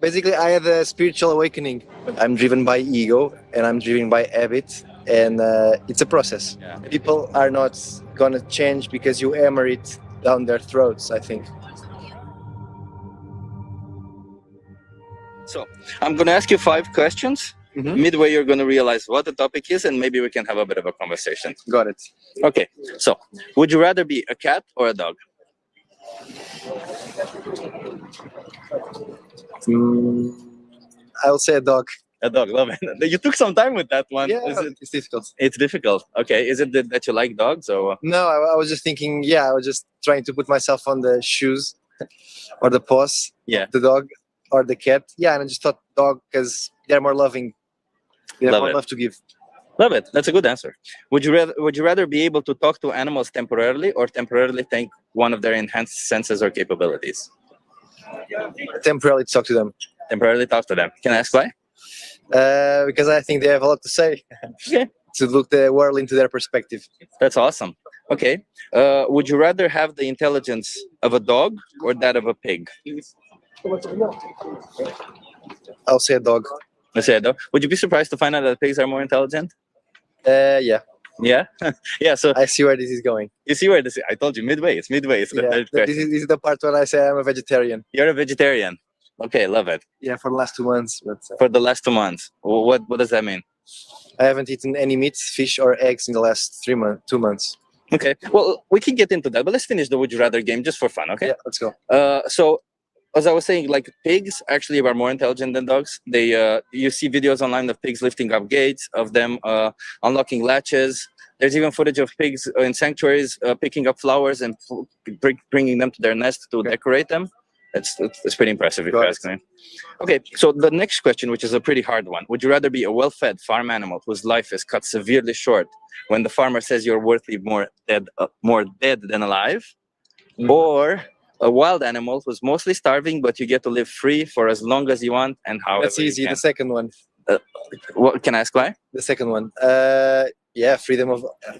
basically, I had a spiritual awakening. I'm driven by ego and I'm driven by habit, and it's a process. Yeah. People are not gonna change because you hammer it down their throats, I think. So I'm going to ask you 5 questions. Mhm. Midway, you're going to realize what the topic is, and maybe we can have a bit of a conversation. Got it. Okay. So, would you rather be a cat or a dog? I'll say a dog. A dog. Love it. You took some time with that one. Yeah, Is it? it's difficult. It's difficult. Okay. Is it that you like dogs or? No, I was just thinking. Yeah, I was just trying to put myself on the shoes or the paws Yeah. of the dog or the cat. Yeah, and I just thought dog because they're more loving. They have Love more it. love to give. Love it. That's a good answer. Would you rather be able to talk to animals temporarily or temporarily take one of their enhanced senses or capabilities? Temporarily to talk to them. Temporarily talk to them. Can I ask why? Because I think they have a lot to say. Okay. To look the world into their perspective. That's awesome. Okay. Would you rather have the intelligence of a dog or that of a pig? I'll say a dog. Let's say a dog. Would you be surprised to find out that pigs are more intelligent? Yeah. Yeah. Yeah. So I see where this is going. you see where this is. I told you midway. It's midway. It's the Yeah, third this question. is the part where I say I'm a vegetarian. You're a vegetarian. Okay, love it. Yeah, for the last 2 months, but For the last 2 months. What does that mean? I haven't eaten any meat, fish, or eggs in the last 2 months. Okay. Well, we can get into that, but let's finish the would you rather game just for fun. Okay. Yeah, let's go. So as I was saying, like pigs actually are more intelligent than dogs. They you see videos online of pigs lifting up gates, of them unlocking latches. There's even footage of pigs in sanctuaries picking up flowers and bringing them to their nest to decorate them. It's pretty impressive if you ask me. Okay, so the next question, which is a pretty hard one: would you rather be a well-fed farm animal whose life is cut severely short when the farmer says you're worthy more dead than alive, or a wild animal who's mostly starving but you get to live free for as long as you want and however That's easy. you can? The second one. What can I ask why? The second one. Yeah, freedom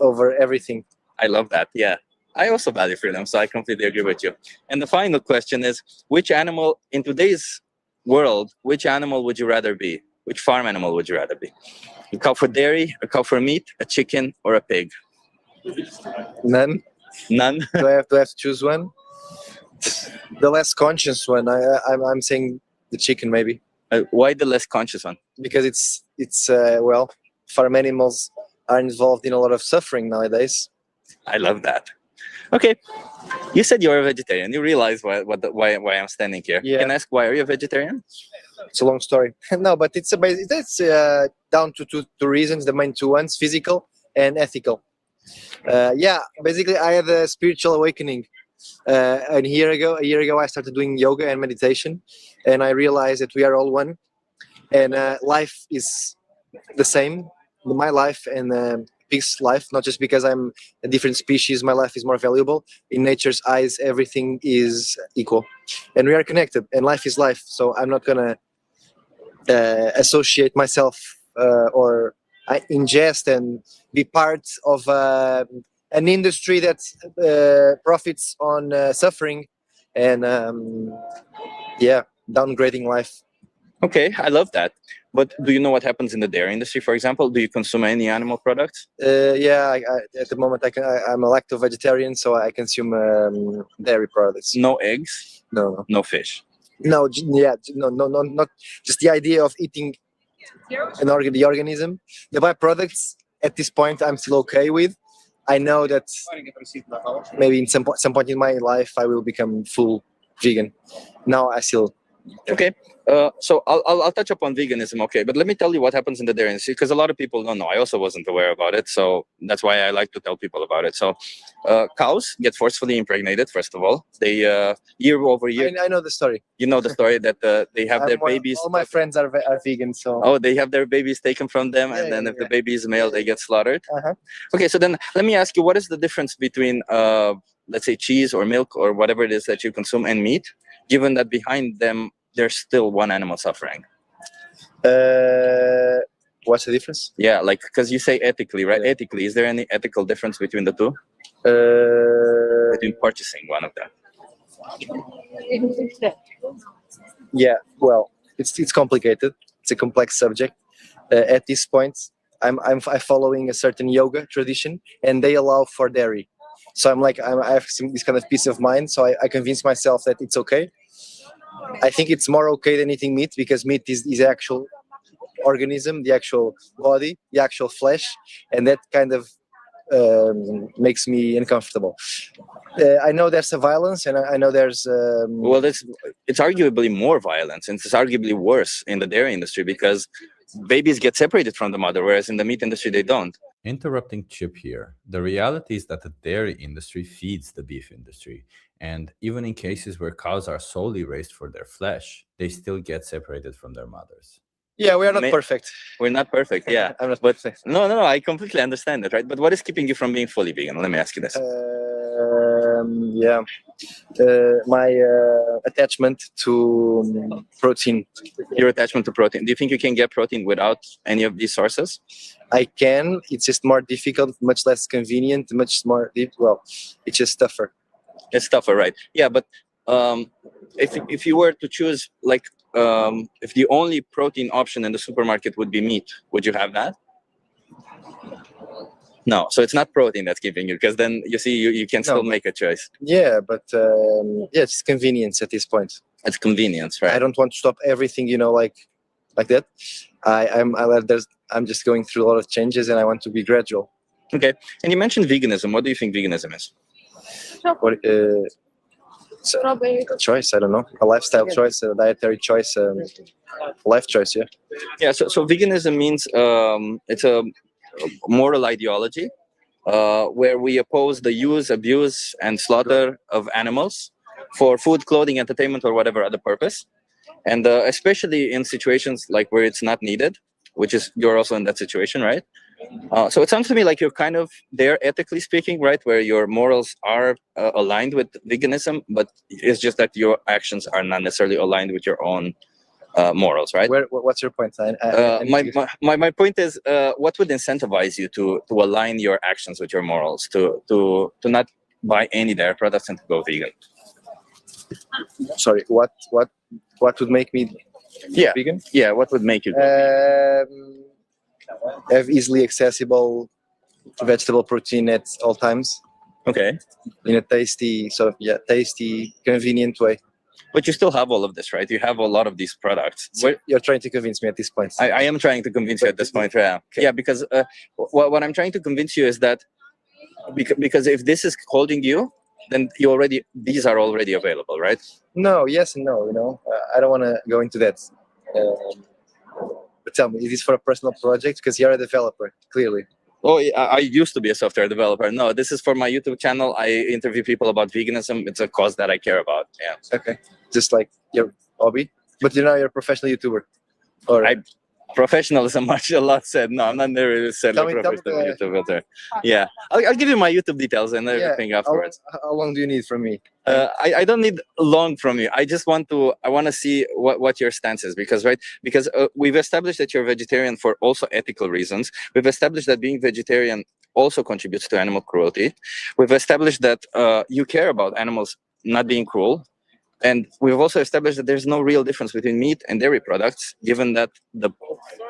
over everything. I love that. Yeah. I also value freedom, so I completely agree with you. And the final question is, which animal in today's world, which animal would you rather be? Which farm animal would you rather be? A cow for dairy, a cow for meat, a chicken, or a pig? None. None? Do I have to choose one? The less conscious one. I'm saying the chicken maybe. Why the less conscious one? Because it's well, farm animals are involved in a lot of suffering nowadays. I love that. Okay, you said you're a vegetarian. You realize why I'm standing here. Yeah. Can I ask why are you a vegetarian? It's a long story. No, but it's down to two reasons. The main two ones: physical and ethical. Yeah, basically, I had a spiritual awakening. A year ago, I started doing yoga and meditation, and I realized that we are all one, and life is the same. My life and pig's life, not just because I'm a different species, my life is more valuable. In nature's eyes, everything is equal, and we are connected. And life is life, so I'm not gonna associate myself or ingest and be part of an industry that profits on suffering and yeah, downgrading life. Okay, I love that. But do you know what happens in the dairy industry, for example? Do you consume any animal products? Yeah, at the moment I'm a lacto-vegetarian, so I consume dairy products. No eggs? No. No fish? No, no, not just the idea of eating the organism. The byproducts, at this point, I'm still okay with. I know that maybe in some point in my life I will become full vegan. Now I still. Okay, so I'll touch upon veganism, okay, but let me tell you what happens in the dairy industry, because a lot of people don't know. I also wasn't aware about it, so that's why I like to tell people about it. So cows get forcefully impregnated, first of all. They year over year. I know the story. You know the story that they have their babies. All my friends are vegan, so. Oh, they have their babies taken from them, and then if the baby is male, they get slaughtered. Okay, so then let me ask you, what is the difference between, let's say, cheese or milk or whatever it is that you consume and meat, given that behind them there's still one animal suffering? What's the difference? Yeah, like, because you say ethically, right? Yeah. Ethically, is there any ethical difference between the two? Between purchasing one of them? Yeah, well, it's complicated. It's a complex subject. At this point, I'm following a certain yoga tradition, and they allow for dairy. So I have this kind of peace of mind. So I convince myself that it's okay. I think it's more okay than eating meat, because meat is the actual organism, the actual body, the actual flesh, and that kind of makes me uncomfortable. I know there's a violence, and I know there's well, it's arguably more violence, and it's arguably worse in the dairy industry, because babies get separated from the mother, whereas in the meat industry they don't. Interrupting Chip here. The reality is that the dairy industry feeds the beef industry, and even in cases where cows are solely raised for their flesh, they still get separated from their mothers. Yeah, we are not perfect. We're not perfect, yeah. I'm not But perfect. no, I completely understand that, right? But what is keeping you from being fully vegan? Let me ask you this. Yeah, my attachment to protein. Your attachment to protein. Do you think you can get protein without any of these sources? I can. It's just more difficult, much less convenient, much more. Well, it's just tougher. It's tougher, right? Yeah, but if you were to choose, like, if the only protein option in the supermarket would be meat, would you have that? No, so it's not protein that's keeping you, because then you see you can still make a choice. Yeah, but yeah, it's convenience at this point. It's convenience, right? I don't want to stop everything, like that. I'm just going through a lot of changes, and I want to be gradual. Okay, and you mentioned veganism. What do you think veganism is? What? A choice. I don't know. A lifestyle choice, a dietary choice, life choice. Yeah. Yeah. So veganism means it's a moral ideology where we oppose the use, abuse, and slaughter of animals for food, clothing, entertainment, or whatever other purpose, and especially in situations like where it's not needed, which is you're also in that situation, right? So it sounds to me like you're kind of there, ethically speaking, right, where your morals are aligned with veganism, but it's just that your actions are not necessarily aligned with your own morals, right? What's your point? My point is, what would incentivize you to align your actions with your morals, to not buy any dairy products and to go vegan? Sorry, what would make me vegan? Yeah, what would make you go vegan? Have easily accessible vegetable protein at all times. Okay. In a tasty, convenient way. But you still have all of this, right? You have a lot of these products. So you're trying to convince me at this point. I am trying to convince you at this point, yeah. Okay. Yeah, because what I'm trying to convince you is that because if this is holding you, then these are already available, right? No, yes and no. I don't want to go into that. But tell me, is this for a personal project? Because you're a developer, clearly. Oh, I used to be a software developer. No, this is for my YouTube channel. I interview people about veganism. It's a cause that I care about. Yeah. Okay. Just like your hobby, but you're a professional YouTuber. Or professional is a lot said. No, I'm not necessarily a professional YouTuber. Yeah, I'll give you my YouTube details and everything afterwards. How long do you need from me? I don't need long from you. I just want to see what your stance is, because we've established that you're vegetarian for also ethical reasons. We've established that being vegetarian also contributes to animal cruelty. We've established that you care about animals not being cruel. And we've also established that there's no real difference between meat and dairy products, given that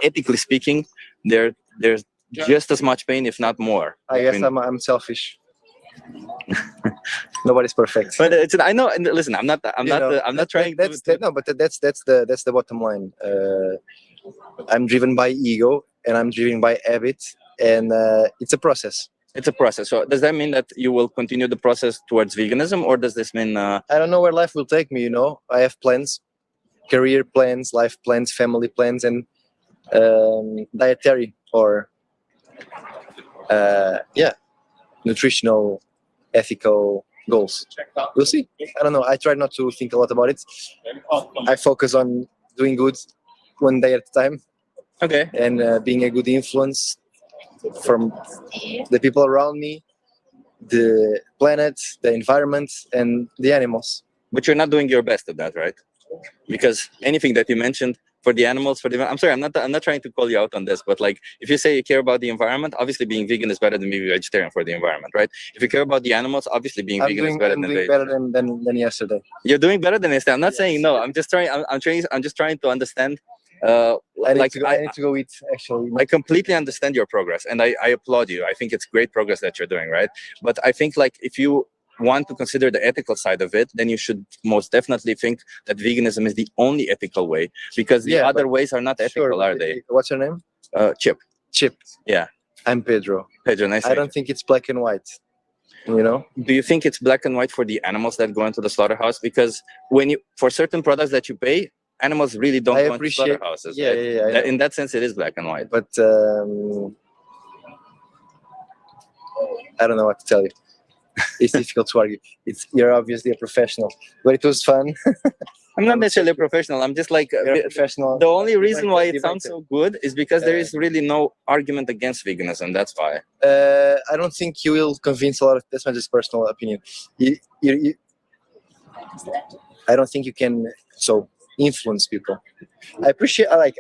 ethically speaking, there's just as much pain, if not more. I guess I'm selfish. Nobody's perfect. But I know. And listen, I'm not trying. No, but that's the bottom line. I'm driven by ego, and I'm driven by habit, and it's a process. It's a process. So does that mean that you will continue the process towards veganism, or does this mean? I don't know where life will take me. I have plans, career plans, life plans, family plans, and dietary or nutritional, ethical goals. We'll see. I don't know. I try not to think a lot about it. I focus on doing good one day at a time. Okay. And being a good influence from the people around me, the planet, the environment, and the animals. But you're not doing your best at that, right? Because anything that you mentioned, for the animals, for the. I'm sorry, I'm not trying to call you out on this, but like if you say you care about the environment, obviously being vegan is better than being vegetarian for the environment, right? If you care about the animals, obviously being vegan is better I'm than doing better than yesterday. You're doing better than yesterday. I'm not saying no. I'm just trying. I'm just trying to understand. I need Like to go eat actually. I completely understand your progress, and I applaud you. I think it's great progress that you're doing, right? But I think like if you want to consider the ethical side of it, then you should most definitely think that veganism is the only ethical way, because the other ways are not ethical, are they? What's your name? Chip. Chip. Yeah. I'm Pedro. Pedro, nice. I don't think it's black and white. You know? Do you think it's black and white for the animals that go into the slaughterhouse? Because when you, for certain products that you pay, animals really don't go into slaughterhouses. Yeah, right? yeah. In that sense, it is black and white. But I don't know what to tell you. It's difficult to argue. You're obviously a professional, but it was fun. I'm not necessarily a professional. I'm just like You're a professional. The only reason why it sounds so good is because there is really no argument against veganism. That's why. I don't think you will convince a lot of. That's my just personal opinion. I don't think you can influence people. I appreciate. I like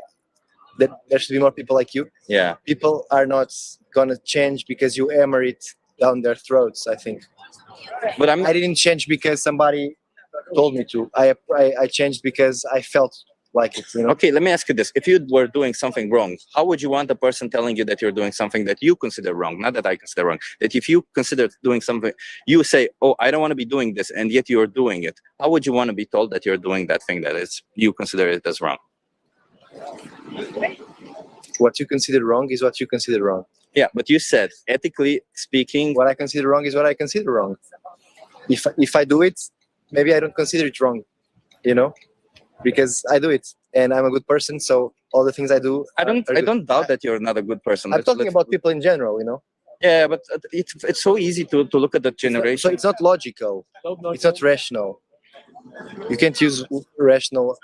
that there should be more people like you. Yeah. People are not gonna change because you hammer it down their throats. I think. But I didn't change because somebody told me to. I changed because I felt like it. You know? Okay, let me ask you this: if you were doing something wrong, how would you want the person telling you that you're doing something that you consider wrong? Not that I consider wrong. That if you consider doing something, you say, "Oh, I don't want to be doing this," and yet you're doing it. How would you want to be told that you're doing that thing that is you consider it as wrong? What you consider wrong is what you consider wrong. Yeah, but you said ethically speaking, what I consider wrong is what I consider wrong. If I do it, maybe I don't consider it wrong, you know, because I do it and I'm a good person. So all the things I do, I don't doubt that you're not a good person. I'm talking about people in general, you know. Yeah, but it's so easy to look at the generation. So it's not logical. It's not rational. You can't use rational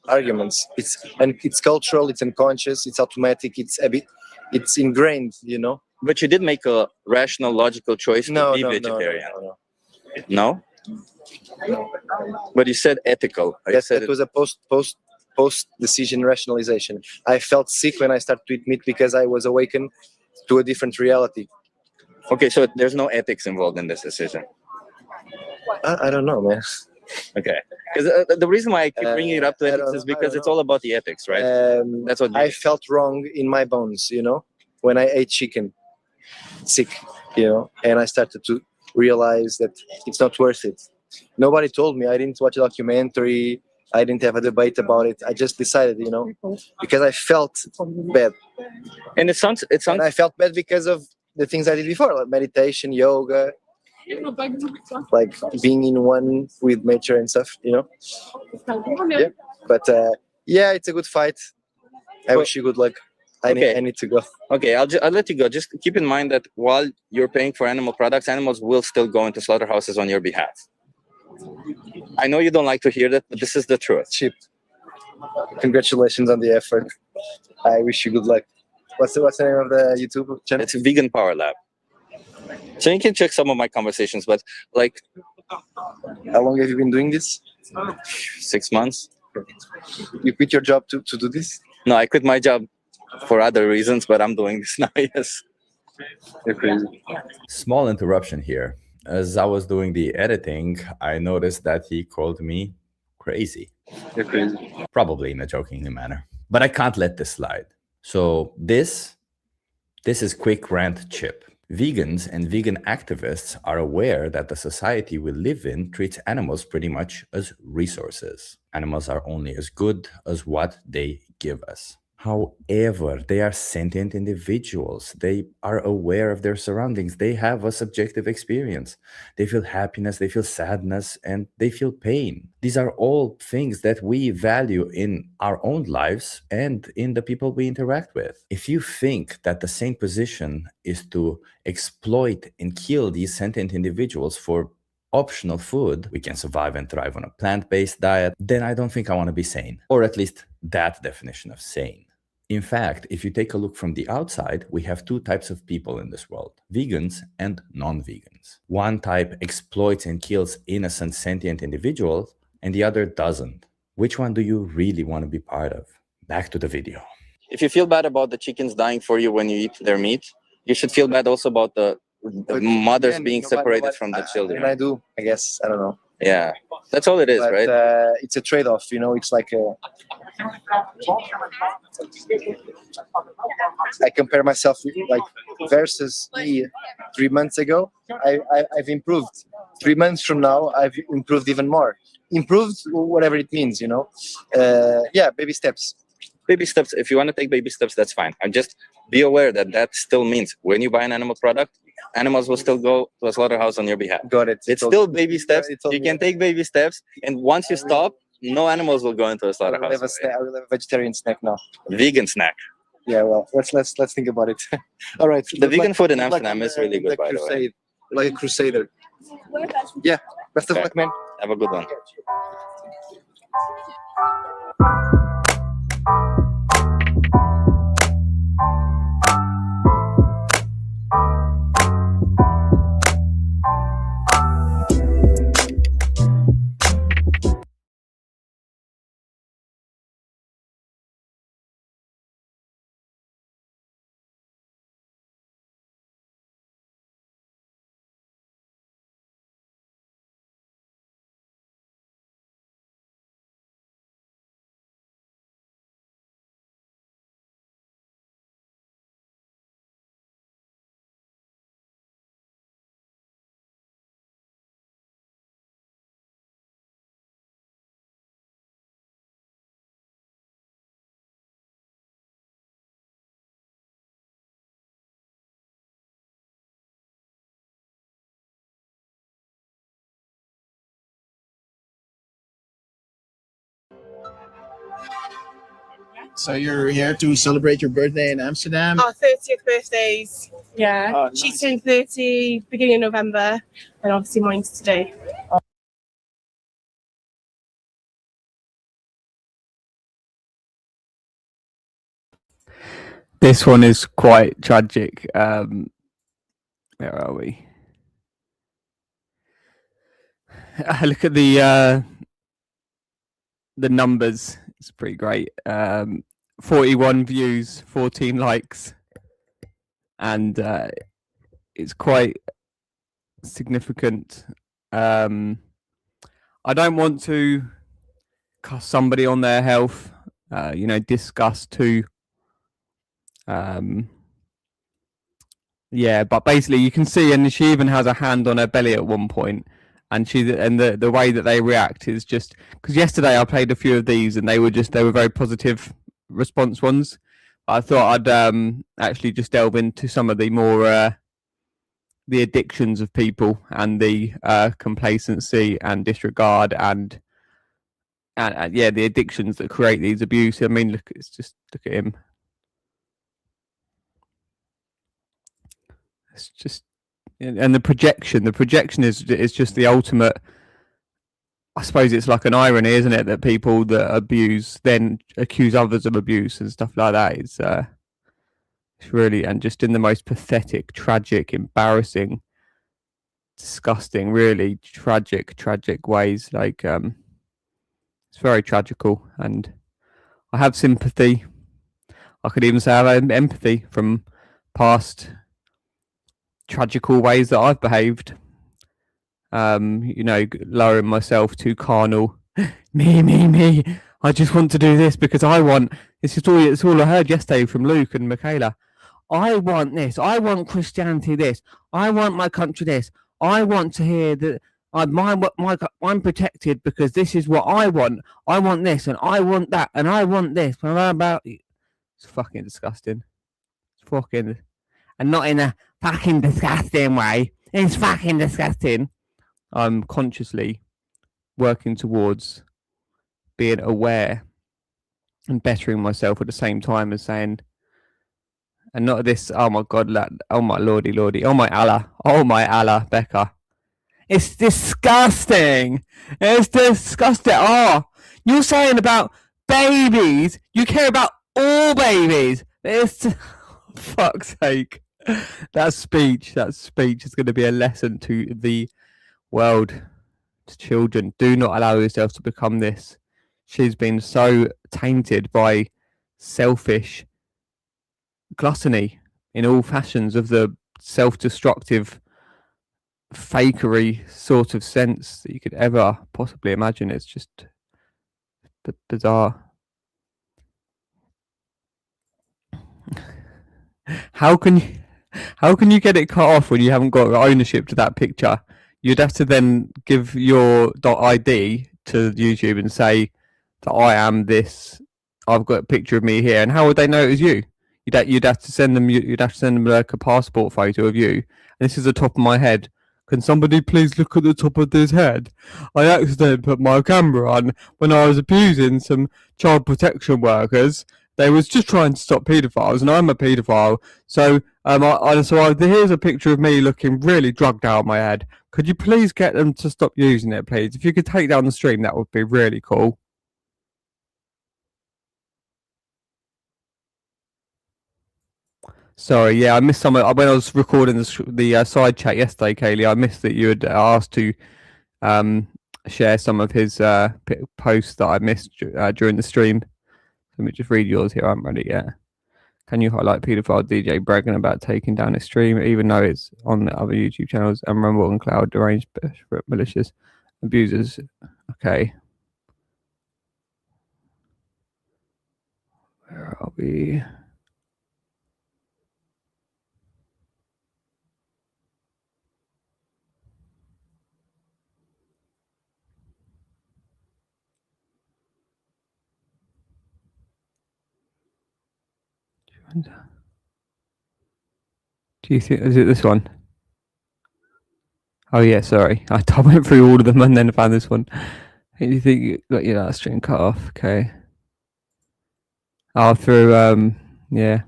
arguments. It's cultural. It's unconscious. It's automatic. It's ingrained, you know. But you did make a rational, logical choice to be vegetarian. No. But you said ethical. Yes, that was a post decision rationalization. I felt sick when I started to eat meat because I was awakened to a different reality. Okay, so there's no ethics involved in this decision. I don't know, man. Okay, because the reason why I keep bringing it up to ethics is because it's all about the ethics, right? That's what I felt wrong in my bones, you know, when I ate chicken, sick, you know, and I started to realize that it's not worth it. Nobody told me. I didn't watch a documentary. I didn't have a debate about it. I just decided, you know, because I felt bad. And it sounds. And I felt bad because of the things I did before, like meditation, yoga, like being in one with nature and stuff, you know. Yeah. But yeah, it's a good fight. I wish you good luck. I need to go. Okay, I'll let you go. Just keep in mind that while you're paying for animal products, animals will still go into slaughterhouses on your behalf. I know you don't like to hear that, but this is the truth. Chip, congratulations on the effort. I wish you good luck. What's the name of the YouTube channel? It's Vegan Power Lab. So you can check some of my conversations, but like... How long have you been doing this? 6 months. You quit your job to do this? No, I quit my job for other reasons, but I'm doing this now, yes. You're crazy. Small interruption here. As I was doing the editing, I noticed that he called me crazy. You're crazy. Probably in a jokingly manner. But I can't let this slide. So this is quick rant Chip. Vegans and vegan activists are aware that the society we live in treats animals pretty much as resources. Animals are only as good as what they give us. However, they are sentient individuals. They are aware of their surroundings. They have a subjective experience. They feel happiness, they feel sadness, and they feel pain. These are all things that we value in our own lives and in the people we interact with. If you think that the same position is to exploit and kill these sentient individuals for optional food, we can survive and thrive on a plant-based diet, then I don't think I want to be sane. Or at least that definition of sane. In fact, if you take a look from the outside, we have two types of people in this world, vegans and non-vegans. One type exploits and kills innocent sentient individuals, and the other doesn't. Which one do you really want to be part of? back to the video. If you feel bad about the chickens dying for you when you eat their meat, you should feel bad also about the mothers being separated from the children. And I do, I guess. I don't know. Yeah, that's all it is, But right? it's a trade-off, you know. It's like I compare myself with, like, versus 3 months ago. I've improved. 3 months from now, I've improved even more. Improved, whatever it means, you know. Yeah, baby steps. Baby steps. If you want to take baby steps, that's fine. And just be aware that that still means when you buy an animal product, animals will still go to a slaughterhouse on your behalf. Got it. It's still baby steps. You can take baby steps, and once you stop, no animals will go into a I slaughterhouse. will have a vegetarian snack now. Vegan snack. Yeah, well, let's think about it. All right. The vegan food in Amsterdam is really good, by the way. Like a crusader. Yeah. Best of luck, man. Have a good one. So you're here to celebrate your birthday in Amsterdam? Our 30th birthdays. Yeah. Oh, She nice. turned 30 beginning of November, and obviously mine's today. This one is quite tragic. Where are we? Look at the numbers. It's pretty great. 41 views, 14 likes, and it's quite significant. I don't want to cuss somebody on their health, discuss too. Yeah, but basically you can see, and she even has a hand on her belly at one point, and the way that they react is just because yesterday I played a few of these and they were very positive response ones. I thought I'd actually just delve into some of the more the addictions of people and the complacency and disregard and yeah, the addictions that create these abuse. I mean, look at him. It's just, and the projection is just the ultimate. I suppose it's like an irony, isn't it, that people that abuse then accuse others of abuse and stuff like that. It's really, and just in the most pathetic, tragic, embarrassing, disgusting, really tragic ways. Like it's very tragical, and I have sympathy. I could even say I have empathy from past tragical ways that I've behaved. Lowering myself to carnal. me. I just want to do this because I want. It's all I heard yesterday from Luke and Michaela. I want this. I want Christianity this. I want my country this. I want to hear that I'm protected because this is what I want. I want this and I want that and I want this. It's fucking disgusting. It's fucking, and not in a fucking disgusting way. It's fucking disgusting. I'm consciously working towards being aware and bettering myself at the same time as saying, and not this, oh my God, oh my lordy, oh my Allah, Becca. It's disgusting. It's disgusting. Oh, you're saying about babies. You care about all babies. It's, fuck's sake. That speech is going to be a lesson to the world, to children. Do not allow yourself to become this. She's been so tainted by selfish gluttony in all fashions of the self-destructive fakery sort of sense that you could ever possibly imagine. It's just bizarre. How can you get it cut off when you haven't got ownership to that picture? You'd have to then give your .id to YouTube and say that I am this. I've got a picture of me here, and how would they know it was you? You'd have to send them. You'd have to send them like a passport photo of you. And this is the top of my head. Can somebody please look at the top of this head? I accidentally put my camera on when I was abusing some child protection workers. They was just trying to stop paedophiles, and I'm a paedophile. So, here's a picture of me looking really drugged out of my head. Could you please get them to stop using it, please? If you could take down the stream, that would be really cool. Sorry, yeah, I missed some. When I was recording the side chat yesterday, Kaley, I missed that you had asked to share some of his posts that I missed during the stream. Let me just read yours here. I haven't read it yet. Can you highlight paedophile DJ bragging about taking down his stream, even though it's on the other YouTube channels, and Rumble and Cloud deranged malicious abusers? Okay. Where are we? Do you think, is it this one? Oh yeah, sorry. I went through all of them and then found this one. Do you think you got your last string cut off? Okay. Oh, through yeah.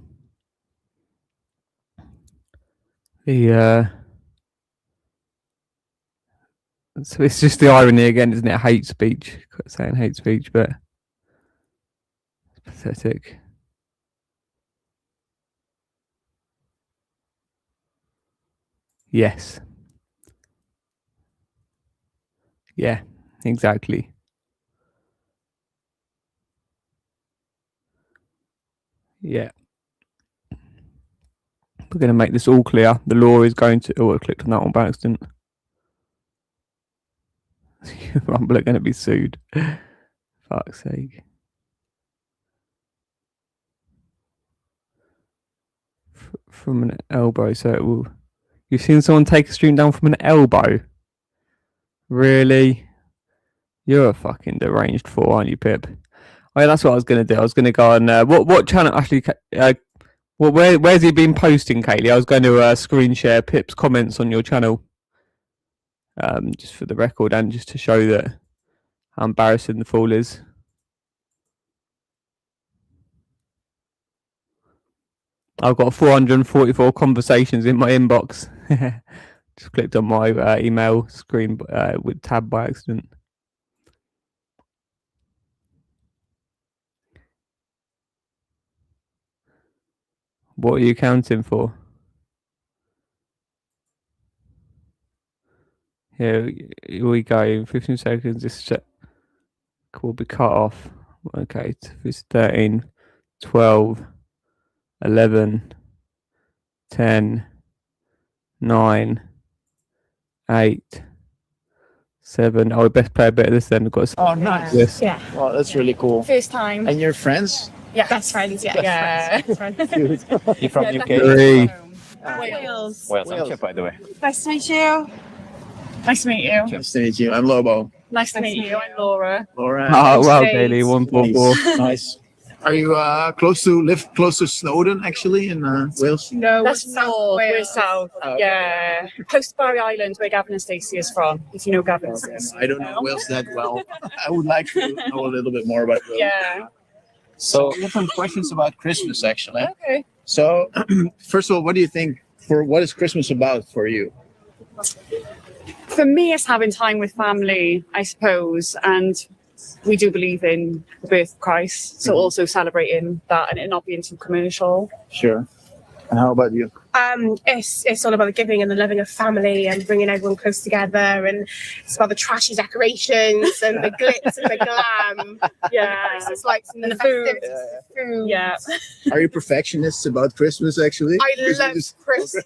So it's just the irony again, isn't it? Hate speech. Saying hate speech, but it's pathetic. Yes. Yeah, exactly. Yeah. We're going to make this all clear. The law is going to... Oh, I clicked on that one by accident. Rumble are going to be sued. Fuck's sake. From an elbow, so it will... You've seen someone take a stream down from an elbow? Really? You're a fucking deranged fool, aren't you, Pip? Oh, yeah, that's what I was going to do. I was going to go on... what channel actually... where's he been posting, Kaley? I was going to screen share Pip's comments on your channel. Just for the record and just to show that how embarrassing the fool is. I've got 444 conversations in my inbox. Just clicked on my email screen with tab by accident. What are you counting for? Here we go. 15 seconds. This will be cut off. Okay, it's 13, 12, 11, 10, 9, 8, 7. Oh, we best play a bit of this then. We've got Oh, nice. this. Yeah. Well, that's really cool. First time. And your friends? Yeah, best friends. Yeah. You from UK? Three. Wales. Well, I'm Chip, by the way. Nice to meet you. Nice to meet you. Nice to meet you. I'm Lobo. Nice to meet you. I'm Laura. Laura. Oh, well, States. Kaley, 144. Nice. Are you live close to Snowdon actually in Wales? No, That's we're south north, we're Wales. south. Oh, Yeah. Coast Barry Island, where Gavin and Stacey is from, if you know Gavin and Stacey. I don't know Wales that well. I would like to know a little bit more about Wales. Yeah. So we have some questions about Christmas actually. Okay. So first of all, what do you think what is Christmas about for you? For me, it's having time with family, I suppose. And we do believe in the birth of Christ. So also celebrating that and it not being too commercial. Sure. And how about you? It's all about the giving and the loving of family and bringing everyone close together, and it's about the trashy decorations and the glitz and the glam. Yeah. Christmas lights and the And the food. festivities, the food. Yeah. Are you perfectionists about Christmas, actually? I love Christmas- Christmas.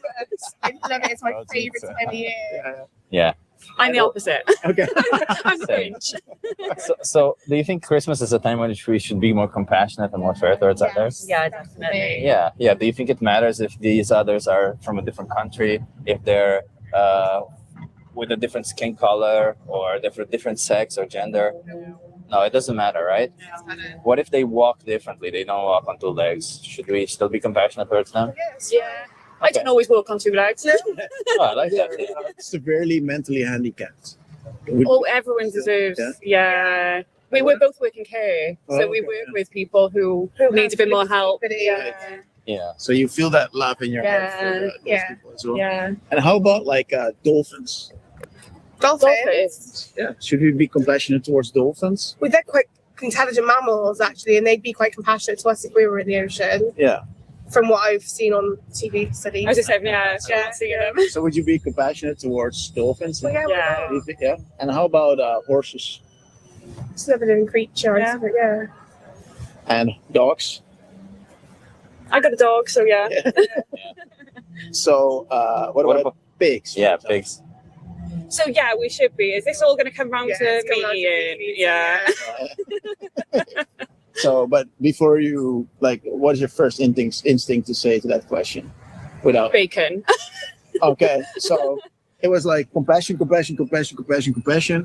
I love it. It's my Oh, it's favourite so- time of year. Yeah. I'm the opposite. Okay. I'm the Same. Grinch. So do you think Christmas is a time in which we should be more compassionate and more fair towards Yes. others? Yeah, definitely. Yeah. Do you think it matters if these others are from a different country, if they're with a different skin color or different sex or gender? No, it doesn't matter, right? What if they walk differently? They don't walk on two legs. Should we still be compassionate towards them? Yes. Yeah. I don't always walk on two legs. Oh, I like that. Severely mentally handicapped. Oh, everyone deserves. Yeah. We're both working care, so Oh, we okay, work yeah. with people who need a bit more help. Yeah. Yeah. So you feel that love in your heart Yeah, for those yeah. people as well. Yeah. And how about like dolphins? Dolphins. Yeah. Should we be compassionate towards dolphins? Well, they're quite intelligent mammals, actually, and they'd be quite compassionate to us if we were in the ocean, Yeah. from what I've seen on TV studies. I was just saying, yeah, seeing them. So would you be compassionate towards dolphins? Well, yeah, Yeah. why not? Yeah. And how about horses It's another living creature. Yeah. Yeah. and dogs? I got a dog, so yeah. So what about pigs? Yeah, pigs. So yeah, we should be. Is this all going to come round Yeah, to it's coming round to me? me, Yeah. So, but before you like, what is your first instinct to say to that question? Without Bacon. okay, so it was like compassion,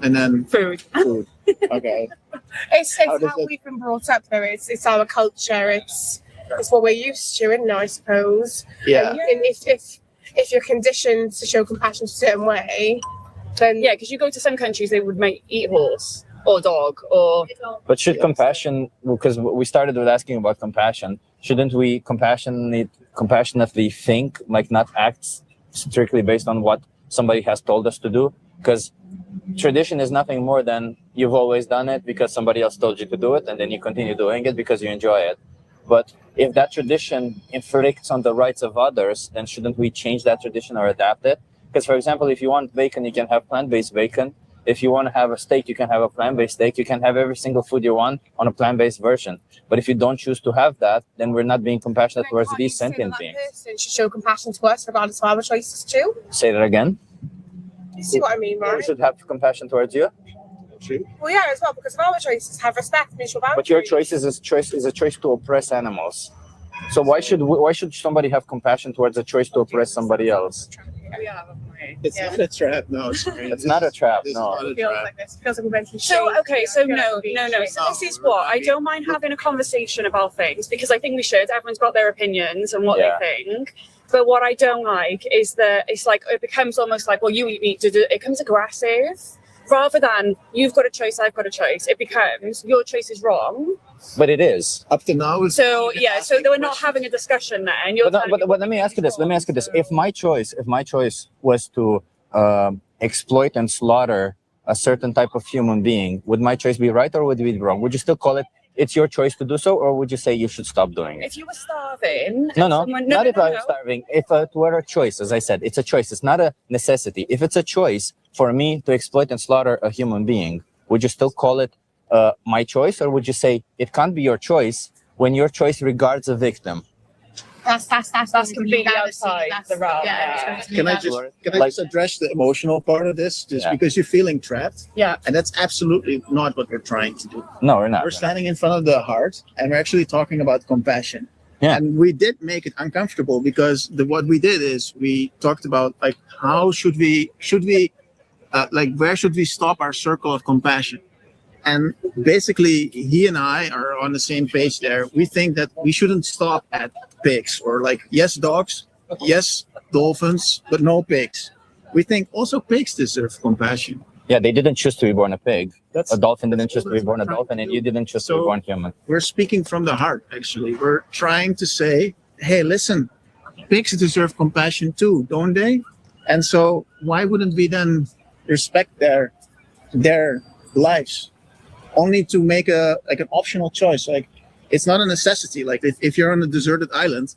and then Food. food. Okay, It's How does how it- we've been brought up, though. It's our culture. It's what we're used to, isn't it, I suppose. yeah. And if you're conditioned to show compassion a certain way, then Yeah, because you go to some countries, they would make eat horse or dog or But should compassion, because we started with asking about compassion, shouldn't we compassionately think, like not act strictly based on what somebody has told us to do? Because tradition is nothing more than you've always done it because somebody else told you to do it, and then you continue doing it because you enjoy it. But if that tradition inflicts on the rights of others, then shouldn't we change that tradition or adapt it? Because, for example, if you want bacon, you can have plant-based bacon. If you want to have a steak, you can have a plant-based steak. You can have every single food you want on a plant-based version. But if you don't choose to have that, then we're not being compassionate towards can't these you say that sentient that beings. person should show compassion to us regardless of our choices too. Say that again. You see what I mean, We right? should have compassion towards you. Well, yeah, as well, because of our choices have respect, mutual boundaries. But your choice is a choice to oppress animals. So why should somebody have compassion towards a choice to oppress somebody else? It's not a trap, no. It's not a trap, This is no. not a It feels trap. like this. It feels like we're meant to be So shamed. okay, so I feel like no. we're being So shamed. this is what I don't mind having a conversation about things because I think we should. Everyone's got their opinions and what Yeah. they think. But what I don't like is that it's like it becomes almost like, well, you eat meat. It becomes aggressive rather than you've got a choice, I've got a choice. It becomes your choice is wrong. But it is. Up to now, it's So even yeah, so asking we're not questions. having a discussion there. And you're But, telling me but let me ask you this. Let me ask you this. If my choice was to exploit and slaughter a certain type of human being, would my choice be right or would it be wrong? Would you still call it it's your choice to do so, or would you say you should stop doing it? if you were starving, No, not if I was no. starving. If it were a choice, as I said, it's a choice. It's not a necessity. If it's a choice for me to exploit and slaughter a human being, would you still call it my choice, or would you say it can't be your choice when your choice regards a victim? That's completely legality. outside That's- the realm, Yeah, yeah. it's Can I legality. just address the emotional part of this? Just Yeah. because you're feeling trapped, Yeah. and that's absolutely not what we're trying to do. No, we're not. We're standing in front of the heart, and we're actually talking about compassion. Yeah. And we did make it uncomfortable because what we did is we talked about like how should we like where should we stop our circle of compassion? And basically, he and I are on the same page there. We think that we shouldn't stop at pigs or like, yes, dogs, yes, dolphins, but no pigs. We think also pigs deserve compassion. Yeah, they didn't choose to be born a pig. That's A dolphin didn't choose to be that's born a what we're dolphin, trying and to you do. didn't choose to be So- born human. We're speaking from the heart, actually. We're trying to say, hey, listen, pigs deserve compassion too, don't they? And so why wouldn't we then respect their lives? Only to make an optional choice. Like it's not a necessity. Like if you're on a deserted island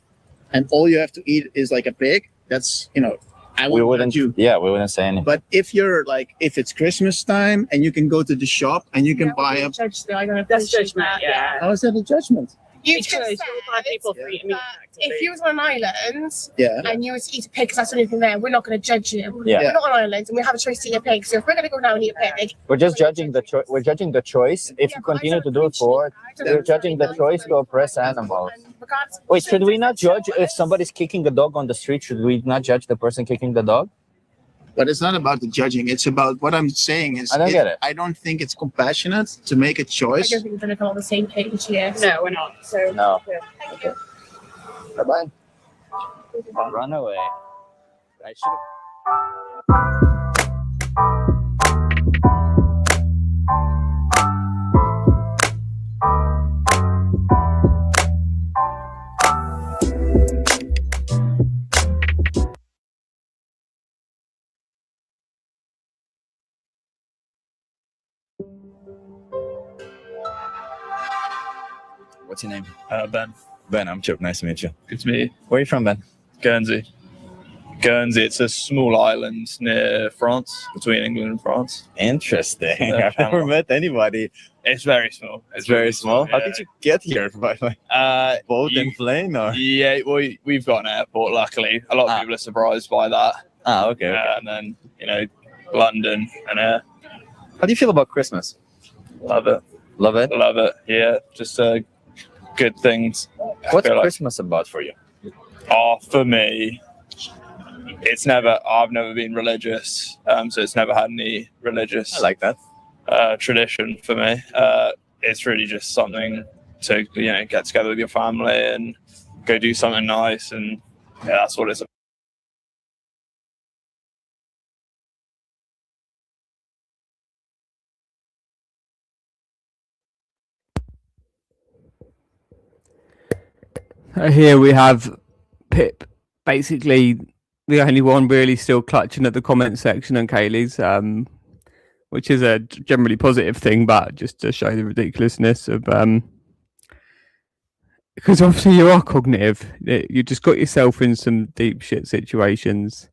and all you have to eat is like a pig, that's, you know, I We wouldn't wouldn't. judge you. Yeah, we wouldn't say anything. But if you're like, if it's Christmas time and you can go to the shop and you can buy a, judge the I don't That's judgment. Yeah. how is that a judgment? You Because just you're bad said people for eating meat. that if you was on an island Yeah. and you was to eat a pig because that's the only thing there, we're not going to judge you. Yeah. We're not on an island and we have a choice to eat a pig. So if we're going to go down and eat a pig, We're just judging the choice. We're judging the choice. If yeah, you but I continue don't to do it forward, appreciate that. I we're don't judging the choice to oppress animals. And regardless of Wait, should we the not judge if choice- somebody's kicking a dog on the street? Should we not judge the person kicking the dog? But it's not about the judging. It's about what I'm saying is, I don't get it. I don't think it's compassionate to make a I choice. don't think we're going to come on the same page here. No, we're not. So No. yeah. Thank you. Bye bye. Run away. I should. What's your name? Ben, Ben. I'm Chip. Nice to meet you. good to meet you. Where are you from, Ben? Guernsey. Guernsey, it's a small island near France, between England and France. Interesting. Yeah, I've never met anybody. It's very small. It's very small. How yeah. did you get here? By the way, boat You- and plane, or? Yeah, we've got an airport, luckily. A lot of Ah. people are surprised by that. Okay. And then, you know, London and How do you feel about Christmas? love it. Love it. Love it. Yeah, just good things. I What's feel like- Christmas about for you? For me, I've never been religious, so it's never had any religious I like that. tradition for me. It's really just something to, you know, get together with your family and go do something nice, and yeah, that's what it's about. Here we have Pip, basically the only one really still clutching at the comment section on Kaley's, which is a generally positive thing, but just to show the ridiculousness of because obviously you are cognitive. You just got yourself in some deep shit situations.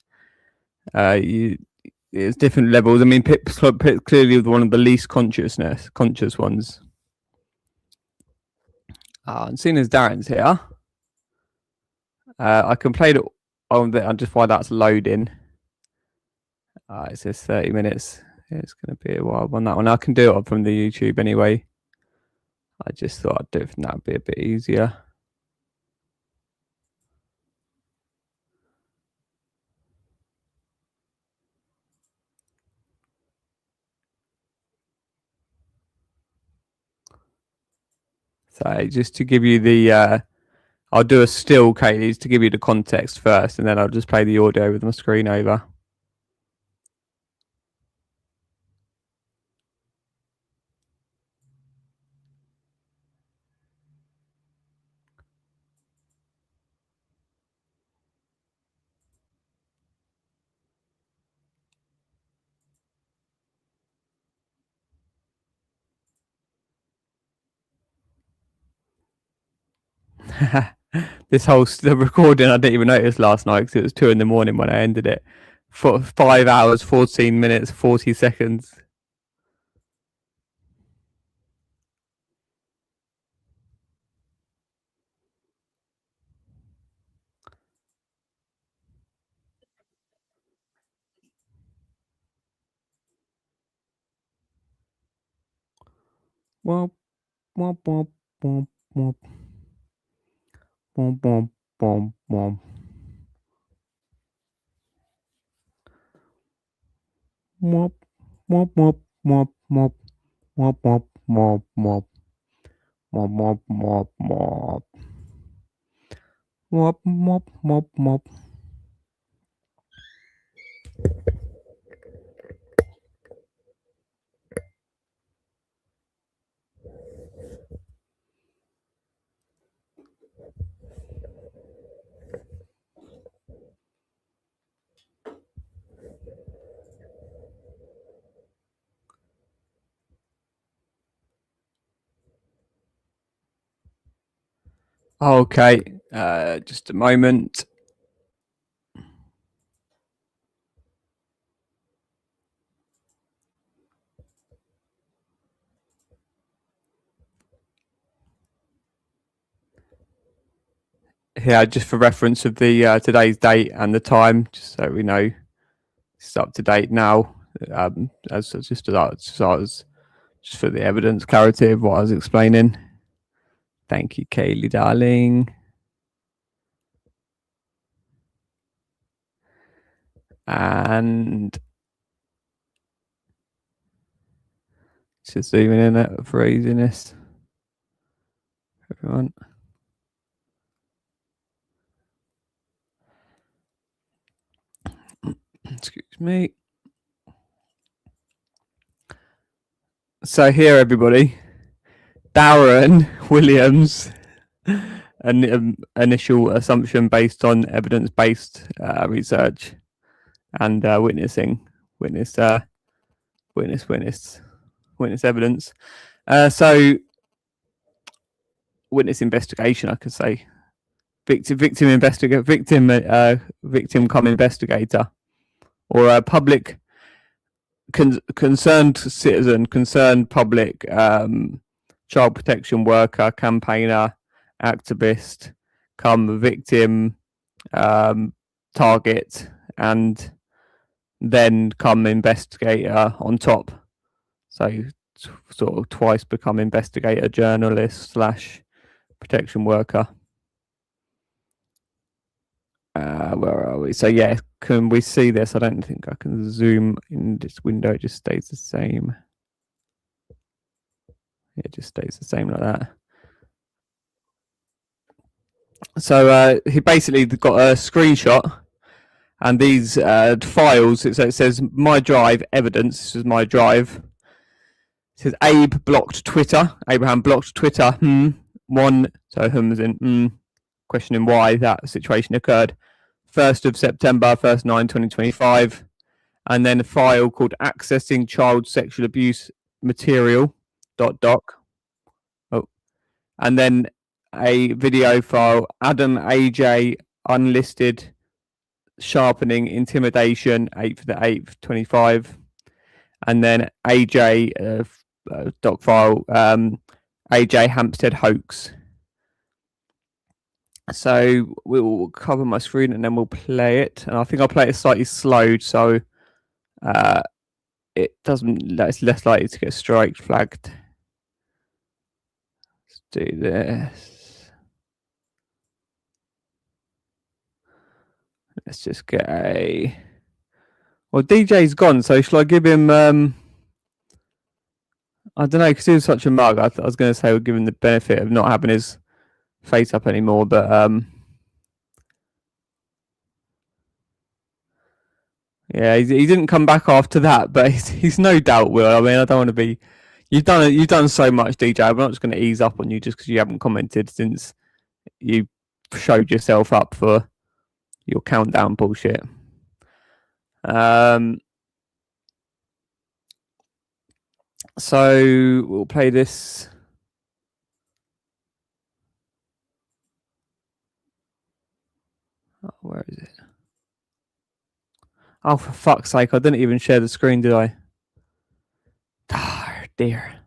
It's different levels. I mean, Pip's clearly one of the least conscious ones. And seeing as Darren's here, I can play it on just while that's loading. It says 30 minutes. Yeah, it's going to be a while on that one. I can do it from the YouTube anyway. I just thought I'd do it from that, would be a bit easier. So just to give you the, I'll do a still, Kaley, to give you the context first, and then I'll just play the audio with my screen over. The recording I didn't even notice last night because it was 2 in the morning when I ended it. For 5 hours, 14 minutes, 40 seconds. Womp, womp, womp, womp, womp. Womp, womp, womp, womp. Womp, womp, womp, womp, womp. Womp, womp, womp, womp. Womp, womp, womp, womp. Womp, womp, womp, womp. Okay, Just a moment. Here, just for reference of the today's date and the time, just so we know it's up to date now. Just for the evidence clarity of what I was explaining. Thank you, Kaley, darling. And just zooming in at for easiness, everyone. Excuse me. So here, everybody, Darren Williams, an initial assumption based on evidence-based research and witness evidence. So witness investigation, I could say. Victim investigator, victim come investigator, or a public concerned citizen, concerned public, child protection worker, campaigner, activist, come victim, target, and then come investigator on top. So sort of twice become investigator, journalist / protection worker. Where are we? So yeah, can we see this? I don't think I can zoom in this window. It just stays the same. It just stays the same like that. So he basically got a screenshot, and these files. So it says my drive evidence. This is my drive. It says Abe blocked Twitter. Abraham blocked Twitter. One. So is in questioning why that situation occurred. 1st of September, 1st 9, 2025. And then a file called accessing child sexual abuse material .doc. Oh, and then a video file, Adam AJ unlisted sharpening intimidation, 8th of the 8th, 25. And then AJ doc file, AJ Hampstead hoax. So we'll cover my screen and then we'll play it. And I think I'll play it slightly slowed, so it doesn't. It's less likely to get strike flagged. Let's do this. Let's just get a. Well, DJ's gone, so shall I give him? I don't know, because he was such a mug. I was going to say we'll give him the benefit of not having his face up anymore, but yeah, he didn't come back after that, but he's no doubt will. I mean, I don't want to be. You've done so much, DJ. I'm not just going to ease up on you just because you haven't commented since you showed yourself up for your countdown bullshit. So we'll play this. Oh, where is it? Oh, for fuck's sake, I didn't even share the screen, did I? Oh, dear.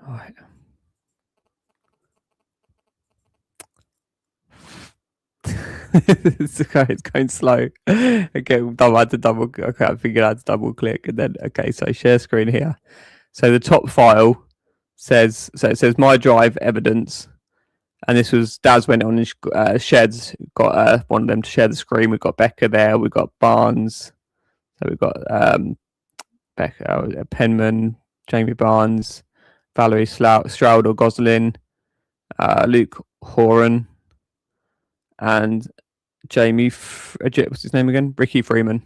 All right. It's going slow. Okay, I had to double. Okay, I figured I had to double click, and then okay. So share screen here. So the top file says it says my drive evidence, and this was Daz went on and Sheds got one of them to share the screen. We've got Becca there. We've got Barnes. So we've got Becca, Penman, Jamie Barnes, Valerie Stroud or Goslin, Luke Horan, and Jamie, what's his name again? Ricky Freeman.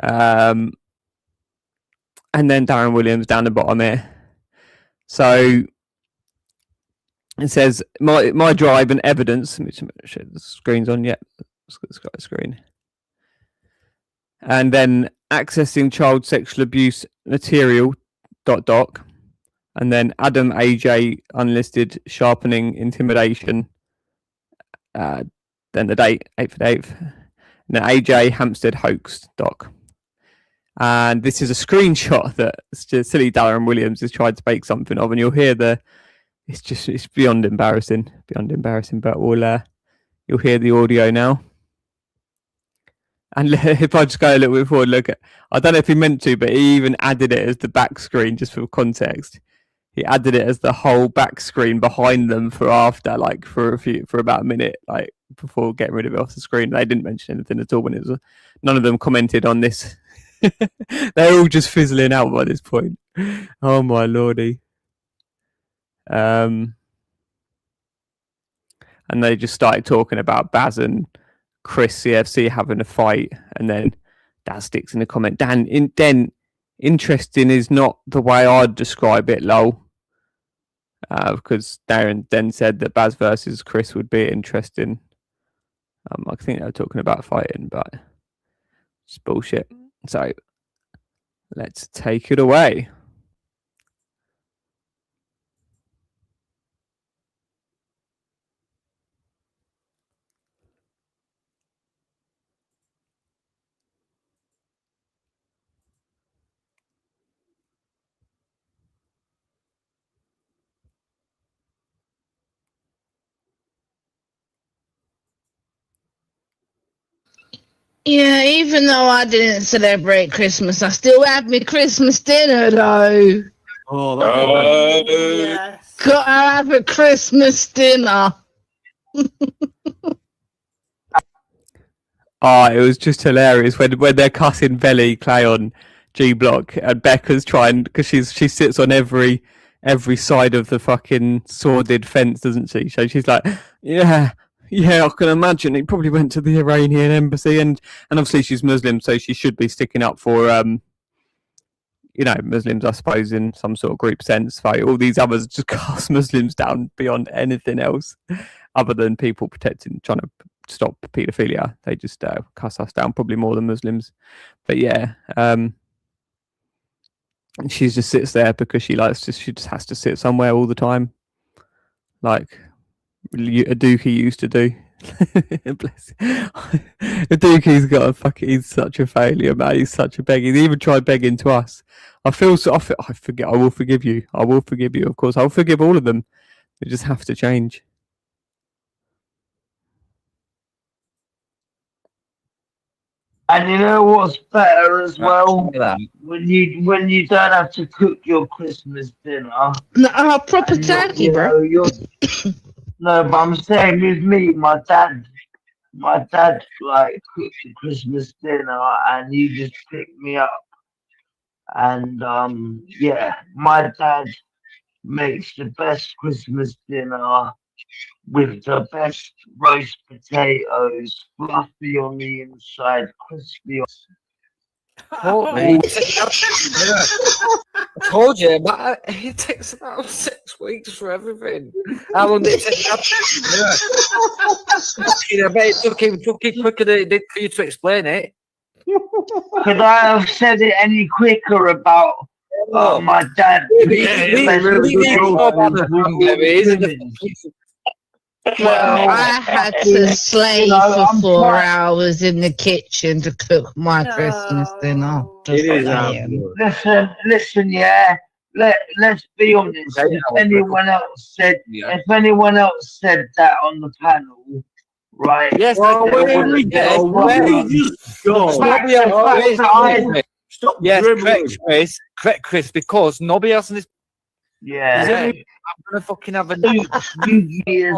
And then Darren Williams down the bottom here. So it says my drive and evidence. Let me show the screen's on. Yep, let's got the screen. And then accessing child sexual abuse material .doc. And then Adam AJ unlisted sharpening intimidation. Then the date 8th of the 8th. And then AJ Hampstead hoax doc. And this is a screenshot that silly Darren Williams has tried to make something of, and you'll hear it's beyond embarrassing, but you'll hear the audio now. And if I just go a little bit forward, look at, I don't know if he meant to, but he even added it as the back screen just for context. He added it as the whole back screen behind them for after, like for about a minute, like before getting rid of it off the screen. They didn't mention anything at all when it was. None of them commented on this. They're all just fizzling out by this point. Oh my lordy. And they just started talking about Baz and Chris CFC having a fight, and then Dan sticks in the comment. Dan, interesting is not the way I'd describe it, lol. Because Darren then said that Baz versus Chris would be interesting. I think they were talking about fighting, but it's bullshit. So let's take it away. Yeah, even though I didn't celebrate Christmas, I still had my Christmas dinner though. Oh, Yes. Gotta have a Christmas dinner. Oh, it was just hilarious when they're cussing Belly Clay on G Block, and Becca's trying, because she sits on every side of the fucking sordid fence, doesn't she? So she's like, yeah, I can imagine he probably went to the Iranian embassy, and obviously she's Muslim, so she should be sticking up for Muslims, I suppose, in some sort of group sense. Like, all these others just cast Muslims down beyond anything else, other than people trying to stop paedophilia. They just cuss us down probably more than Muslims. But yeah, she just sits there because she just has to sit somewhere all the time, like Aduki used to do. Bless Aduki's got he's such a failure, man. He's such a beggar. He even tried begging to us. I forget. I will forgive you. I will forgive you. Of course, I'll forgive all of them. They just have to change. And you know what's better as well? When you don't have to cook your Christmas dinner. No, proper turkey, bro. No, but I'm saying with me, my dad like cooked the Christmas dinner, and he just picked me up. And yeah, my dad makes the best Christmas dinner with the best roast potatoes, fluffy on the inside, crispy on. I told you, but it takes about 6 weeks for everything. How long did it take? I bet it took him quicker than it did for you to explain it. Could I have said it any quicker about my dad? Well, I had to slave for 4 hours in the kitchen to cook my Christmas dinner. Listen, yeah. Let's be honest. If anyone else said that on the panel, right? Yes. Well, correct, Chris. Because nobody else in this. Yeah. I'm gonna fucking have a you as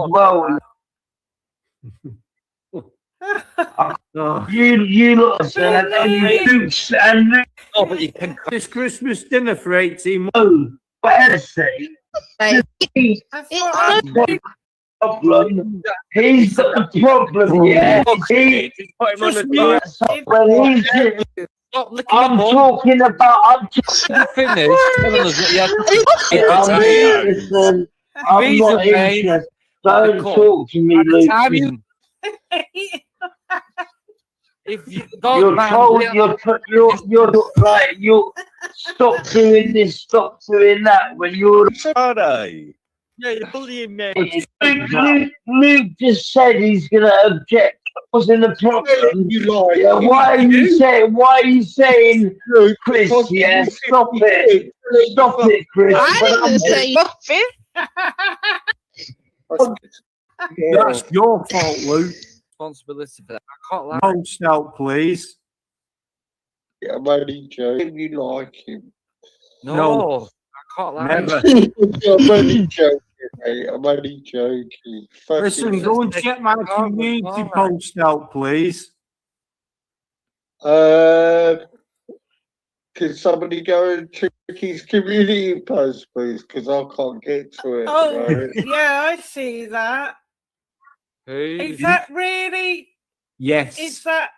well. You lot and no, but you can this Christmas dinner for 18 months. Oh, better say. Problem. He's got a problem, yeah. I'm talking about. Finish. I'm not interested. Don't talk to me, Luke. If you You're told you're like you stop doing this, stop doing that when you're. Are they? Yeah, you're bullying me. Luke just said he's gonna object. Wasn't the problem? Yeah, why are you saying Chris? Yeah, stop it, Chris. I didn't say nothing. That's your fault, Luke. Responsibility for that. I can't lie. Post out, please. Yeah, I'm only joking. You like him? No, I can't lie. Never. I'm only joking, mate. I'm only joking. Listen, go and check my community post out, please. Can somebody go and check his community post, please? Because I can't get to it. Oh, Right? yeah, I see that. Is that really? Yes. Is that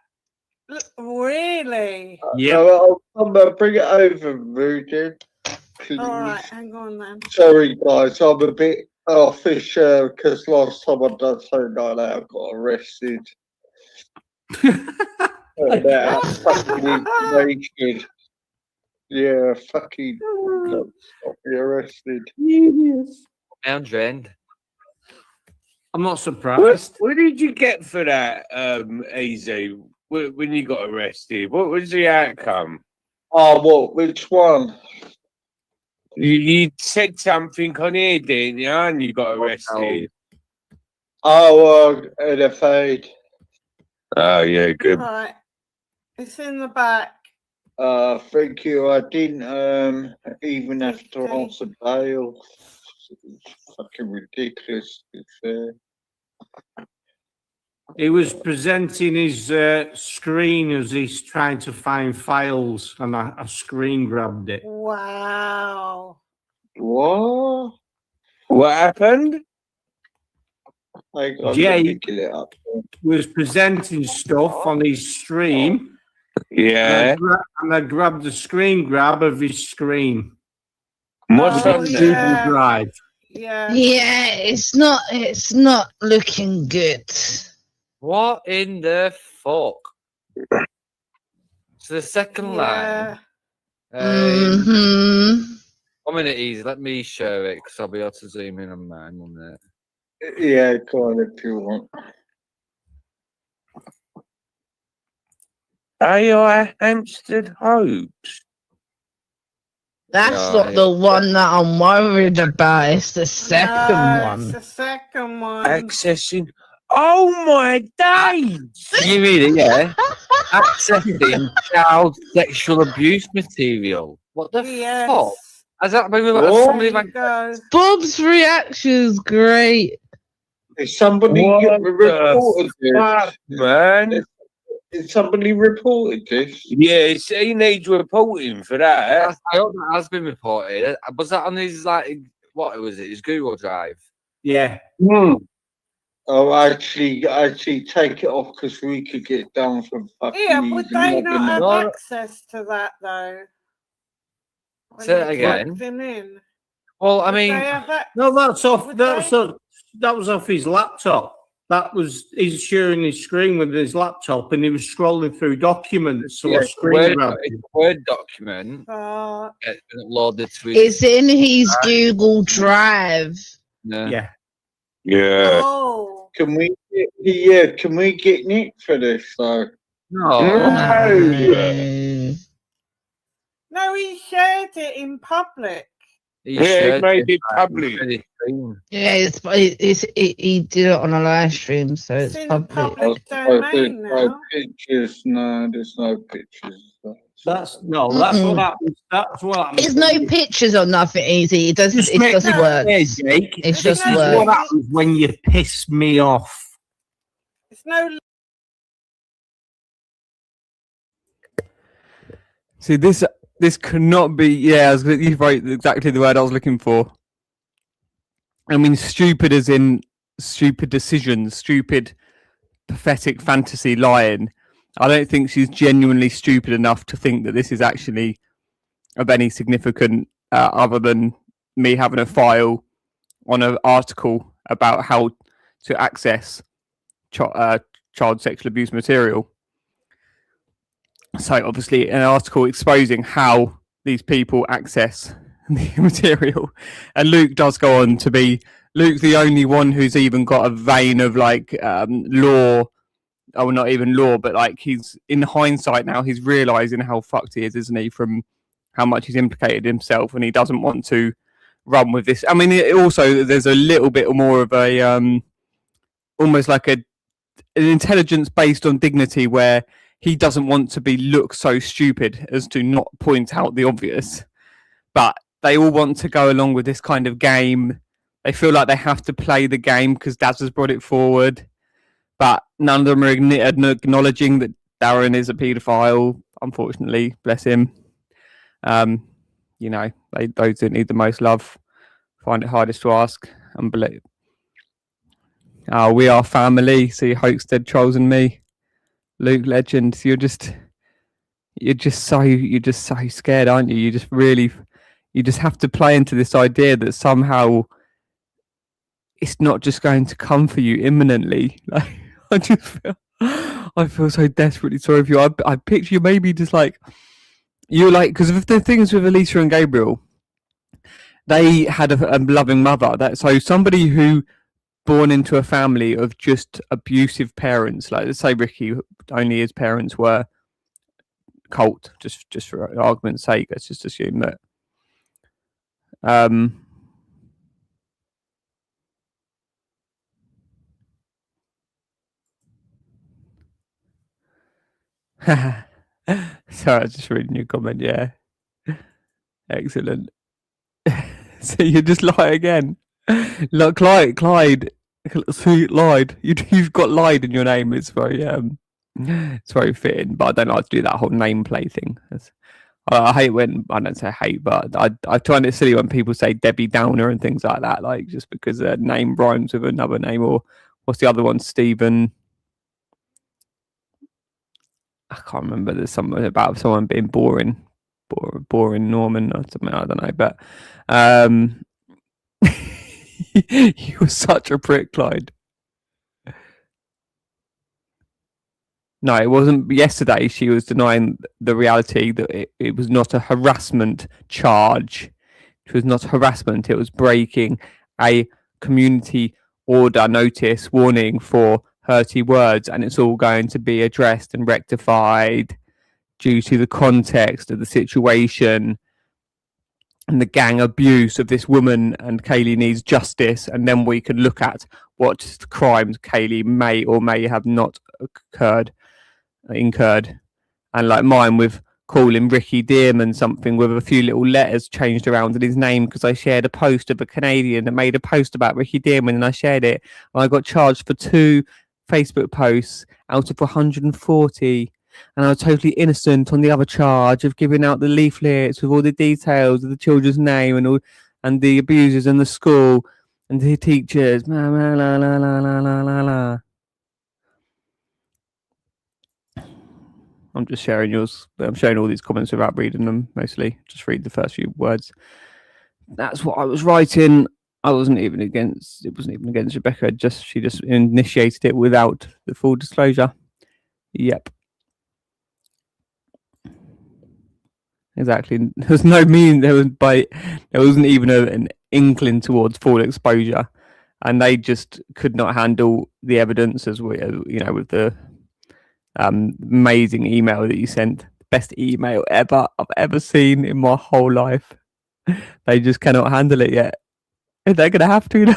really? Yeah. I'm gonna bring it over, Rudy. Please. All right, hang on then. Sorry, guys. I'm a bit offish because last time I done something like that, I got arrested. That's fucking information. Yeah, fucking got me arrested. I'm drained. I'm not surprised. What did you get for that, Easy, when you got arrested? What was the outcome? Oh, what? Which one? You said something on here, didn't you? And you got arrested. Oh, in a fade. Oh, yeah, good. All right, it's in the back. Thank you. I didn't even have to answer bail. It's fucking ridiculous. He was presenting his screen as he's trying to find files, and I screen grabbed it. Wow. What? What happened? Jake was presenting stuff on his stream. Yeah. And I grabbed the screen grab of his screen. What's on that? Google Drive? Yeah. Yeah, it's not looking good. What in the fuck? So the second line. Mm-hmm. 1 minute, Easy. Let me share it because I'll be able to zoom in on mine 1 minute. Yeah, go on if you want. AI Hampstead Hopes. That's not the one that I'm worried about. It's the second one. It's the second one. Accessing. Oh my days! You read it, yeah? Accessing child sexual abuse material. What the fuck? Has that been somebody like Bob's reaction's great. Is somebody reported this? Man. Did somebody reported this? Yeah, he needs reporting for that. I hope that has been reported. Was that on his, like, what was it? His Google Drive? Yeah. Oh, actually take it off because we could get down from fucking. Yeah, would they not have access to that though? Say it again. In? Well, I mean, No, that's off. That was off his laptop. He's sharing his screen with his laptop, and he was scrolling through documents. So a screen Word document uploaded to his. It's in his Google Drive. Yeah. Oh. Can we get Nick for this though? No. No, he shared it in public. He made it public. Yeah, he did it on a live stream, so it's public. There's no pictures. No, there's no pictures. That's what happens. That's what happens. There's no pictures or nothing easy. It just works. It's just words. What happens when you piss me off? It's no. See, this cannot be. Yeah, you wrote exactly the word I was looking for. I mean, stupid as in stupid decisions, stupid, pathetic fantasy lying. I don't think she's genuinely stupid enough to think that this is actually of any significant other than me having a file on an article about how to access child sexual abuse material. So obviously an article exposing how these people access the material, and Luke does go on to be Luke's the only one who's even got a vein of like law. Oh, not even law, but like he's in hindsight now, he's realizing how fucked he is, isn't he, from how much he's implicated himself, and he doesn't want to run with this. I mean, it also there's a little bit more of a almost like an intelligence based on dignity, where he doesn't want to be look so stupid as to not point out the obvious, but they all want to go along with this kind of game. They feel like they have to play the game because Daz has brought it forward, but none of them are acknowledging that Darren is a paedophile. Unfortunately, bless him. You know, those that need the most love find it hardest to ask and believe. Oh, we are family. See, Hoaxstead, Trolls, and me, Luke Legend. You're just so scared, aren't you? You just have to play into this idea that somehow it's not just going to come for you imminently. Like, I feel so desperately sorry for you. I picture you maybe just like you're like, because of the things with Elisa and Gabriel, they had a loving mother. So somebody who born into a family of just abusive parents, like let's say Ricky, only his parents were cult, just for argument's sake, let's just assume that. Sorry, I was just reading your comment. Yeah, excellent. So you just lie again. Look, Clyde, sweet lied. You've got lied in your name. It's very fitting. But I don't like to do that whole name play thing. I hate when I don't say hate, but I find it silly when people say Debbie Downer and things like that, like just because a name rhymes with another name. Or what's the other one? Stephen. I can't remember. There's something about someone being boring Norman or something. I don't know, but you were such a prick, Clyde. No, it wasn't. Yesterday, she was denying the reality that it was not a harassment charge. It was not harassment. It was breaking a community order notice warning for hurty words, and it's all going to be addressed and rectified due to the context of the situation and the gang abuse of this woman, and Kaley needs justice, and then we can look at what crimes Kaley may or may have not incurred. And like mine with calling Ricky Dearman something with a few little letters changed around in his name because I shared a post of a Canadian that made a post about Ricky Dearman, and I shared it, and I got charged for 2 Facebook posts out of 140, and I was totally innocent on the other charge of giving out the leaflets with all the details of the children's name and all, and the abusers in the school and the teachers. La, la, la, la, la, la, la, la. I'm just sharing yours. I'm sharing all these comments without reading them, mostly. Just read the first few words. That's what I was writing. It wasn't even against Rebecca. She just initiated it without the full disclosure. Yep. Exactly. There's no meaning. There wasn't even an inkling towards full exposure, and they just could not handle the evidence, as we, with the amazing email that you sent. Best email I've ever seen in my whole life. They just cannot handle it yet. They're gonna have to.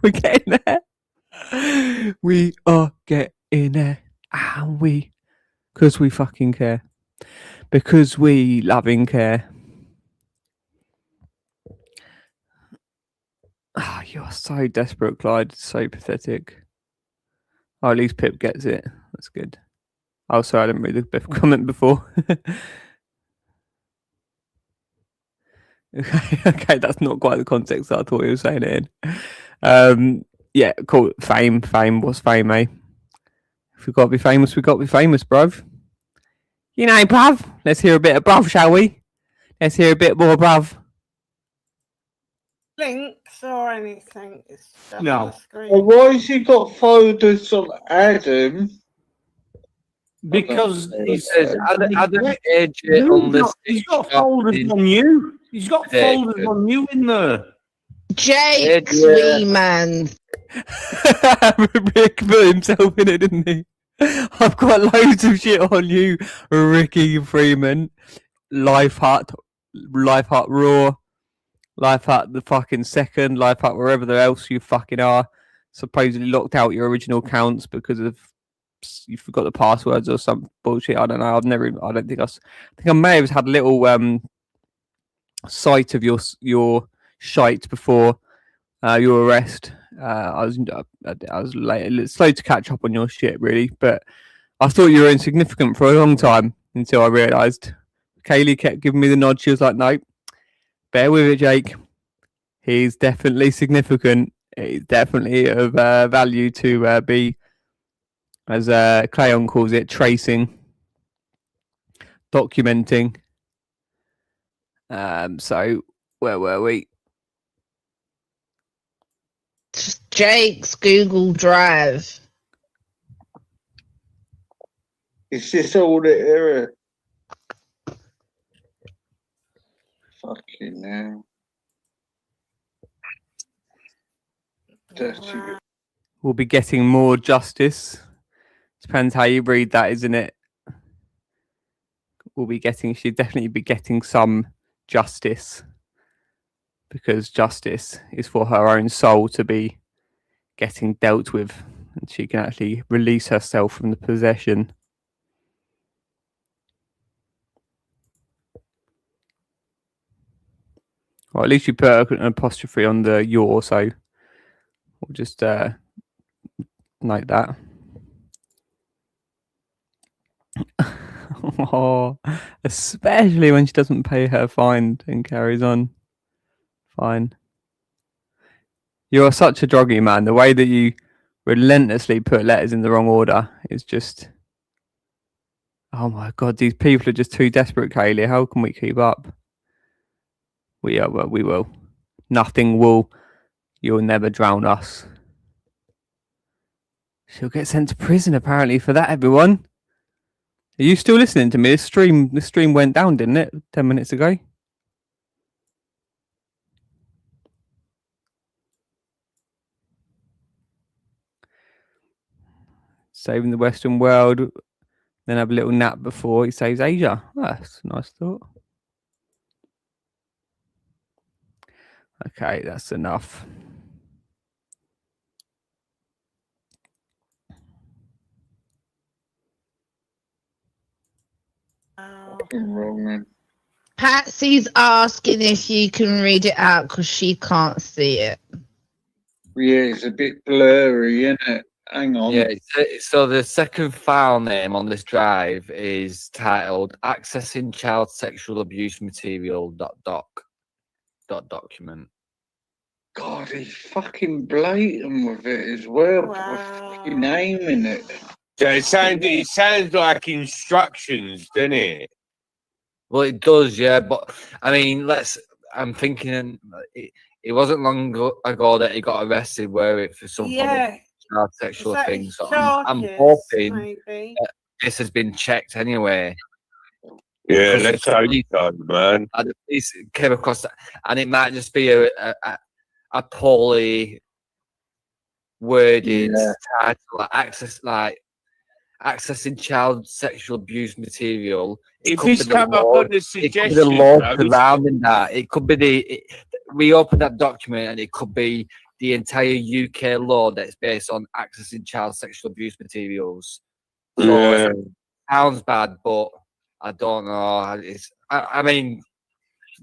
We're getting there. We are getting there, and because we fucking care, because we loving care. Oh, you're so desperate, Clyde. So pathetic. Oh, at least Pip gets it. That's good. Oh, sorry, I didn't read the comment before. Okay, that's not quite the context that I thought you were saying it in. Yeah, cool. Fame. What's fame, eh? If we've got to be famous, we've got to be famous, bruv. You know, bruv. Let's hear a bit of bruv, shall we? Let's hear a bit more, bruv. Links or anything. It's just No. on the screen. Well, why has he got folders on Adam? Because he's he's got folders on you. He's got folders on you in there. Jake's wee man. Rick put himself in it, didn't he? I've got loads of shit on you, Ricky Freeman. Life Hut Raw, Life Hut the fucking second, Life Hut wherever the else you fucking are. Supposedly locked out your original accounts because of you forgot the passwords or some bullshit. I don't know. I think I may have had a little sight of your shite before your arrest. I was late, slow to catch up on your shit, really. But I thought you were insignificant for a long time until I realised. Kaley kept giving me the nod. She was like, "No, bear with it, Jake. He's definitely significant. He's definitely of value to be, as Clayon calls it, tracing, documenting." So where were we? Jake's Google Drive. It's just all the error. Fucking hell. Dirty. We'll be getting more justice. Depends how you read that, isn't it? She'd definitely be getting some justice. Because justice is for her own soul to be getting dealt with. And she can actually release herself from the possession. Well, at least you put an apostrophe on the your, so we'll just note that. Oh, especially when she doesn't pay her fine and carries on. Fine. You are such a druggy, man. The way that you relentlessly put letters in the wrong order is just... Oh my God, these people are just too desperate, Kaley. How can we keep up? We will. Nothing will. You'll never drown us. She'll get sent to prison, apparently, for that, everyone. Are you still listening to me? This stream went down, didn't it? 10 minutes ago. Saving the Western world. Then have a little nap before he saves Asia. Oh, that's a nice thought. Okay, that's enough. Wrong, man. Patsy's asking if you can read it out because she can't see it. Yeah, it's a bit blurry, isn't it? Hang on. Yeah, so the second file name on this drive is titled Accessing Child Sexual Abuse Material .document. God, he's fucking blatant with it as well. Wow. With fucking name in it. So it sounds like instructions, doesn't it? Well, it does, yeah. But I mean, I'm thinking it wasn't long ago that he got arrested, where it for some form of child sexual thing. So I'm hoping that this has been checked anyway. Yeah, let's hope so, man. At least came across that, and it might just be a poorly worded title, accessing child sexual abuse material. If he's come up on the suggestion, it could be the law surrounding that. It could be we open that document, and it could be the entire UK law that's based on accessing child sexual abuse materials. So it sounds bad, but I don't know. I mean,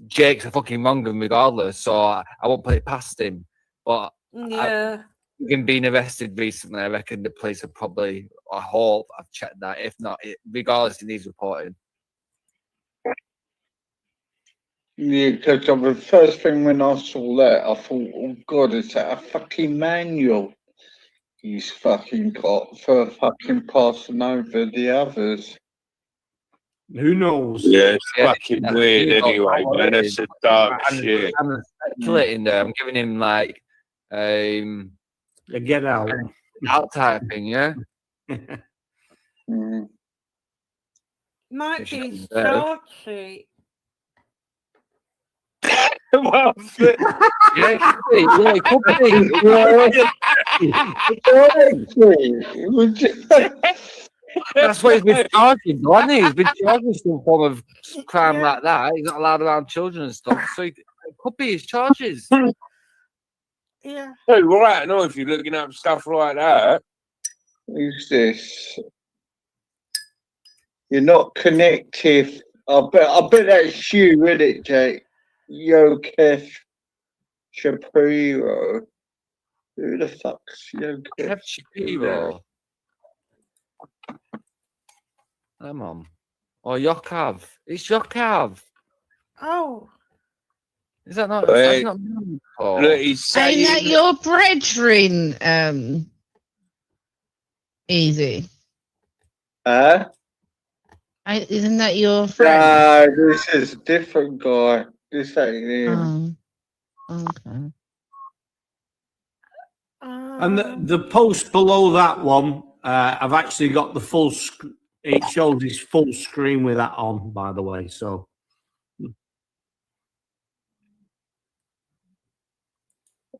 Jake's a fucking monger regardless, so I won't put it past him. But him being arrested recently, I reckon the police are probably, I hope I've checked that. If not, regardless, it needs reporting. Yeah, because the first thing when I saw that, I thought, oh God, is that a fucking manual he's fucking got for fucking passing over the others? Who knows? Yeah, it's fucking weird anyway, man. That's a dark shit. I'm speculating there. I'm giving him like a get out type thing, yeah. Might be there. starchy. Well, Yeah, it could be. That's what he's been charging, hasn't he? He's been charging some form of crime like that. He's not allowed around children and stuff. So it could be his charges. Yeah. So right now, if you're looking up stuff like that, Who's this? You're not connected. I bet that's you, isn't it, Jake? Yokesh Shapiro. Who the fuck's Yokesh Kev Shapiro. Come on. Or Yokav. It's Yokav. Oh. Is that not? Wait. That's not Look, he's saying Ain't that your brethren, Easy? Isn't that your friend? No, this is a different guy. This ain't him. Okay. And the post below that one, I've actually got the full. It shows his full screen with that on, by the way. So.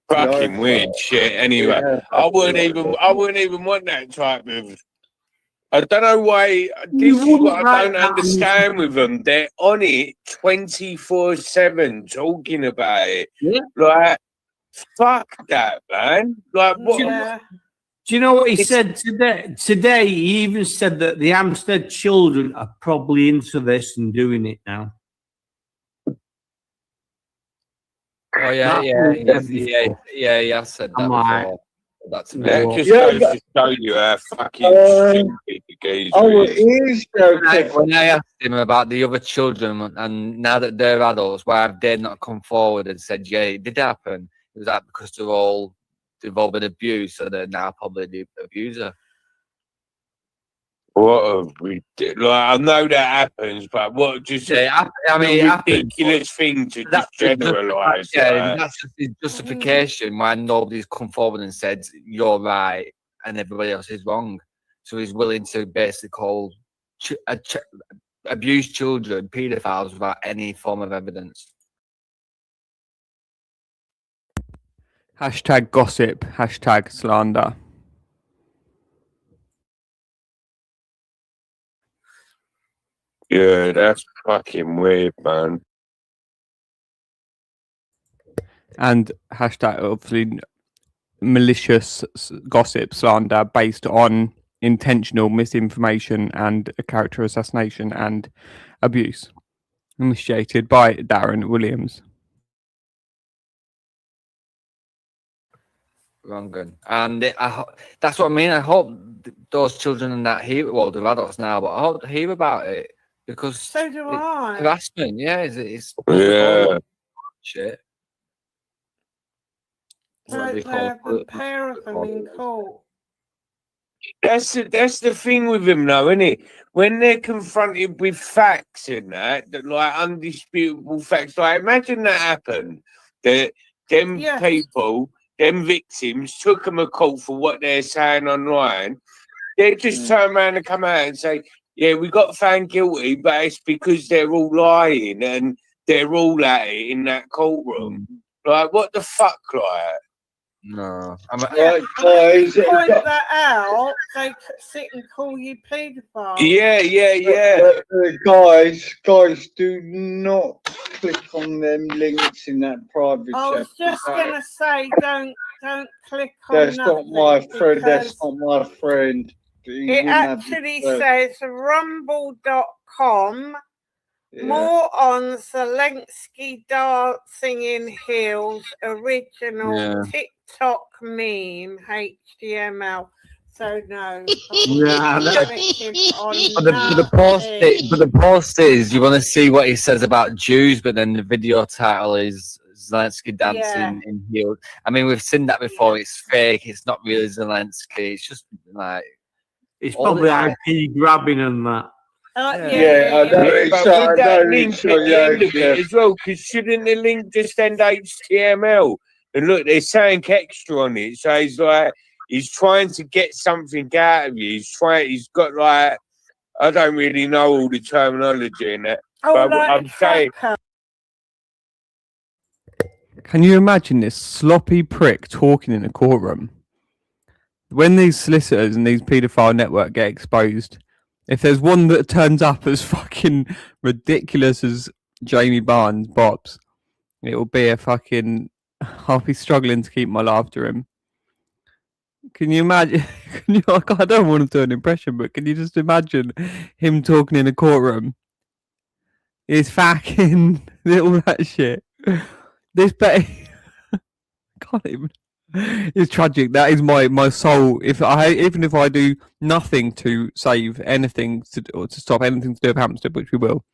fucking weird shit. Anyway, I wouldn't even want that type of. I don't know why. This is what I don't understand with them. They're on it 24/7 talking about it. Yeah. Like, fuck that, man. Like, what? Yeah. Do you know what he said today? Today, he even said that the Hampstead children are probably into this and doing it now. Oh yeah, I said that before. That's That just goes to show you how fucking stupid the geezer is. When I asked him about the other children, and now that they're adults, why have they not come forward and said, yeah, it did happen? It was that because they've all been abused, so they're now probably the abuser. What a ridiculous! Like, I know that happens, but what just I mean, a ridiculous thing to just generalise. Yeah, that's just his justification why nobody's come forward and said you're right and everybody else is wrong. So he's willing to basically call abused children paedophiles without any form of evidence. Hashtag gossip, hashtag slander. Yeah, that's fucking weird, man. And hashtag obviously malicious gossip, slander based on intentional misinformation and a character assassination and abuse initiated by Darren Williams. Wrong gun. And that's what I mean. I hope those children and that hear, well, they're adults now, but I hope they hear about it because so do I. Harassment, yeah, it's shit. Like the pair of them in court. That's the thing with them, though, isn't it? When they're confronted with facts and that like undisputable facts, like imagine that happened. That them people, them victims, took them a call for what they're saying online. They just turn around and come out and say, "Yeah, we got found guilty, but it's because they're all lying and they're all at it in that courtroom." Like, what the fuck, like? No, guys, point that out. They sit and call you paedophile. Yeah. Guys, do not click on them links in that private chat. I was just gonna say, don't click on. That's not my friend. That's not my friend. It actually says rumble.com. More on Zelensky dancing in heels, original TikTok meme, HTML. So no. But the post is you want to see what he says about Jews, but then the video title is Zelensky dancing in heels. I mean, we've seen that before. It's fake. It's not really Zelensky. It's just like it's probably IP grabbing and that. I know. But with that link at the end of it as well, because shouldn't the link just end HTML? And look, there's saying extra on it. So he's like, he's trying to get something out of you. He's got like I don't really know all the terminology in it. Oh, but like I'm saying, Can you imagine this sloppy prick talking in a courtroom? When these solicitors and these paedophile network get exposed, if there's one that turns up as fucking ridiculous as Jamie Barnes Bobs, it will be a fucking... I'll be struggling to keep my laughter in. Can you imagine? I don't want to do an impression, but can you just imagine him talking in a courtroom? It's fucking all that shit. This bet can't even. It's tragic. That is my soul. Even if I do nothing to save anything or to stop anything to do with Hampstead, which we will,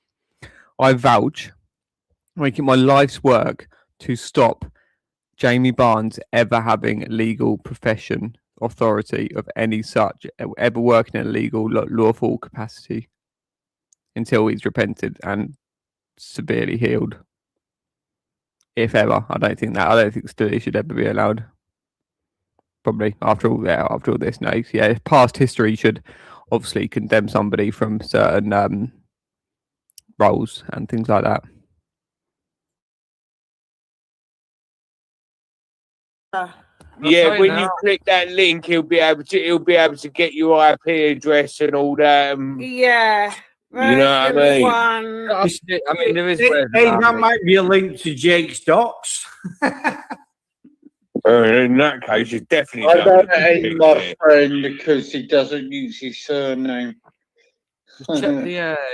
I vouch, make it my life's work to stop Jamie Barnes ever having legal profession authority of any such, ever working in a legal lawful capacity until he's repented and severely healed. If ever, I don't think stylee should ever be allowed. Probably after all this, no. Yeah, past history should obviously condemn somebody from certain roles and things like that. yeah, when you click that link, he'll be able to get your IP address and all that. Yeah. You know what I mean? I mean, there is. That might be a link to Jake's docs. In that case, it's definitely. I don't hate my friend because he doesn't use his surname. Check the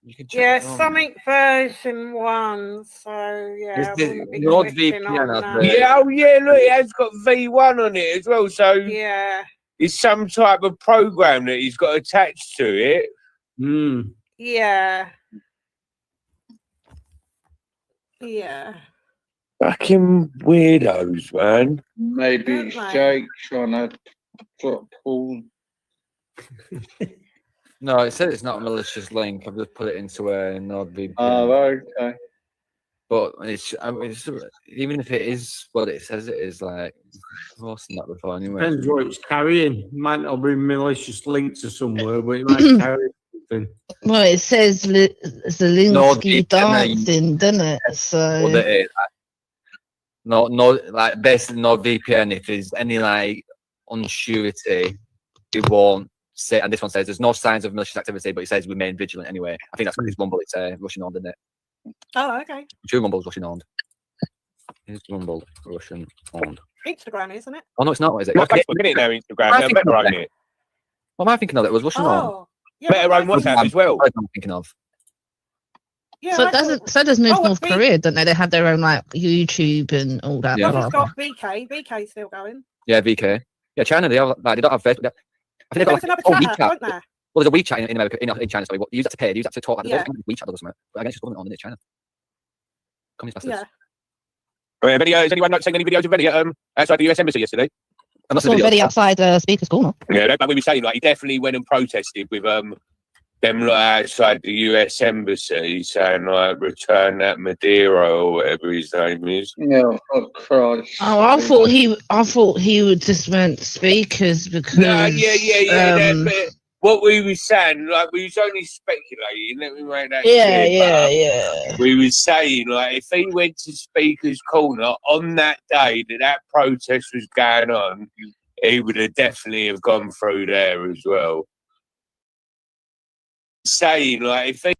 you can check Yeah, it on. something version 1. So yeah, NordVPN. Yeah, oh yeah, look, it has got V1 on it as well. So yeah, it's some type of program that he's got attached to it. yeah, yeah. Fucking weirdos, man. Maybe it's Jake trying to drop porn. No, it says it's not a malicious link. I've just put it into a NordVPN. Oh, okay. But it's even if it is what it says it is, like I've lost that before anyway. Depends what it's carrying. It might not be malicious links to somewhere, but it might carry something. Well, it says Zelensky dancing, doesn't it? So. Well, it is. No, like basically NordVPN. If there's any like unsurety, it won't say. And this one says there's no signs of malicious activity, but it says remain vigilant anyway. I think that's what this Mumble it's Russian owned, isn't it? Oh, okay. True Mumble's Russian owned. Is Mumble Russian owned? Instagram, isn't it? Oh no, it's not. What is it? Well, Facebook, isn't it now? Instagram. Better own it. What am I thinking of? It was Russian owned. Oh, yeah. Better own WhatsApp as well. I'm thinking of. Yeah, so does North Korea, don't they? They have their own like YouTube and all that. Yeah. I've got VK. VK's still going. Yeah, VK. Yeah, China. They don't have Facebook. I think they've got like, WeChat. There? Well, there's a WeChat in America, in China. Sorry, you use that to pay. You use that to talk. Yeah. WeChat does something. But I guess it's government on in China. Communist bastards. Yeah. Has anyone not seen any videos of Benny outside the US Embassy yesterday? I'm not Saw Betty outside Speaker's Corner. Yeah, but we were saying like he definitely went and protested with them like outside the US Embassy, saying like return that Madeira or whatever his name is. No, oh Christ. Oh, I thought he would just meant speakers because. No, yeah. But what we were saying, like we was only speculating. Let me make that clear. Yeah. We were saying like if he went to Speaker's Corner on that day that protest was going on, he would have definitely have gone through there as well. Saying like if he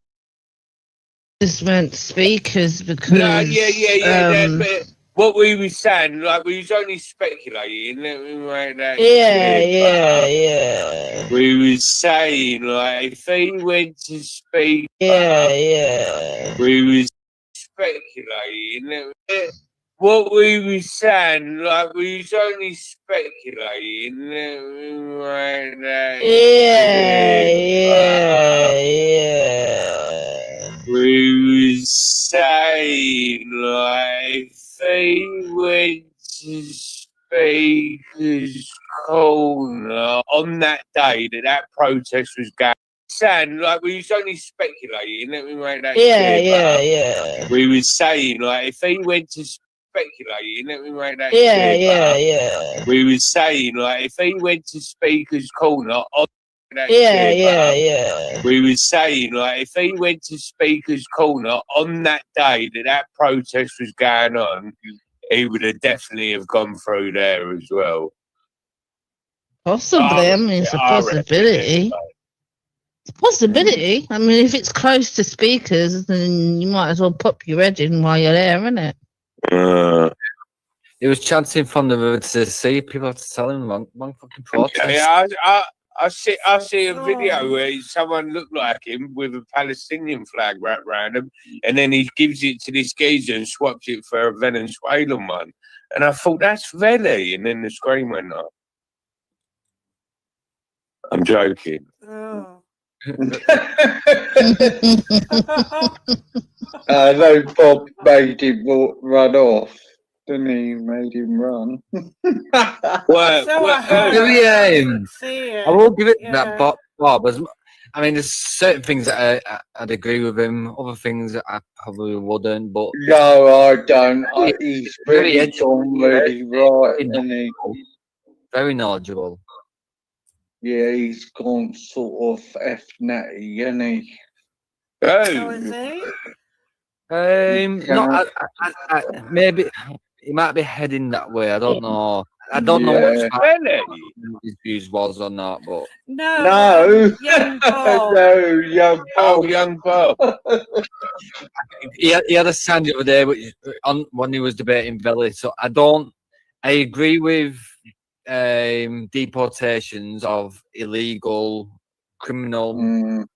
just meant speakers because. No, yeah. But what we were saying, like we was only speculating. Let me make that clear. Yeah. We was saying like if he went to speak. Yeah. We was speculating. What we were saying, like we was only speculating. Let me make that Yeah. We was saying like if he went to Speaker's Corner on that day that protest was going. Saying like we was only speculating. Let me make that clear. Yeah. We was saying like if he went to speculating. Let me make that clear. Yeah. We was saying like if he went to Speaker's Corner on that Yeah, chair, yeah, but we were saying, like, if he went to Speaker's Corner on that day that protest was going on, he would have definitely have gone through there as well. Possibly. I mean, it's a possibility. It's a possibility. I mean, if it's close to speakers, then you might as well pop your head in while you're there, isn't it? He was chanting from the river to the sea. People have to tell him one fucking protest. Yeah, I see a video where someone looked like him with a Palestinian flag wrapped around him, and then he gives it to this geezer and swaps it for a Venezuelan one. And I thought, that's Veli, and then the screen went up. I'm joking. I know Bob made him run off, didn't he? Made him run. Well, I will give it that Bob. I mean, there's certain things that I'd agree with him, other things that I probably wouldn't. But no, I don't. He's really gone really right, isn't he? Very knowledgeable. Yeah, he's gone sort of F-natty, isn't he? No, maybe he might be heading that way. I don't know. I don't know what his views was on that, but no, young Bob. no, young Bob. Young Bob. he had a sign the other day when he was debating Veli. So I agree with deportations of illegal criminal migrants,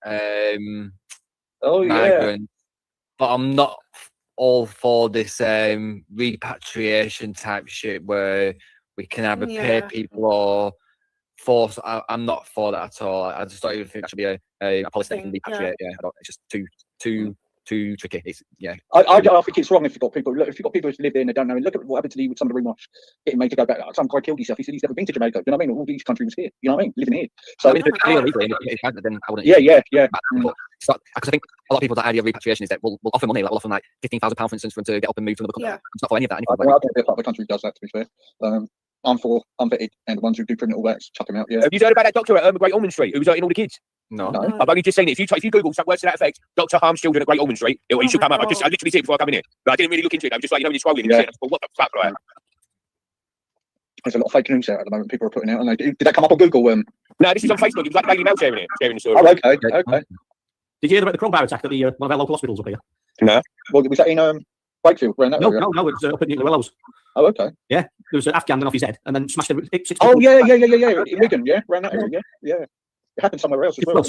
but I'm not all for this repatriation type shit where we can either pay people or force. I'm not for that at all. I just don't even think that should be a policy that can repatriate. Yeah, it's just too tricky. I think it's wrong if you've got people. Look, if you've got people who live there and they don't know. Look at what happened to some of the remarks getting made to go back. Some guy killed himself. He said he's never been to Jamaica. You know what I mean? All these countries was here. You know what I mean? Living here. So then I wouldn't. Yeah. Because I think a lot of people that idea of repatriation is that we'll offer money, like we'll offer them like £15,000, for instance, for them to get up and move to another country. It's not for any of that. I don't think part of the country does that. To be fair, I'm for unvetted, and the ones who do criminal acts, chuck them out. Yeah. Have you heard about that doctor at Great Ormond Street who was hurting all the kids? No. I've only just seen it. If you Google some words to that effect, doctor harms children at Great Ormond Street, it should come up. I literally see it before I come in here, but I didn't really look into it. I was just like, when you're scrolling, and well, what the fuck, right? There's a lot of fake news out at the moment. People are putting out, and did that come up on Google? No, this is on Facebook. It was like Daily Mail sharing the story. Oh, okay. Did you hear about the crowbar attack at one of our local hospitals up here? No. Well, was that in Wakefield? Around that area? No, it's up at Nuclear Willows. Oh, okay. Yeah, there was an Afghan off his head and then smashed it. Oh, yeah. In Wigan, yeah, around that area, yeah. It happened somewhere else as well.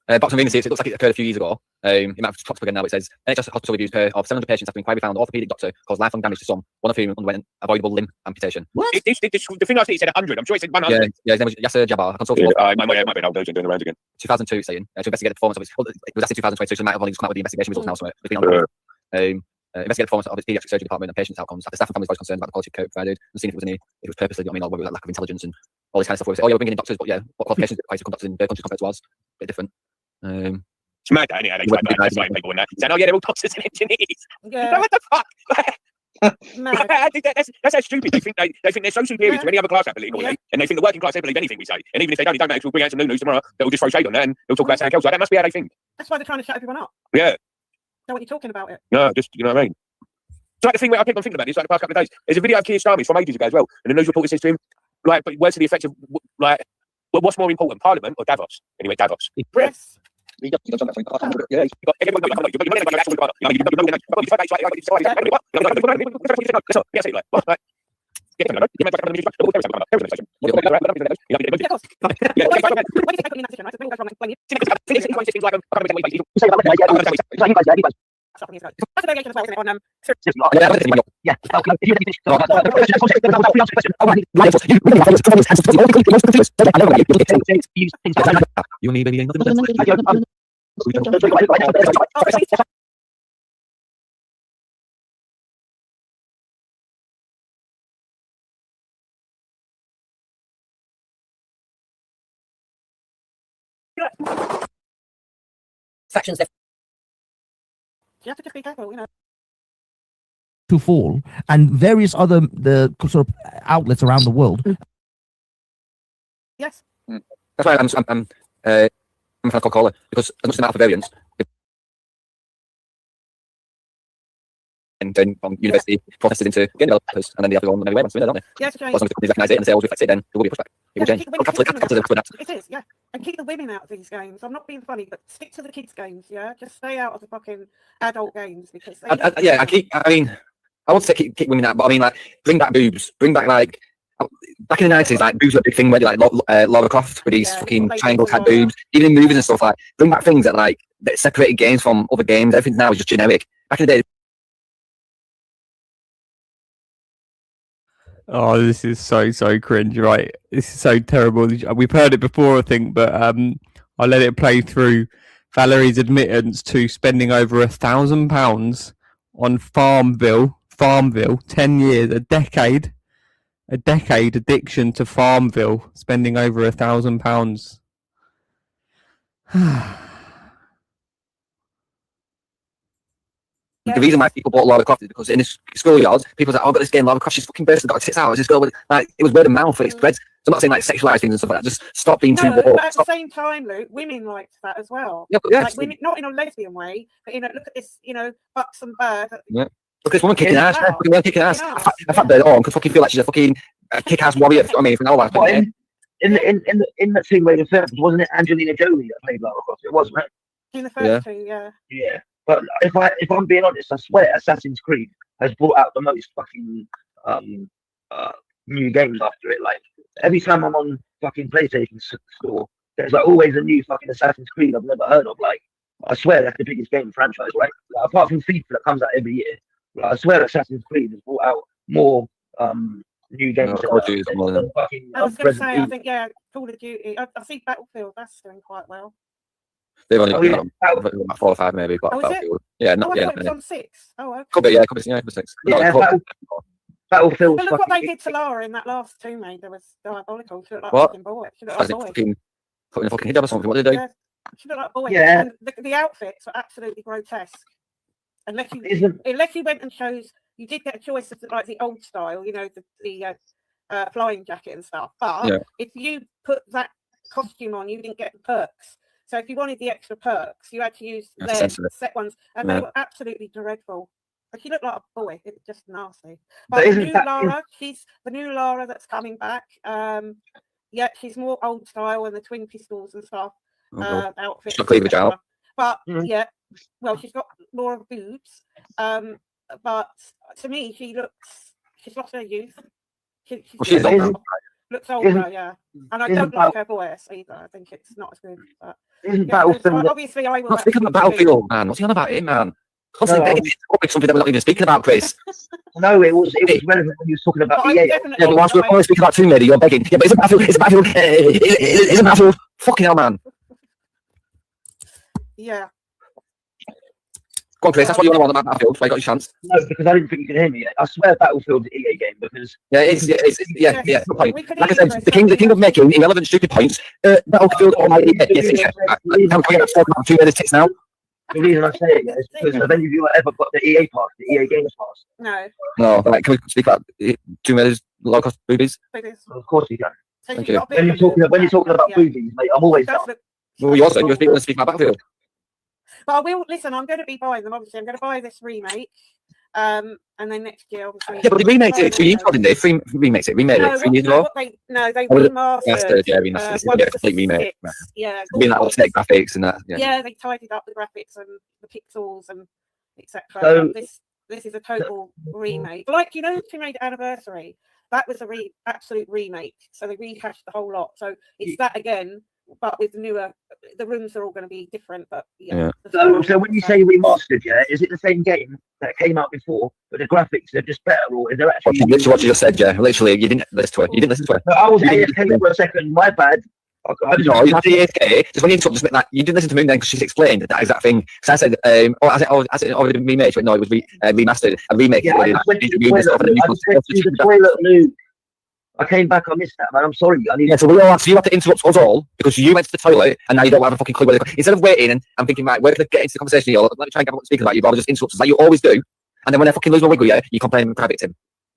Boxing Venus, it looks like it occurred a few years ago. It might have popped up again now. It says NHS hospital reviews of 700 patients after inquiry found orthopaedic doctor caused lifelong damage to some, one of whom underwent avoidable limb amputation. What? The thing I see, it said 100. I'm sure it said 100. Yeah, his name was Yasser Jabbar. Consultant. It might be an old doing the rounds again. 2002, it's saying to investigate the performance of his. It was asked in 2022, so they might have only just come out with the investigation results now. So it's been on. Investigate the performance of its paediatric surgery department and patients' outcomes. After staff and families voiced concerns about the quality of care provided and seeing if it was purposely, or whether it was lack of intelligence and all this kind of stuff. Where we say, we're bringing in doctors, but what qualifications do they conduct in their countries compared to ours? A bit different. It's mad, that, isn't it? They try people in that. Saying, they're all doctors and engineers. Yeah. What the fuck? That's how stupid they think. They think they're so superior to any other class, politically, and they think the working class, they believe anything we say. And even if they don't matter, we'll bring out some new news tomorrow. They'll just throw shade on that and they'll talk about something else. That must be how they think. That's why they're trying to shut everyone up. Yeah. Know what you're talking about it. No, just, you know what I mean? It's like the thing where I keep on thinking about this, like the past couple of days. There's a video of Keir Starmer's from ages ago as well, and the news reporter says to him, like, but words to the effect of, like, well, what's more important, Parliament or Davos? Anyway, Davos. Yes. He does something. I can't remember. Yeah. That's a variation as well, isn't it? On you need anything? Factions left. You have to just be careful, you know. To fall, and various other sort of outlets around the world. Yes. That's why I'm a fan of Coca-Cola, because as much as the amount of variants, and then from university processed into game developers, and then they have to go on the merry way once they're in there, don't they? Yes, But as long as the companies recognise it and the sales reflects it, then there will be a pushback. It will change. Capitalism will adapt. It is, yeah. And keep the women out of these games. I'm not being funny, but stick to the kids' games, yeah? Just stay out of the fucking adult games, because they I want to keep women out, but I mean, like, bring back boobs. Bring back, like, back in the 90s, like, boobs were a big thing, where like Lara Croft with these fucking triangle type boobs, even in movies and stuff. Like, bring back things that separated games from other games. Everything now is just generic. Back in the day. Oh, this is so cringe, right? This is so terrible. We've heard it before, I think, but I'll let it play through. Valerie's admittance to spending over £1,000 on Farmville, 10 years, a decade addiction to Farmville, spending over £1,000. The reason why people bought Lara Croft is because in the schoolyards, people say, "Oh, I've got this game, Lara Croft, she's fucking burst, got tits out." This girl, like, it was word of mouth, it spreads. So I'm not saying like sexualized things and stuff like that. Just stop being too but raw. at the same time, Luke, women liked that as well. Yeah, yes. Like women, not in a lesbian way, but look at this, buxom bird. Yeah. Look at this woman kicking ass. Fucking woman kicking ass. A fat bird on could fucking feel like she's a fucking kick-ass warrior. I mean, from all that. In that scene where the first, wasn't it Angelina Jolie that played Lara Croft? It was, right? In the first two, yeah. Yeah. But if I'm being honest, I swear Assassin's Creed has brought out the most fucking new games after it. Like, every time I'm on fucking PlayStation store, there's like always a new fucking Assassin's Creed I've never heard of. Like, I swear that's the biggest game franchise, right? Like, apart from FIFA that comes out every year, like, I swear Assassin's Creed has brought out more new games. I was going to say, I think, Call of Duty. I think Battlefield, that's doing quite well. They've only got about 4 or 5 maybe. But Battlefield. Yeah, I thought it was on 6. Oh, okay. Could be, yeah, could be 6. Battlefield. But look what they did to Lara in that last Tomb Raider. Was diabolical. She looked like What? a fucking boy. She looked like a boy. Fucking putting a fucking hijab or something. What did they do? Yeah, she looked like a boy. Yeah. And the outfits were absolutely grotesque. Unless you went and chose, you did get a choice of like the old style, the flying jacket and stuff. But if you put that costume on, you didn't get the perks. So if you wanted the extra perks, you had to use their set ones, and they were absolutely dreadful. But she looked like a boy. It was just nasty. But the new Lara that's coming back. She's more old style and the twin pistols and stuff. Outfits. Cleavage out. But she's got more of boobs. But to me, she's lost her youth. She's older. Looks older, yeah. And I don't like her voice either. I think it's not as good. But Battlefield? Obviously, I will. Not speaking about Battlefield, man. What's he on about it, man? Constantly something that we're not even speaking about, Chris. No, it was relevant when you were talking about EA. Yeah, but whilst we're always speaking about Tomb Raider, you're begging. Yeah, but it's a Battlefield. It's a Battlefield. Fucking hell, man. Yeah. Go on, Chris. That's what you want about Battlefield. So you got your chance. No, because I didn't think you could hear me yet. I swear Battlefield's an EA game because Good point. Like I said, the king of making irrelevant, stupid points. Battlefield or my EA. Yes. I'm going to talk about Tomb Raider tits now. The reason I say it is because have any of you ever got the EA pass, the EA Games pass? No. Right, can we speak about Tomb Raider's low cost boobies? Of course you can. Thank you. When you're talking about boobies, mate, I'm always down. Well, you're saying you're speaking about Battlefield. But I will listen. I'm going to be buying them. Obviously, I'm going to buy this remake, and then next year, obviously. Yeah, but they remade it 2 years ago, didn't they? Remade it 3 years ago. They remastered. Yeah, complete remake. Yeah, being that aesthetic graphics and that. Yeah, they tidied up the graphics and the pixels and etc. So, this is a total remake. Like Tomb Raider Anniversary. That was absolute remake. So they rehashed the whole lot. So it's that again. But with newer, the rooms are all going to be different. But So when you say remastered, is it the same game that came out before, but the graphics are just better, or is there actually? Literally what you just said, Literally, you didn't listen to it. No, I was AFK for a second. My bad. No, you had AFK. Just when you talked, you didn't listen to me then because she's explained that exact thing. So I said, has it already been remade? But no, it was remastered. A remake. Yeah, I went to the toilet, Luke. I came back, I missed that, man. I'm sorry. So you have to interrupt us all because you went to the toilet and now you don't have a fucking clue where they're going. Instead of waiting and thinking, right, where can I get into the conversation here? Let me try and get speaking about you, but I'll just interrupt us like you always do. And then when I fucking lose my wiggle, you complain and cry victim.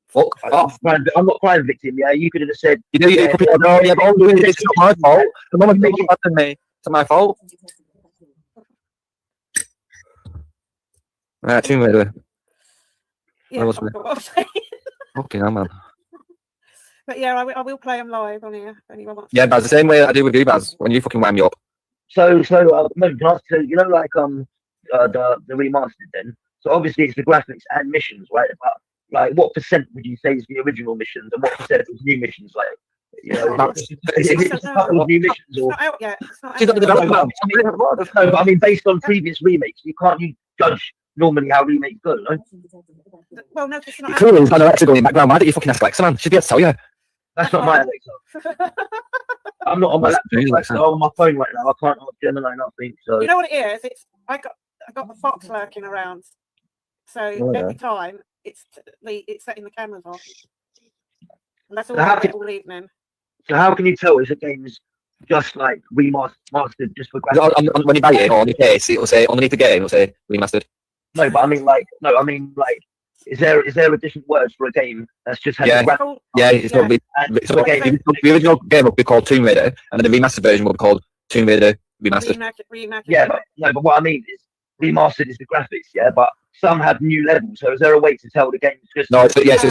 Fuck off. I'm not crime victim. Yeah, you could have said. You know, yeah, but all doing this is not my fault. The moment making it happen to me, it's not my fault. Right, Tomb Raider. Yeah, I forgot what I was saying. Okay, no, man. But yeah, I will play them live on here. If anyone wants. Yeah, Baz, the same way I do with you, Baz, when you fucking wham me up. So, can I ask you, you know, like the remastered then? So obviously it's the graphics and missions, right? But like, what percent would you say is the original missions, and what percent is new missions? Like, you know, is it a couple of new missions or? It's not out yet. It's not She's out not the yet. developer. No, but I mean, based on previous remakes, you can't judge normally how remakes go, no? Well, no, it's not. out Clearly, yet. there's no Alexa going in the background. Why don't you fucking ask Alexa, man? She'd be able to tell you. That's not my Alexa. I'm not on my laptop. I'm on my phone right now. I can't ask Gemini nothing. So You know what it is? It's I got the fox lurking around, so every time it's setting the cameras off, and that's all I get all evening. So how can you tell if a game is just like remastered just for graphics? When you buy it or on your case, it'll say underneath the game, it'll say remastered. No, but I mean like is there additional words for a game that's just had It's not be, the original game will be called Tomb Raider, and then the remastered version will be called Tomb Raider Remastered. Yeah, but what I mean is remastered is the graphics, yeah, but some have new levels. So is there a way to tell the game's just No, so it's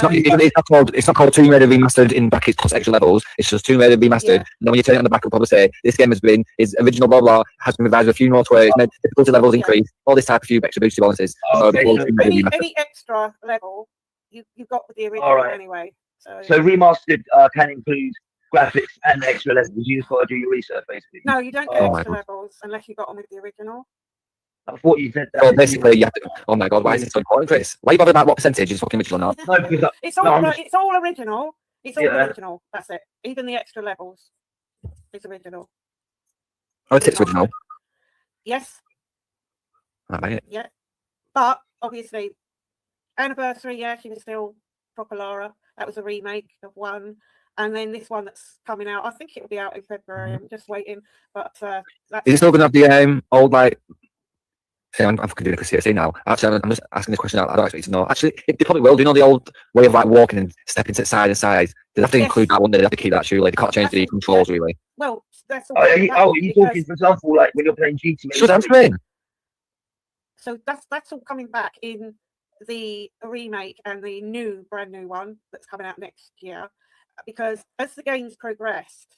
not called Tomb Raider Remastered in brackets plus extra levels. It's just Tomb Raider Remastered. And then when you turn it on the back, it'll probably say this game is original blah blah has been revised with a few more tweaks, and then difficulty levels increase, all this type of few extra boosty bonuses. Any extra level you've got with the original anyway. So remastered can include graphics and extra levels. You just got to do your research basically. No, you don't get extra levels unless you got on with the original. I thought you said that. Well, basically, you have to. Oh my god, why is it so important, Chris? Why are you bothered about what percentage is fucking original now? No, because it's all original. It's all original. That's it. Even the extra levels, it's original. Oh, it's original. Yes. Right. Yeah, but obviously, Anniversary. Yeah, she was still proper Lara. That was a remake of one. And then this one that's coming out, I think it'll be out in February. I'm just waiting. But is it still going to have the old like? I'm fucking doing a CSA now. Actually, I'm just asking this question out. I don't expect you to know. Actually, they probably will. Do you know the old way of like walking and stepping to side and side? They have to include that one. They have to keep that surely. They can't change the controls really. Well, that's all. Are you talking, for example, like when you're playing GTA? Should I explain? So that's all coming back in the remake and the brand new one that's coming out next year. Because as the games progressed,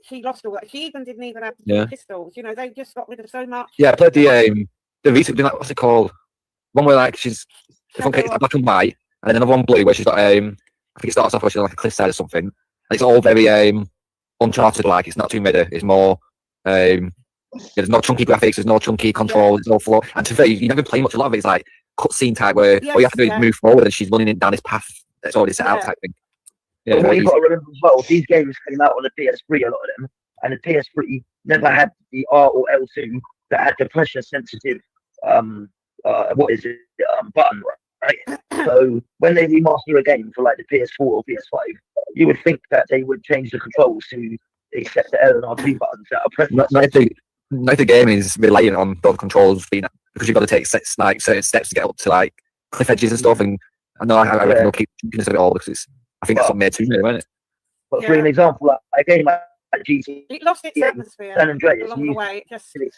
she lost all that. She even didn't have pistols. You know, they just got rid of so much. Yeah, I played the recent, like, what's it called? One where like it's black and white, and then another one blue where she's got I think it starts off where she's on like a cliffside or something. And it's all very Uncharted like. It's not Tomb Raider. It's more there's no chunky graphics. There's no chunky controls. It's all flow. And to be fair, you never play much. A lot of it is like cutscene type where all you have to do is move forward, and she's running it down this path that's already set out type thing. Yeah, but what you've got to remember as well, these games came out on the PS3, a lot of them, and the PS3 never had the R or L2 that had the pressure sensitive button, right? So when they remaster a game for like the PS4 or PS5, you would think that they would change the controls to accept the L and R2 buttons that are pressed. Not the game is relying on those controls being, because you've got to take certain steps to get up to like cliff edges and stuff. And I know I reckon they'll keep chunkiness of it all because I think that's what made Tomb Raider, isn't it? But for an example, like a game like GTA, it lost its atmosphere San Andreas, along the way.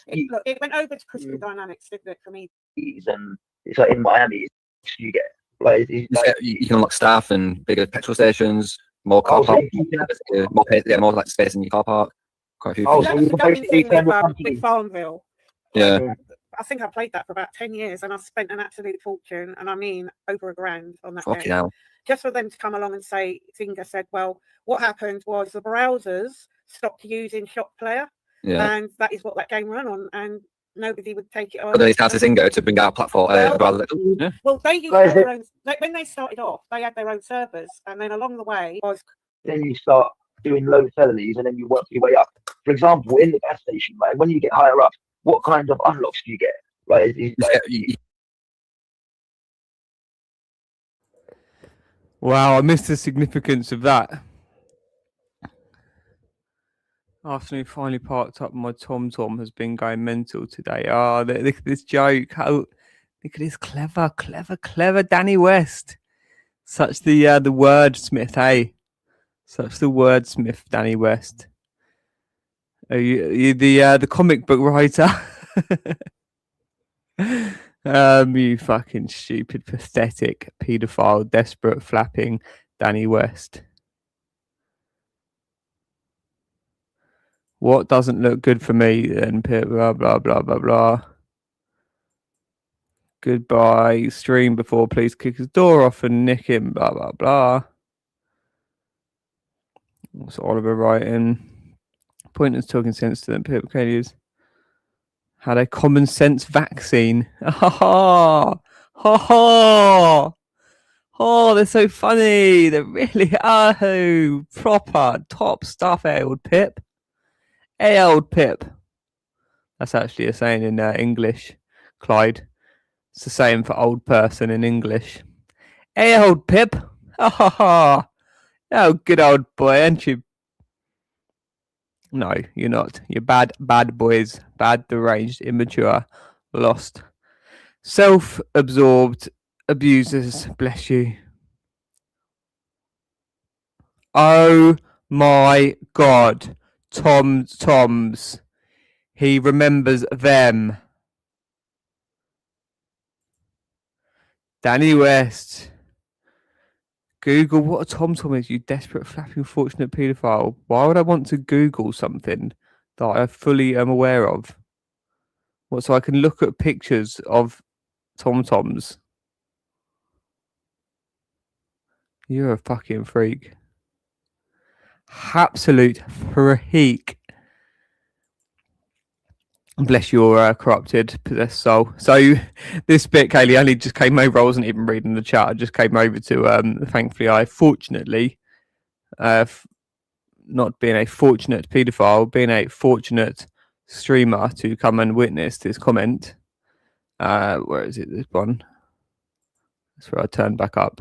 It went over to Crystal Dynamics, didn't it? For me, and it's like in Miami, you get like you can unlock staff and bigger petrol stations, more car park, more like space in your car park. Quite a few. So you can basically with Farmville. Yeah. I think I played that for about 10 years, and I spent an absolute fortune, and I mean over $1,000 on that Fucking game. hell. Just for them to come along and say, Zynga said, well, what happened was the browsers stopped using Shop Player, and that is what that game ran on, and nobody would take it on. But then it's down to Zynga to bring out a platform. Well, they used their own, when they started off, they had their own servers, and then along the way was. Then you start doing low felonies, and then you work your way up. For example, in the gas station, like when you get higher up, what kind of unlocks do you get? Like, Wow, I missed the significance of that. Afternoon finally parked up. My TomTom has been going mental today. Oh, look at this joke. Look at this clever Danny West. Such the wordsmith, eh? Such the wordsmith, Danny West. Are you the comic book writer? You fucking stupid, pathetic, paedophile, desperate, flapping Danny West. What doesn't look good for me? And blah blah blah blah blah. Goodbye. Stream before police kick his door off and nick him. Blah blah blah. What's Oliver writing? Pointers talking sense to them. People Kaley's had a common sense vaccine. Ha ha ha ha. Oh, they're so funny. They really are. Oh, proper top stuff, old Pip. Hey, old Pip. That's actually a saying in English, Clyde. It's the same for old person in English. Hey, old Pip. Ha ha ha. Oh, good old boy, aren't you? No, you're not. You're bad boys. Bad, deranged, immature, lost, self-absorbed abusers. Bless you. Oh my God. Toms. He remembers them. Danny West. Google what a tom-tom is, you desperate, flapping, fortunate paedophile. Why would I want to Google something that I fully am aware of? What, so I can look at pictures of tom-toms? You're a fucking freak. Absolute freak. Bless your corrupted, possessed soul. So this bit, Kaley, only just came over. I wasn't even reading the chat. I just came over to, thankfully, I fortunately, not being a fortunate paedophile, being a fortunate streamer to come and witness this comment. Where is it? This one. That's where I turned back up.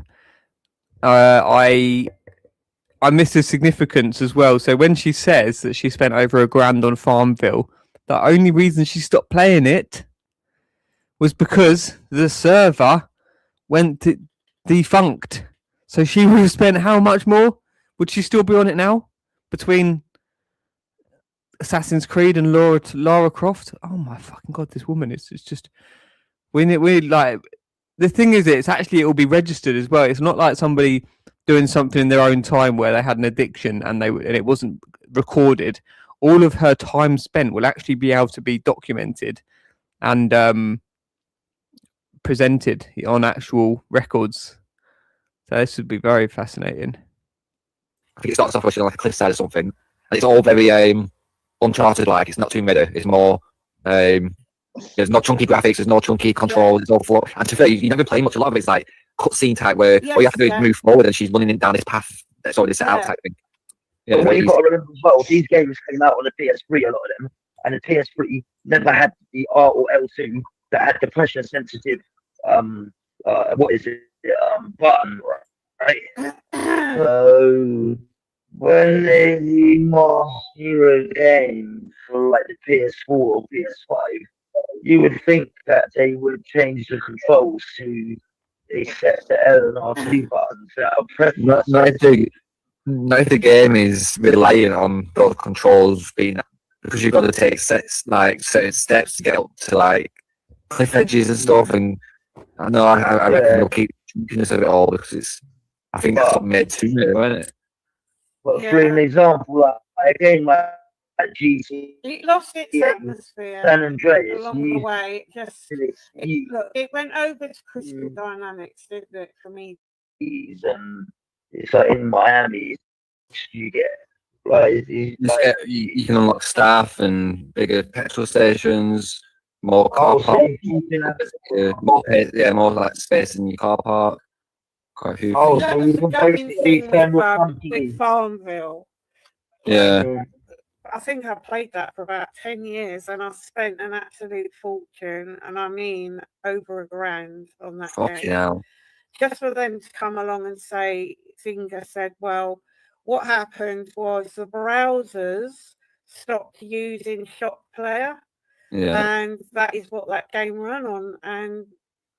I missed the significance as well. So when she says that she spent over £1,000 on Farmville, the only reason she stopped playing it was because the server went defunct. So she would have spent how much more? Would she still be on it now? Between Assassin's Creed and Lara Croft? Oh my fucking God, this woman is just... We like... The thing is, it will be registered as well. It's not like somebody doing something in their own time where they had an addiction and it wasn't recorded. All of her time spent will actually be able to be documented and presented on actual records. So this would be very fascinating. I think it starts off like a cliffside or something, and it's all very Uncharted like. It's not too meta. It's more there's no chunky graphics, there's no chunky controls, there's all flow. And to be fair, you never play much. A lot of it's like cutscene type where all you have to do is move forward and she's running it down this path that's already set out type thing. Yeah, but what you've got to remember as well, these games came out on the PS3, a lot of them, and the PS3 never had the R or L2 that had the pressure sensitive button, right? So when they remaster a game for like the PS4 or PS5, you would think that they would change the controls to accept the L and R2 buttons that are pressed. Not if the game is reliant on those controls being, because you've got to take certain steps to get up to like cliff edges and stuff. And I know I reckon they'll keep chunkiness of it all because I think that's what made two minutes, wasn't it? But for an example, like a game like GT, it lost its atmosphere San Andreas along the way. It went over to Crystal Dynamics, didn't it? For me, and it's like in Miami, you get like you can unlock staff and bigger petrol stations, more car park, more like space in your car park. Quite a few. So you can basically turn your company. with Farmville. Yeah. I think I played that for about 10 years and I spent an absolute fortune, and I mean over £1,000 on that Fucking game. hell. Just for them to come along and say, Zynga said, well, what happened was the browsers stopped using Shop Player, Yeah. and that is what that game ran on. And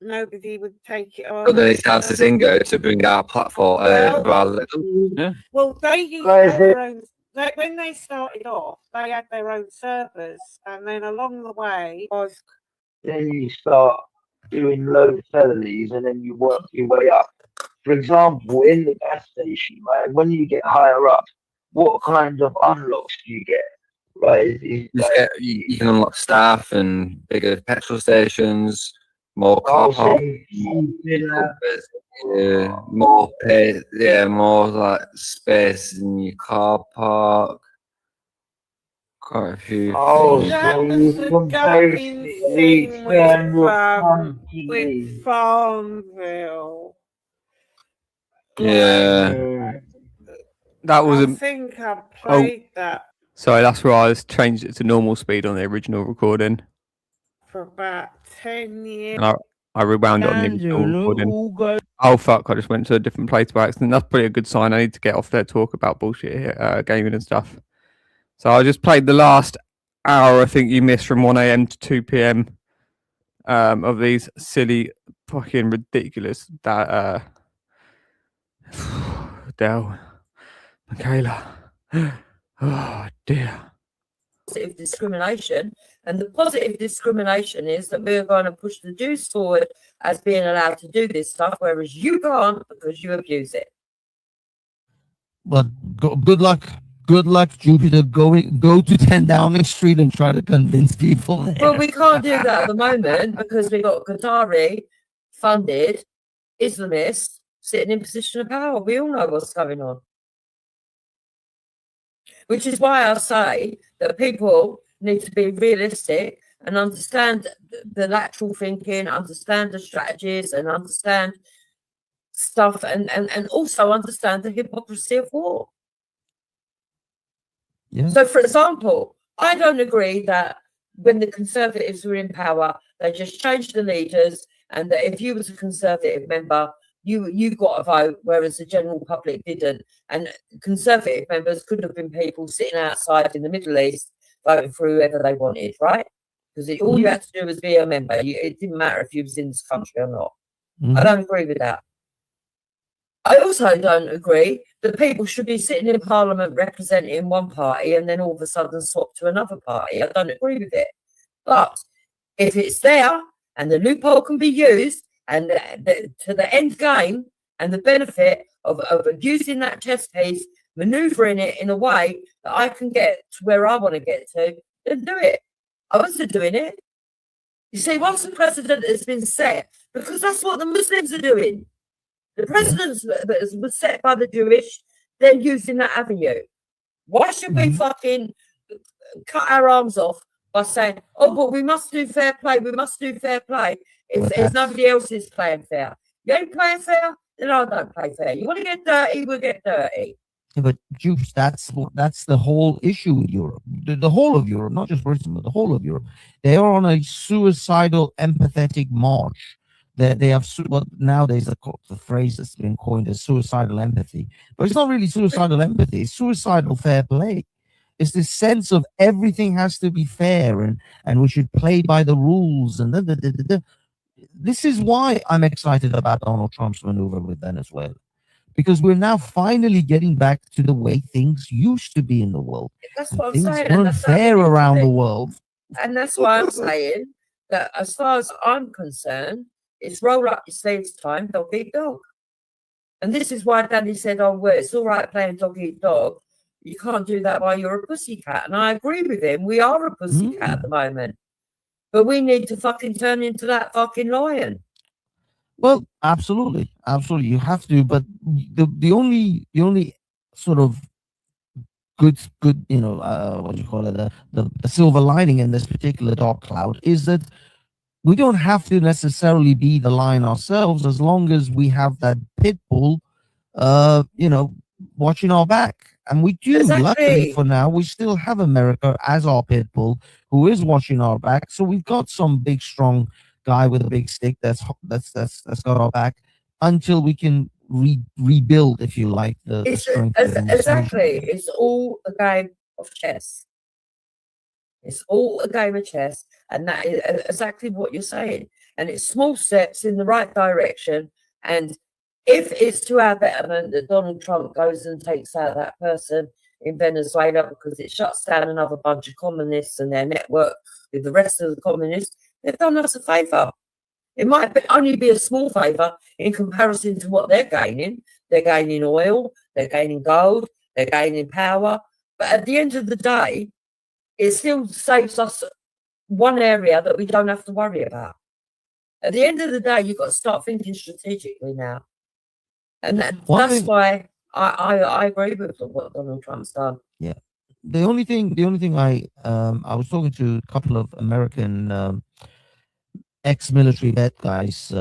nobody would take it on. But then it's down to Zingo to bring our platform rather than. Well, they used to Guys, have their own. When they started off, they had their own servers, and then along the way was then you start doing low felonies and then you work your way up. For example, in the gas station, right, when you get higher up, what kind of unlocks do you get? Right, You can unlock staff and bigger petrol stations, more car park, more pay, more like space in your car park. Quite a few. Oh, things. so you can basically turn your company. with Farmville. Yeah. That was I a. think I Oh, played that sorry, that's where I was changed it to normal speed on the original recording, for about 10 years. and I rewound it on the original recording. Oh fuck! I just went to a different place by accident. That's probably a good sign. I need to get off there, talk about bullshit here, gaming and stuff. So I just played the last hour. I think you missed from 1 a.m. to 2 p.m. Of these silly, fucking ridiculous that Dell, Michaela. Oh dear. Positive discrimination, and the positive discrimination is that we're going to push the Jews forward as being allowed to do this stuff, whereas you can't because you abuse it. But good luck. Good luck, Jupiter. Go to 10 Downing Street and try to convince people there. Well, we can't do that at the moment because we've got Qatari funded Islamists sitting in position of power. We all know what's going on. Which is why I say that people need to be realistic and understand the lateral thinking, understand the strategies, and understand stuff, and also understand the hypocrisy of war. Yeah. So, for example, I don't agree that when the Conservatives were in power, they just changed the leaders, and that if you was a Conservative member, you got a vote, whereas the general public didn't. And Conservative members could have been people sitting outside in the Middle East voting for whoever they wanted, right? Because all you had to do was be a member. It didn't matter if you was in this country or not. I don't agree with that. I also don't agree that people should be sitting in Parliament representing one party and then all of a sudden swap to another party. I don't agree with it. But if it's there and the loophole can be used and to the end game and the benefit of using that chess piece, manoeuvring it in a way that I can get to where I want to get to, then do it. I wasn't doing it. You see, once the precedent has been set, because that's what the Muslims are doing. The precedent was set by the Jewish, then using that avenue. Why should we fucking cut our arms off by saying, oh, but we must do fair play, we must do fair play if nobody else is playing fair? You ain't playing fair, then I don't play fair. You want to get dirty, we'll get dirty. Yeah, but Juice, that's the whole issue with Europe. The whole of Europe, not just Britain, but the whole of Europe. They are on a suicidal, empathetic march. They have what nowadays the phrase that's been coined as suicidal empathy, but it's not really suicidal empathy. It's suicidal fair play. It's this sense of everything has to be fair and we should play by the rules and This is why I'm excited about Donald Trump's maneuver with Venezuela, because we're now finally getting back to the way things used to be in the world. That's what I'm things saying. weren't fair around the world. And that's why I'm saying that as far as I'm concerned, it's roll up your sleeves time, dog eat dog. And this is why Danny said, oh, well, it's all right playing dog eat dog. You can't do that while you're a pussycat. And I agree with him. We are a pussycat at the moment. But we need to fucking turn into that fucking lion. Well, absolutely. Absolutely. You have to. But the only sort of good, what do you call it? The silver lining in this particular dark cloud is that we don't have to necessarily be the lion ourselves, as long as we have that pit bull, watching our back. And we do. Exactly. Luckily for now, we still have America as our pit bull, who is watching our back. So we've got some big, strong guy with a big stick that's got our back until we can rebuild, if you like, the strength. Exactly. It's all a game of chess. It's all a game of chess, and that is exactly what you're saying. and it's small steps in the right direction. And if it's to our betterment that Donald Trump goes and takes out that person in Venezuela because it shuts down another bunch of communists and their network with the rest of the communists, they've done us a favour. It might only be a small favour in comparison to what they're gaining. They're gaining oil, they're gaining gold, they're gaining power. But at the end of the day, it still saves us one area that we don't have to worry about. At the end of the day, you've got to start thinking strategically now. And that's why I agree with what Donald Trump's done. Yeah. The only thing I was talking to a couple of American ex-military vet guys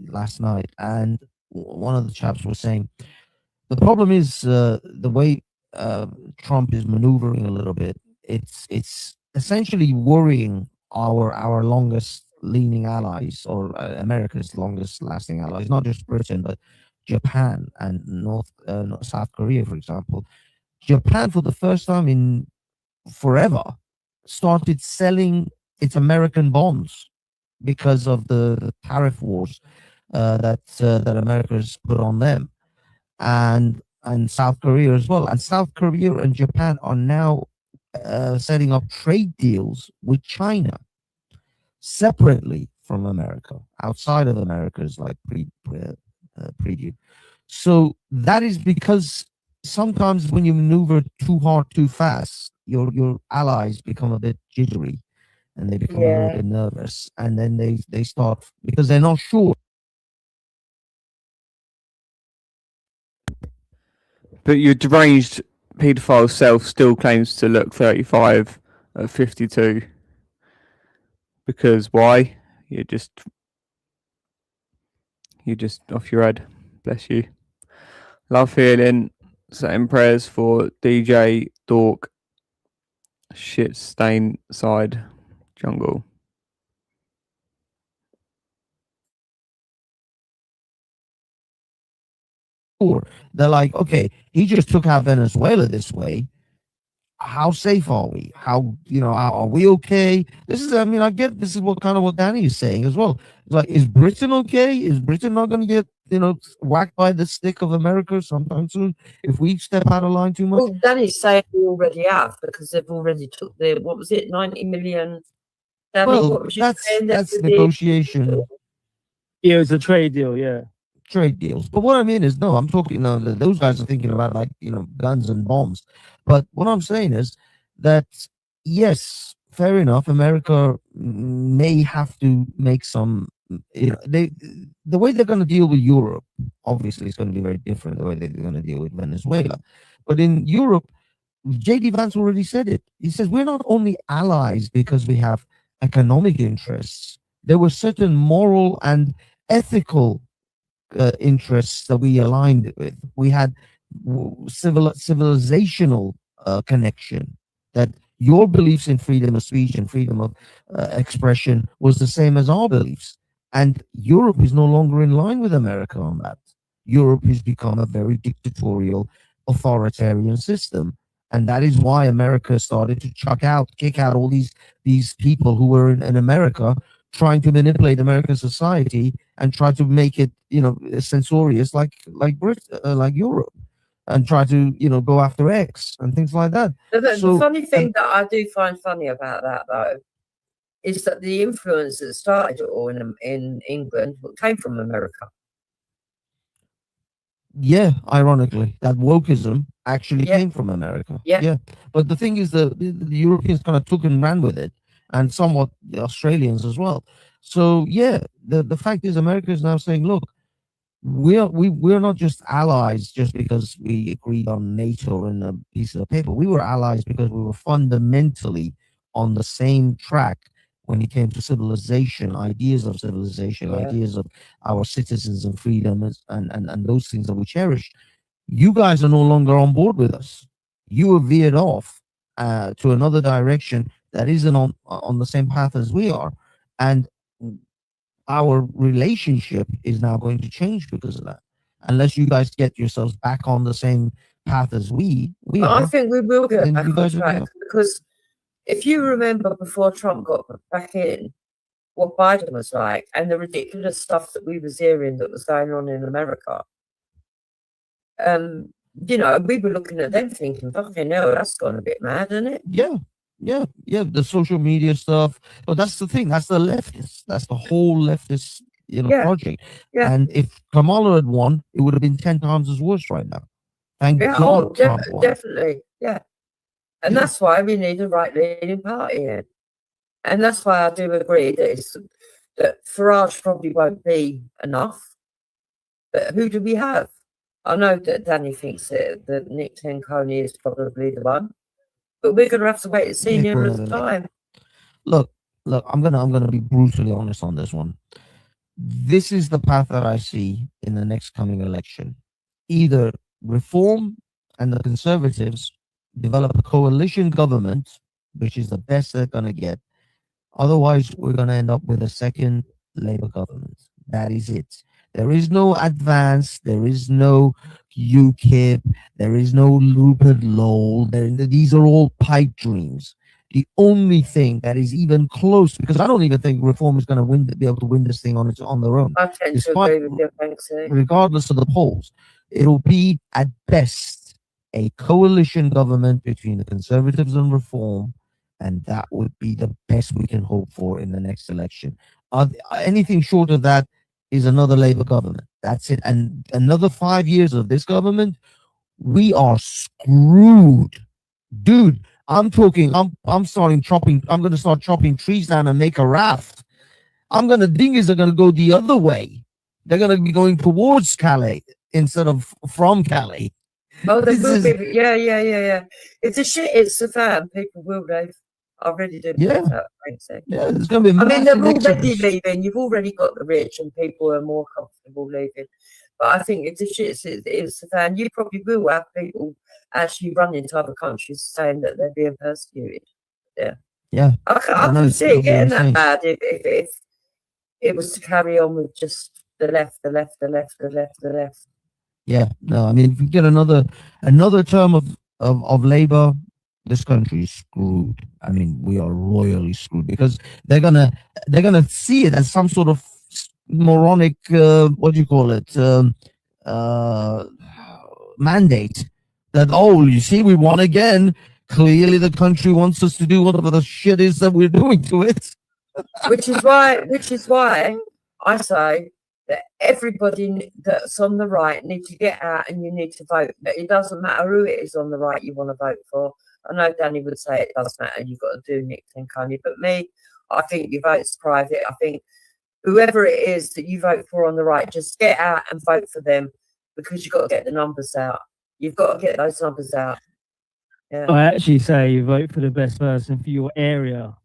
last night, and one of the chaps was saying the problem is the way Trump is maneuvering a little bit. It's essentially worrying our longest leaning allies, or America's longest lasting allies, not just Britain but Japan and South Korea, for example. Japan, for the first time in forever, started selling its American bonds because of the tariff wars that America's put on them, and South Korea as well. And South Korea and Japan are now setting up trade deals with China separately from America, outside of America's like preview. So that is because sometimes when you maneuver too hard, too fast, your allies become a bit jittery and they become a little bit nervous, and then they start, because they're not sure. But your deranged paedophile self still claims to look 35 at 52. Because why? You're just off your head. Bless you. Love healing. Setting prayers for DJ Dork. Shit stain side jungle. They're like, okay, he just took out Venezuela this way. How safe are we? How, are we okay? This is, I get this is what Danny is saying as well. It's like, is Britain okay? Is Britain not going to get, whacked by the stick of America sometime soon if we step out of line too much? Well, Danny's saying we already have, because they've already took the, 90 million? Danny, Well, that's negotiation. Yeah, it's a trade deal, yeah. Trade deals. But what I mean is, no, I'm talking, those guys are thinking about guns and bombs. But what I'm saying is that, yes, fair enough, America may have to make some, the way they're going to deal with Europe, obviously it's going to be very different the way they're going to deal with Venezuela. But in Europe, J.D. Vance already said it. He says, we're not only allies because we have economic interests. There were certain moral and ethical interests that we aligned with. We had civilizational connection, that your beliefs in freedom of speech and freedom of expression was the same as our beliefs. And Europe is no longer in line with America on that. Europe has become a very dictatorial, authoritarian system. And that is why America started to kick out all these people who were in America, trying to manipulate American society and try to make it, censorious like Europe, and try to, go after X and things like that. The funny thing that I do find funny about that, though, is that the influence that started it all in England came from America. Yeah, ironically, that wokeism actually came from America. Yeah. But the thing is, the Europeans kind of took and ran with it, and somewhat the Australians as well. So yeah, the fact is, America is now saying, look, we're not just allies just because we agreed on NATO and a piece of paper. We were allies because we were fundamentally on the same track when it came to civilization, ideas of civilization, ideas of our citizens and freedom, and those things that we cherish. You guys are no longer on board with us. You have veered off to another direction that isn't on the same path as we are. And our relationship is now going to change because of that. Unless you guys get yourselves back on the same path as we are. I think we will get back on track, because if you remember, before Trump got back in, what Biden was like and the ridiculous stuff that we was hearing that was going on in America. You know, we were looking at them thinking, fucking hell, that's gone a bit mad, isn't it? Yeah, the social media stuff. But that's the thing. That's the leftists. That's the whole leftist, project. Yeah. And if Kamala had won, it would have been 10 times as worse right now. Thank God Trump won. Definitely, yeah. And that's why we need a right-leaning party in. And that's why I do agree that Farage probably won't be enough. But who do we have? I know that Danny thinks that Nick Tenconi is probably the one, but we're going to have to wait and see nearer the time. Look, I'm gonna be brutally honest on this one. This is the path that I see in the next coming election. Either reform and the Conservatives develop a coalition government, which is the best they're gonna get. Otherwise, we're gonna end up with a second Labour government. That is it. There is no advance. There is no UKIP. There is no Rupert Lowell. These are all pipe dreams. The only thing that is even close, because I don't even think Reform is going to be able to win this thing on their own. I tend to agree with you, thanks. Regardless of the polls, it'll be at best a coalition government between the Conservatives and Reform, and that would be the best we can hope for in the next election. Anything short of that is another Labour government. That's it. And another 5 years of this government, we are screwed, dude. I'm talking. I'm starting chopping. I'm going to start chopping trees down and make a raft. Dinghies are going to go the other way. They're going to be going towards Kaley instead of from Kaley. Oh, they will be. Yeah. It's a shit. It's a fan. People will leave. I really do. Yeah. Yeah, there's going to be. I mean, they're already exodus. leaving. You've already got the rich, and people are more comfortable leaving. But I think it's a shit. It's a fan. You probably will have people actually running to other countries saying that they're being persecuted. Yeah. I can see it getting that bad if it was to carry on with just the left. Yeah. No, I mean, if we get another term of Labour, this country is screwed. I mean, we are royally screwed because they're gonna see it as some sort of moronic what do you call it mandate that, oh, you see, we won again. Clearly the country wants us to do whatever the shit is that we're doing to it. which is why I say that everybody that's on the right needs to get out and you need to vote. But it doesn't matter who it is on the right you want to vote for. I know Danny would say it does matter, you've got to do Nick Tenconi, but me, I think your vote's private. I think whoever it is that you vote for on the right, just get out and vote for them because you've got to get the numbers out. You've got to get those numbers out. Yeah. I actually say vote for the best person for your area.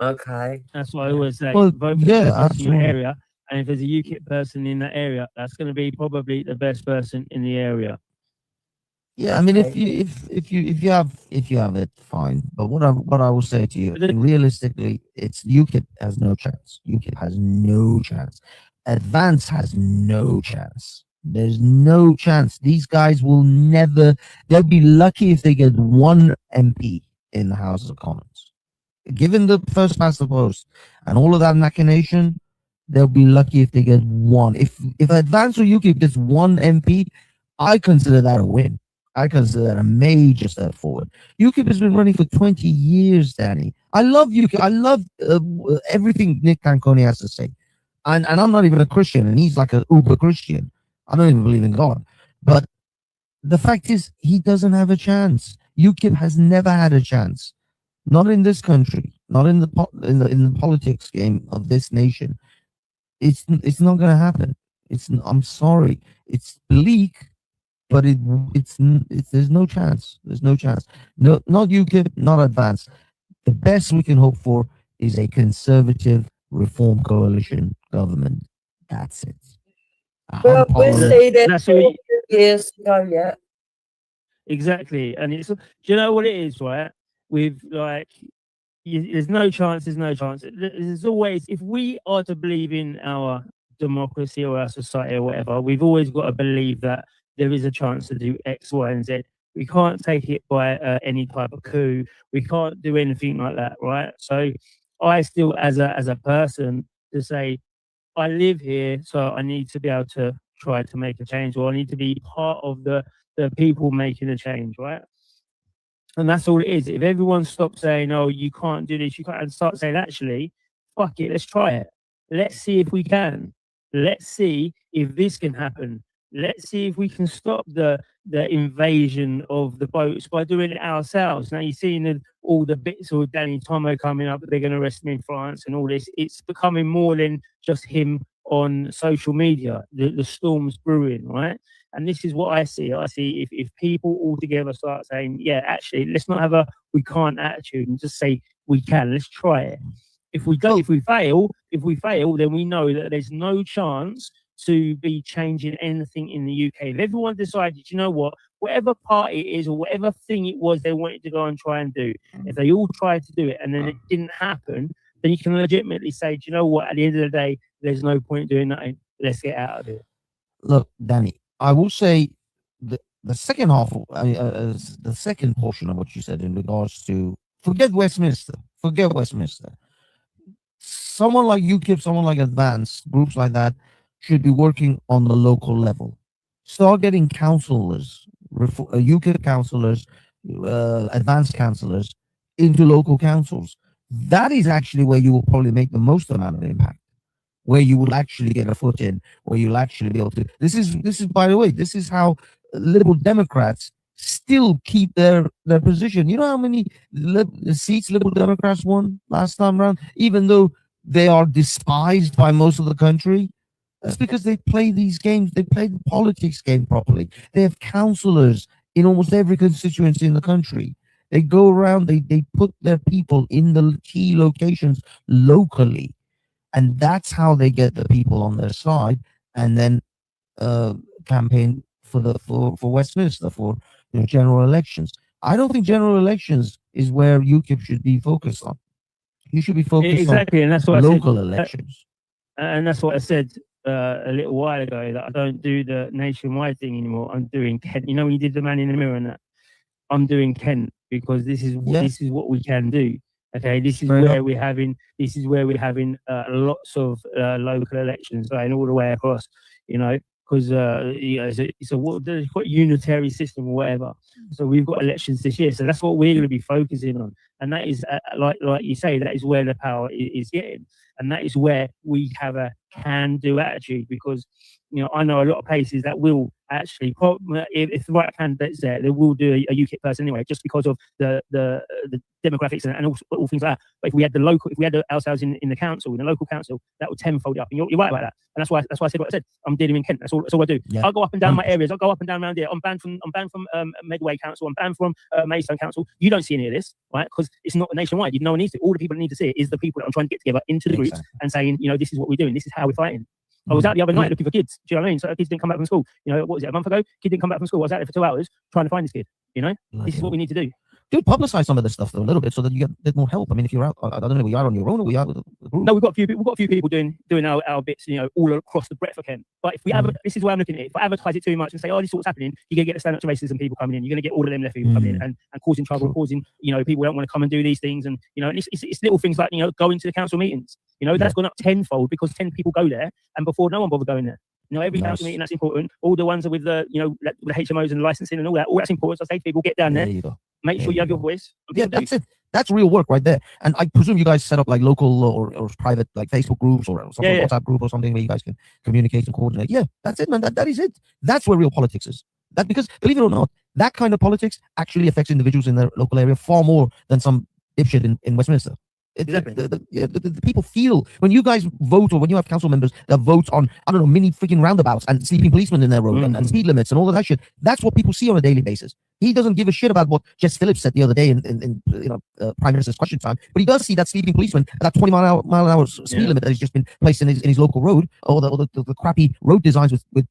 Okay. That's what I always say. Well, vote for the best person in your area. And if there's a UKIP person in that area, that's going to be probably the best person in the area. Yeah, I mean, if you have it, fine. But what I will say to you, realistically, it's UKIP has no chance. UKIP has no chance. Advance has no chance. There's no chance. These guys will never. They'll be lucky if they get one MP in the House of Commons. Given the first past the post and all of that machination, they'll be lucky if they get one. If Advance or UKIP gets one MP, I consider that a win. I consider that a major step forward. UKIP has been running for 20 years, Danny. I love UKIP. I love everything Nick Tenconi has to say. And I'm not even a Christian, and he's like an uber Christian. I don't even believe in God. But the fact is, he doesn't have a chance. UKIP has never had a chance. Not in this country. Not in the politics game of this nation. It's not going to happen. I'm sorry. It's bleak. But it's there's no chance. There's no chance. No, not UKIP, not Advance. The best we can hope for is a conservative reform coalition government. That's it. Well, we'll see. There's 4 years to go yet. Exactly, and it's. Do you know what it is, right? With like, there's no chance. There's no chance. There's always, if we are to believe in our democracy or our society or whatever, we've always got to believe that there is a chance to do X, Y, and Z. We can't take it by any type of coup. We can't do anything like that, right? So I still, as a person, to say, I live here, so I need to be able to try to make a change, or I need to be part of the people making a change, right? And that's all it is. If everyone stops saying, "Oh, you can't do this," you can't, and start saying, "Actually, fuck it, let's try it. Let's see if we can. Let's see if this can happen. Let's see if we can stop the invasion of the boats by doing it ourselves." Now you're seeing all the bits of Danny Tomo coming up that they're going to arrest him in France and all this. It's becoming more than just him on social media. The storm's brewing, right? And this is what I see. I see if people all together start saying, yeah, actually, let's not have a we can't attitude and just say we can. Let's try it. If we fail, then we know that there's no chance to be changing anything in the UK. If everyone decided, you know what, whatever part it is or whatever thing it was they wanted to go and try and do, if they all tried to do it and then it didn't happen, then you can legitimately say, do you know what, at the end of the day, there's no point doing nothing. Let's get out of it. Look, Danny, I will say the second half, the second portion of what you said in regards to forget Westminster. Someone like UKIP, someone like Advance, groups like that should be working on the local level. Start getting councillors, UKIP councillors, Advance councillors into local councils. That is actually where you will probably make the most amount of impact, where you will actually get a foot in, where you'll actually be able to. This is by the way, this is how Liberal Democrats still keep their position. You know how many seats Liberal Democrats won last time around, even though they are despised by most of the country? That's because they play these games. They play the politics game properly. They have councillors in almost every constituency in the country. They go around, they put their people in the key locations locally. And that's how they get the people on their side, and then campaign for Westminster for general elections. I don't think general elections is where UKIP should be focused on. You should be focused on and that's what local I said, elections. And that's what I said a little while ago, that I don't do the nationwide thing anymore. I'm doing Kent. You know when you did the man in the mirror and that? I'm doing Kent because this is what we can do. Okay, this is where we're having lots of local elections going all the way across. Because it's a quite unitary system or whatever. So we've got elections this year. So that's what we're going to be focusing on, and that is like you say, that is where the power is getting, and that is where we have a can-do attitude. Because I know a lot of places that will actually, if the right candidate's there, they will do a UKIP person anyway, just because of the demographics and all things like that. But if we had ourselves in the council, in the local council, that would tenfold up. And you're right about that. And that's why I said what I said. I'm dealing in Kent. That's all I do. Yeah. I'll go up and down my areas. I'll go up and down around here. I'm banned from Medway Council. I'm banned from Maidstone Council. You don't see any of this, right? Because it's not nationwide. No one needs to. All the people that need to see it is the people that I'm trying to get together into the groups and saying, this is what we're doing. This is how we're fighting. I was out the other night looking for kids. Do you know what I mean? So kids didn't come back from school. What was it, a month ago? Kid didn't come back from school. I was out there for 2 hours trying to find this kid. This is what we need to do. Dude, publicize some of this stuff though a little bit so that you get a bit more help. I mean, if you're out, I don't know, we are on your own or we are with a group. No, we've got a few people doing our bits, all across the breadth of Kent. But if we this is where I'm looking at it. If I advertise it too much and say, this is what's happening, you're gonna get the stand up to racism people coming in. You're gonna get all of them left people coming in and causing trouble, causing people don't want to come and do these things. And it's little things like going to the council meetings. That's gone up tenfold because 10 people go there, and before no one bothered going there. Every council meeting, that's important. All the ones with the the HMOs and licensing and all that's important. So I say to people, get down there. Make sure you have your voice. Yeah, that's it. That's real work right there. And I presume you guys set up like local or private like Facebook groups or something, WhatsApp group or something where you guys can communicate and coordinate. Yeah, that's it, man. That is it. That's where real politics is. That because believe it or not, that kind of politics actually affects individuals in their local area far more than some dipshit in Westminster. Exactly. The people feel when you guys vote or when you have council members that vote on, I don't know, mini freaking roundabouts and sleeping policemen in their road and speed limits and all of that shit. That's what people see on a daily basis. He doesn't give a shit about what Jess Phillips said the other day in Prime Minister's Question Time, but he does see that sleeping policeman at that 20 mile an hour speed limit that has just been placed in his local road, or the crappy road designs with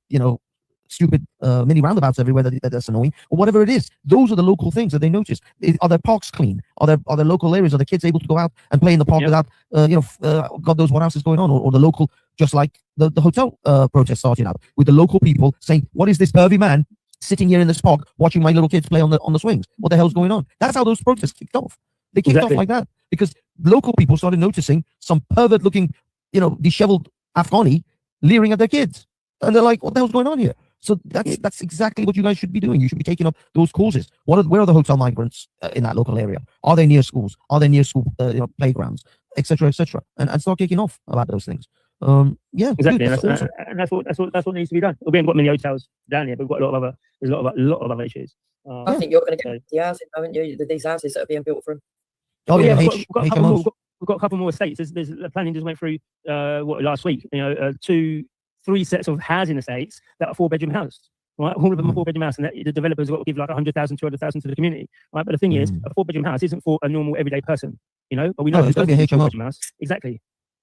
stupid mini roundabouts everywhere that's annoying, or whatever it is. Those are the local things that they notice. Are their parks clean? Are there local areas? Are the kids able to go out and play in the park without God knows what else is going on? Or the local, just like the hotel protest started out with the local people saying, what is this pervy man sitting here in this park watching my little kids play on the swings? What the hell's going on? That's how those protests kicked off. They kicked off like that because local people started noticing some pervert-looking, disheveled Afghani leering at their kids, and they're like, "What the hell's going on here?" So that's exactly what you guys should be doing. You should be taking up those causes. Where are the hotel migrants in that local area? Are they near schools? Are they near school playgrounds, etc., etc., and start kicking off about those things. Yeah, exactly. Dude, And that's what needs to be done. We haven't got many hotels down here, but we've got there's a lot of other issues. I think you're going to get the housing, haven't you? These houses that are being built for them. Oh yeah, we've got a couple more estates. There's the planning just went through last week. 3 sets of housing estates that are 4-bedroom houses. Right, all of them are 4-bedroom house, and the developers got to give like 100,000, 200,000 to the community. Right, but the thing is, a 4-bedroom house isn't for a normal everyday person. But we know it's going to be a HMO house. Exactly.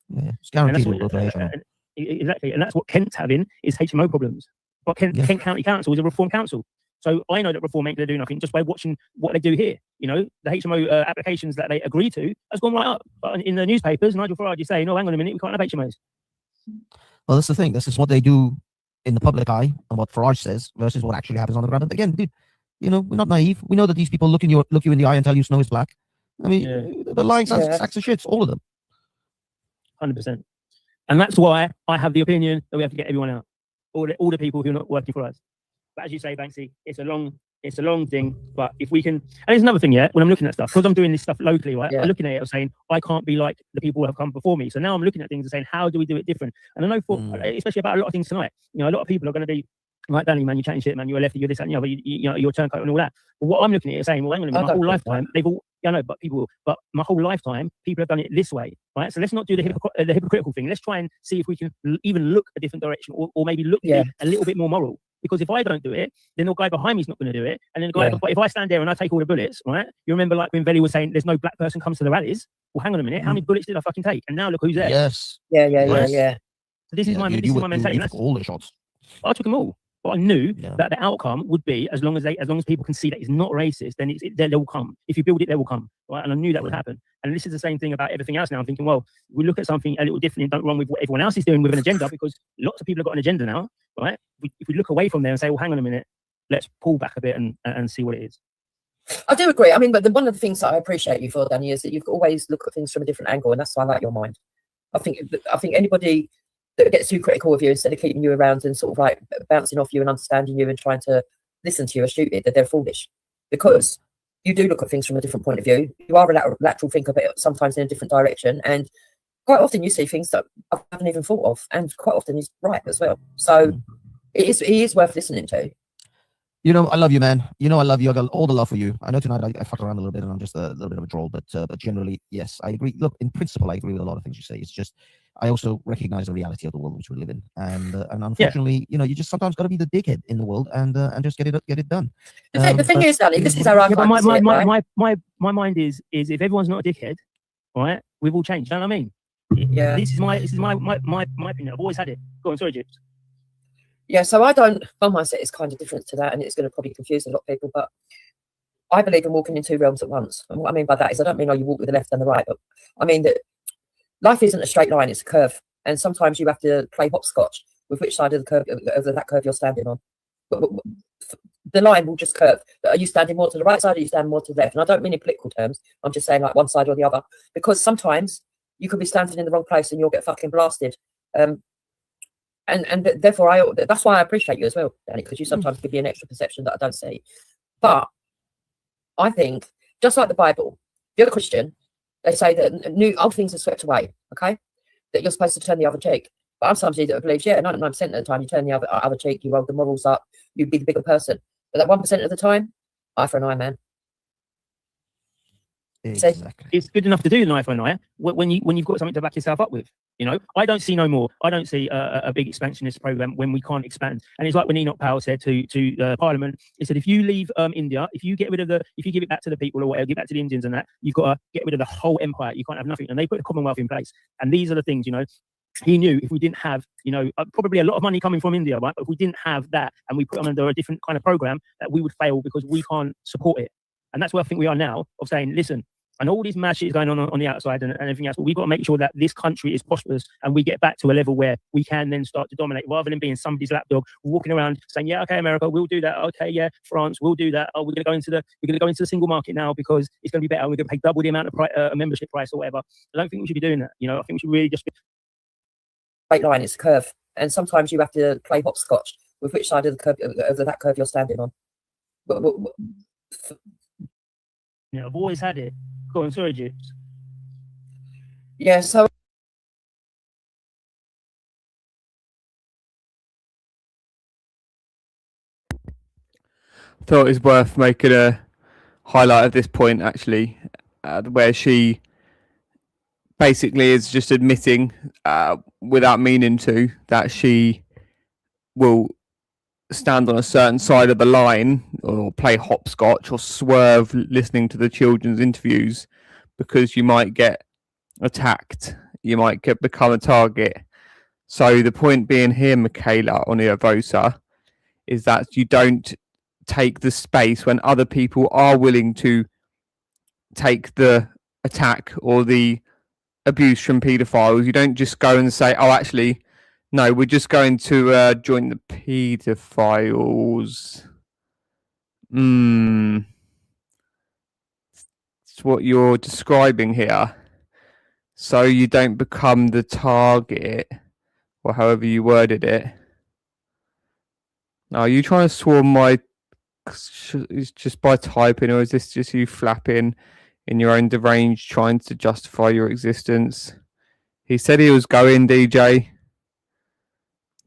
Yeah, it's guaranteed to go for HMO. Exactly, and that's what Kent's having is HMO problems. But Kent County Council is a reform council, so I know that reform ain't going to do nothing just by watching what they do here. The HMO applications that they agree to has gone right up. But in the newspapers, Nigel Farage is saying, "No, hang on a minute, we can't have HMOs." Well, that's the thing. This is what they do in the public eye and what Farage says versus what actually happens on the ground. And again, dude, we're not naive. We know that these people look you in the eye and tell you snow is black. I mean, they're lying sacks of shit, all of them. 100%. And that's why I have the opinion that we have to get everyone out, all the people who are not working for us. But as you say, Banksy, it's a long thing. But if we can, and there's another thing, when I'm looking at stuff, because I'm doing this stuff locally, right? I'm looking at it, I'm saying I can't be like the people who have come before me. So now I'm looking at things and saying, how do we do it different? And I know, especially about a lot of things tonight, a lot of people are going to be like, Danny, man, you're chatting shit, man, you're a lefty, you're this, that, and the other, you're a turncoat and all that. But what I'm looking at is saying, well, hang on a minute, my whole lifetime, they've all, but my whole lifetime, people have done it this way, right? So let's not do the hypocritical thing. Let's try and see if we can even look a different direction, or maybe look a little bit more moral. Because if I don't do it, then the guy behind me is not going to do it. And then the guy, if I stand there and I take all the bullets, right? You remember like when Veli was saying there's no black person comes to the rallies? Well, hang on a minute, how many bullets did I fucking take? And now look who's there. Yes. Yeah. So this is my mentality. You took all the shots. I took them all. But I knew that the outcome would be, as long as people can see that it's not racist, then they will come. If you build it, they will come. Right? And I knew that would happen. And this is the same thing about everything else now. I'm thinking, well, we look at something a little different and don't run with what everyone else is doing with an agenda, because lots of people have got an agenda now, right? If we look away from there and say, well, hang on a minute, let's pull back a bit and see what it is. I do agree. I mean, but one of the things that I appreciate you for, Danny, is that you've always looked at things from a different angle, and that's why I like your mind. I think anybody that gets too critical of you, instead of keeping you around and sort of like bouncing off you and understanding you and trying to listen to you, are stupid, that they're foolish, because you do look at things from a different point of view. You are a lateral thinker, but sometimes in a different direction, and quite often you see things that I haven't even thought of, and quite often he's right as well. So it is worth listening to. I love you, man. I love you. I got all the love for you. I know tonight I fucked around a little bit and I'm just a little bit of a troll, but generally, yes, I agree. Look, in principle, I agree with a lot of things you say. It's just, I also recognize the reality of the world which we live in, and unfortunately, you just sometimes got to be the dickhead in the world and just get it done. The thing is, Danny, this is our my mind is if everyone's not a dickhead, right, we've all changed. You know what I mean? Yeah. This is my opinion. I've always had it. Go on, sorry, Jips. Yeah, so my mindset is kind of different to that, and it's going to probably confuse a lot of people, but I believe in walking in 2 realms at once. And what I mean by that is I don't mean you walk with the left and the right, but I mean that life isn't a straight line, it's a curve. And sometimes you have to play hopscotch with which side of the curve, that curve you're standing on. But the line will just curve. Are you standing more to the right side, or are you standing more to the left? And I don't mean in political terms, I'm just saying like one side or the other, because sometimes you could be standing in the wrong place and you'll get fucking blasted. And therefore, that's why I appreciate you as well, Danny, because you sometimes give me an extra perception that I don't see. But I think, just like the Bible, if you're a Christian, they say that old things are swept away, okay? That you're supposed to turn the other cheek. But I'm somebody that believes, 99% of the time you turn the other cheek, you roll the morals up, you be the bigger person. But that 1% of the time, eye for an eye, man. Exactly. It's good enough to do an eye for an eye when you've got something to back yourself up with. I don't see no more. I don't see a big expansionist program when we can't expand. And it's like when Enoch Powell said to Parliament, he said, if you leave India, if you give it back to the people or whatever, give it back to the Indians and that, you've got to get rid of the whole empire. You can't have nothing. And they put the Commonwealth in place. And these are the things, he knew if we didn't have, probably a lot of money coming from India, right? But if we didn't have that and we put them under a different kind of program, that we would fail because we can't support it. And that's where I think we are now, of saying, listen, And all this mad shit is going on the outside and everything else. But we've got to make sure that this country is prosperous and we get back to a level where we can then start to dominate, rather than being somebody's lapdog, walking around saying, yeah, okay, America, we'll do that. Okay, yeah, France, we'll do that. Oh, we're going to go into the single market now because it's going to be better. We're going to pay double the amount of membership price or whatever. I don't think we should be doing that. You know, I think we should really just Straight line, it's a curve. And sometimes you have to play hopscotch with which side of the curve, of that curve you're standing on. I've always had it. Go on, sorry, Jibs. Yeah, so Thought it was worth making a highlight of this point, actually, where she basically is just admitting, without meaning to, that she will stand on a certain side of the line or play hopscotch or swerve listening to the children's interviews because you might get attacked, you might become a target. So the point being here, Michaela Oniravosa, is that you don't take the space when other people are willing to take the attack or the abuse from paedophiles. You don't just go and say, oh, actually, no, we're just going to join the paedophiles. It's what you're describing here. So you don't become the target, or however you worded it. Now, are you trying to swarm my... just by typing, or is this just you flapping in your own deranged, trying to justify your existence? He said he was going, DJ.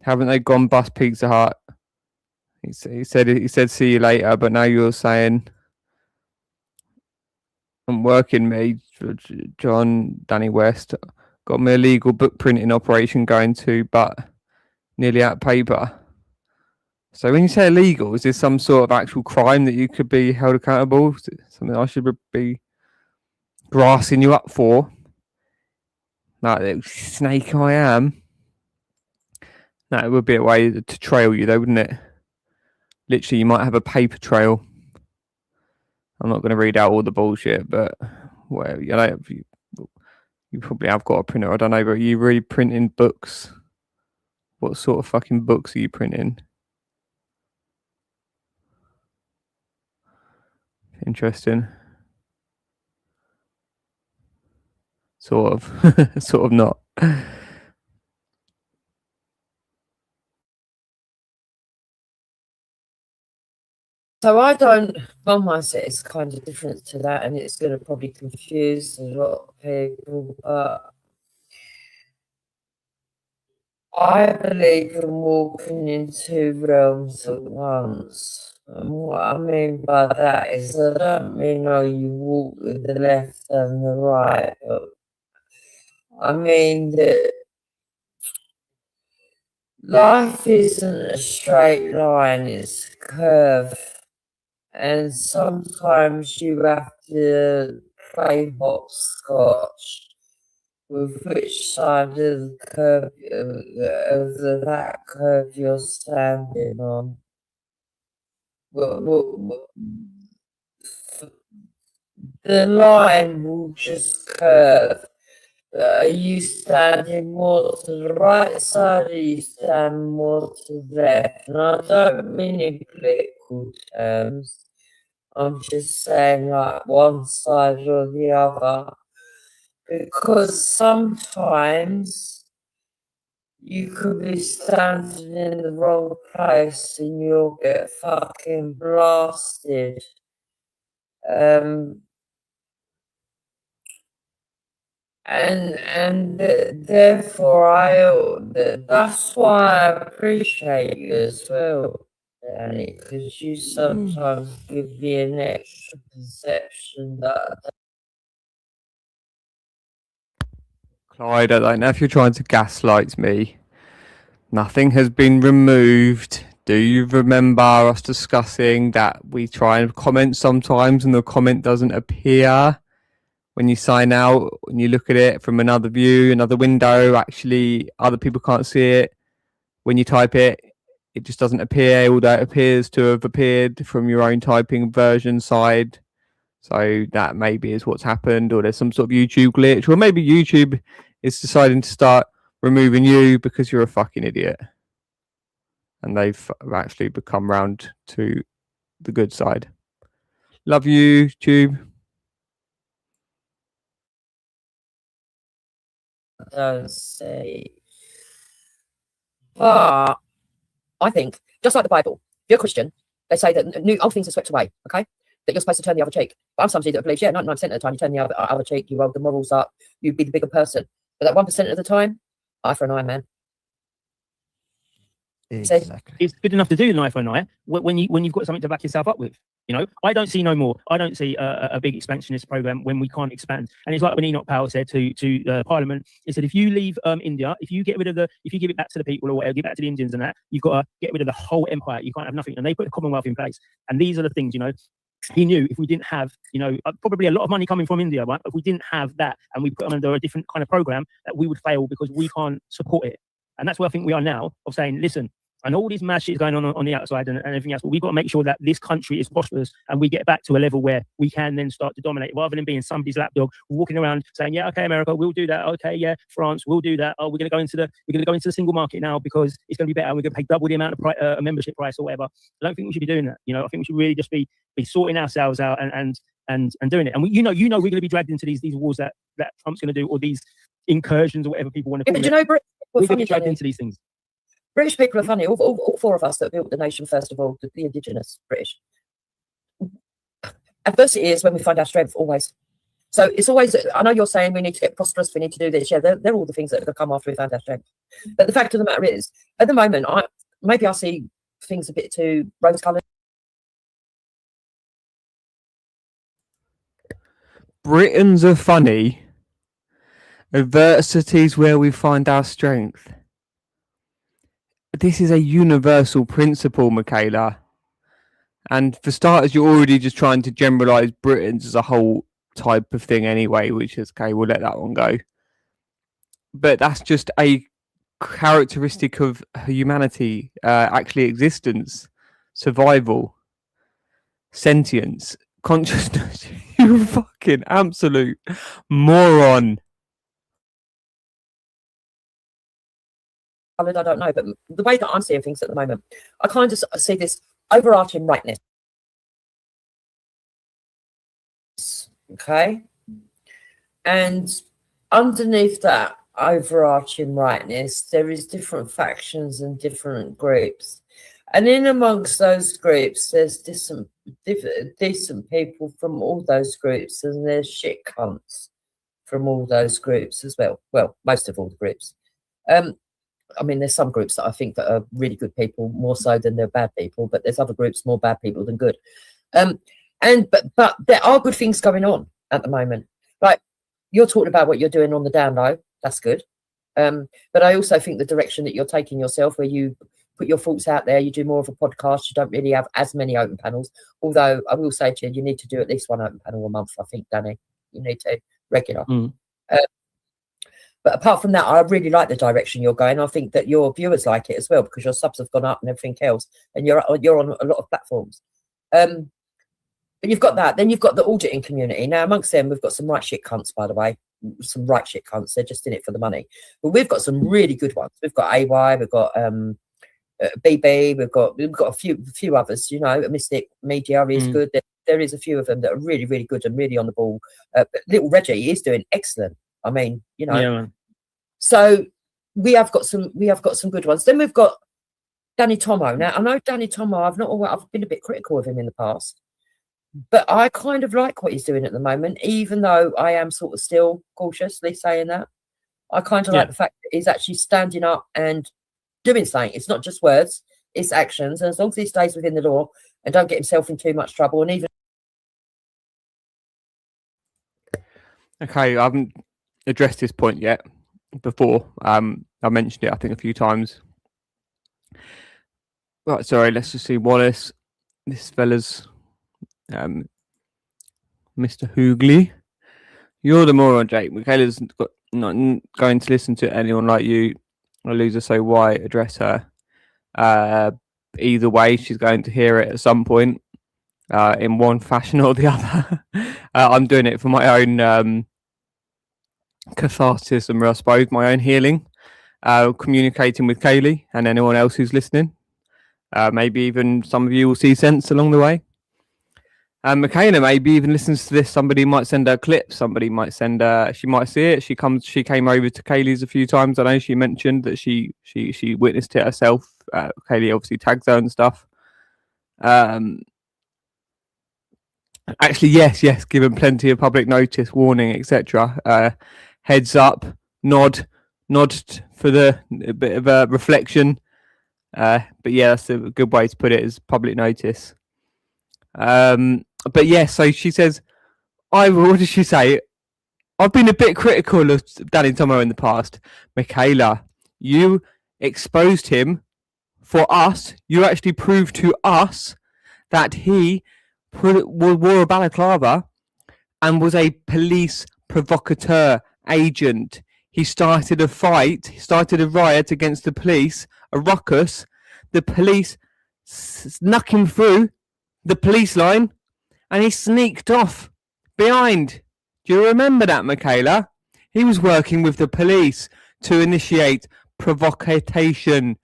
Haven't they gone bust Pizza Hut? He said see you later, but now you're saying I'm working me, John, Danny West. Got me a legal book printing operation going to, but nearly out of paper. So when you say illegal, is this some sort of actual crime that you could be held accountable? Is it something I should be grassing you up for? Like the snake I am. No, it would be a way to trail you though, wouldn't it? Literally, you might have a paper trail. I'm not going to read out all the bullshit, but well, you know, you probably have got a printer. I don't know, but are you really printing books? What sort of fucking books are you printing? Interesting. Sort of. Sort of not. So I don't, my mindset is kind of different to that, and it's going to probably confuse a lot of people, but I believe in walking in two realms at once. And what I mean by that is I don't mean you walk with the left and the right, but I mean that life isn't a straight line, it's a curve. And sometimes you have to play hopscotch with which side of the curve of that curve you're standing on. The line will just curve. Are you standing more to the right side, or are you standing more to the left? And I don't mean in political terms. I'm just saying like one side or the other. Because sometimes you could be standing in the wrong place and you'll get fucking blasted. And therefore that's why I appreciate you as well, Danny, because you sometimes give me an extra perception that Clyde, I don't know if you're trying to gaslight me. Nothing has been removed. Do you remember us discussing that we try and comment sometimes and the comment doesn't appear? When you sign out, when you look at it from another view, another window, actually other people can't see it. When you type it, it just doesn't appear, although it appears to have appeared from your own typing version side. So that maybe is what's happened, or there's some sort of YouTube glitch, or maybe YouTube is deciding to start removing you because you're a fucking idiot. And they've actually become round to the good side. Love you, Tube. Say, I think, just like the Bible, if you're a Christian, they say that new old things are swept away, okay? That you're supposed to turn the other cheek. But I'm somebody that believes, yeah, 99% of the time you turn the other cheek, you roll the morals up, you be the bigger person. But that 1% of the time, eye for an eye, man. Exactly. It's good enough to do an eye for an eye when you've got something to back yourself up with. You know, I don't see no more. I don't see a big expansionist program when we can't expand. And it's like when Enoch Powell said to Parliament, he said, if you leave India, if you give it back to the people or whatever, give it back to the Indians and that, you've got to get rid of the whole empire. You can't have nothing. And they put the Commonwealth in place. And these are the things, you know. He knew if we didn't have, you know, probably a lot of money coming from India, right? If we didn't have that and we put them under a different kind of program, that we would fail because we can't support it. And that's where I think we are now, of saying, listen, and all this mad shit is going on the outside and everything else, but we've got to make sure that this country is prosperous and we get back to a level where we can then start to dominate, rather than being somebody's lapdog walking around saying, yeah, okay, America, we'll do that. Okay, yeah, France, we'll do that. Oh, we're going to go into the single market now because it's going to be better. We're going to pay double the amount of membership price or whatever. I don't think we should be doing that. You know, I think we should really just be sorting ourselves out and doing it. And we, you know, we're going to be dragged into these wars that Trump's going to do, or these incursions or whatever people want to call it. But you know, we're going to be dragged into these things. British people are funny. All four of us that built the nation, first of all, the indigenous British. Adversity is when we find our strength, always. So it's always, I know you're saying we need to get prosperous, we need to do this. Yeah, they're all the things that are going to come after we find our strength. But the fact of the matter is, at the moment, maybe I see things a bit too rose-coloured. Britons are funny. Adversity is where we find our strength. This is a universal principle, Michaela. And for starters, you're already just trying to generalize Britons as a whole type of thing anyway, which is okay, we'll let that one go. But that's just a characteristic of humanity, actually existence, survival, sentience, consciousness. You fucking absolute moron. I don't know, but the way that I'm seeing things at the moment, I kind of see this overarching rightness. Okay. And underneath that overarching rightness, there is different factions and different groups. And in amongst those groups, there's decent people from all those groups, and there's shit cunts from all those groups as well. Well, most of all the groups. I mean, there's some groups that I think that are really good people, more so than they're bad people, but there's other groups more bad people than good. But there are good things going on at the moment. Like, you're talking about what you're doing on the down low. That's good. But I also think the direction that you're taking yourself, where you put your thoughts out there, you do more of a podcast, you don't really have as many open panels. Although I will say to you, you need to do at least one open panel a month, I think, Danny. You need to, regular. But apart from that, I really like the direction you're going. I think that your viewers like it as well, because your subs have gone up and everything else, and you're on a lot of platforms. But you've got that. Then you've got the auditing community. Now, amongst them, we've got some right shit cunts, by the way. Some right shit cunts. They're just in it for the money. But we've got some really good ones. We've got AY, we've got BB, we've got a few others. You know, Mystic Media is good. There is a few of them that are really, really good and really on the ball. But little Reggie is doing excellent. I mean, you know. Yeah. So we have got some good ones. Then we've got Danny Tomo. Now I know Danny Tomo. I've been a bit critical of him in the past, but I kind of like what he's doing at the moment, even though I am sort of still cautiously saying that. I kind of like the fact that he's actually standing up and doing something. It's not just words, it's actions. And as long as he stays within the law and don't get himself in too much trouble, and even Okay, I haven't addressed this point yet. Before I mentioned it, I think, a few times. Right, sorry, let's just see. Wallace, this fella's Mr. Hoogley. You're the moron, Jake. Michaela's not going to listen to anyone like you. A loser, so why address her? Either way, she's going to hear it at some point. in one fashion or the other. I'm doing it for my own catharsis, I suppose, my own healing. Communicating with Kaley and anyone else who's listening. Maybe even some of you will see sense along the way. Michaela maybe even listens to this. Somebody might send her clips. Somebody might send her. She might see it. She came over to Kaley's a few times. I know she mentioned that she witnessed it herself. Kaley obviously tags her and stuff. Actually, yes, given plenty of public notice, warning, etc. Heads up, nod for a bit of a reflection. But yeah, that's a good way to put it, is public notice. But yeah, so she says, what did she say? I've been a bit critical of Danny Tomo in the past. Michaela, you exposed him for us. You actually proved to us that he wore a balaclava and was a police provocateur agent. He started a fight, started a riot against the police, a ruckus. The police snuck him through the police line and he sneaked off behind. Do you remember that, Michaela? He was working with the police to initiate provocation.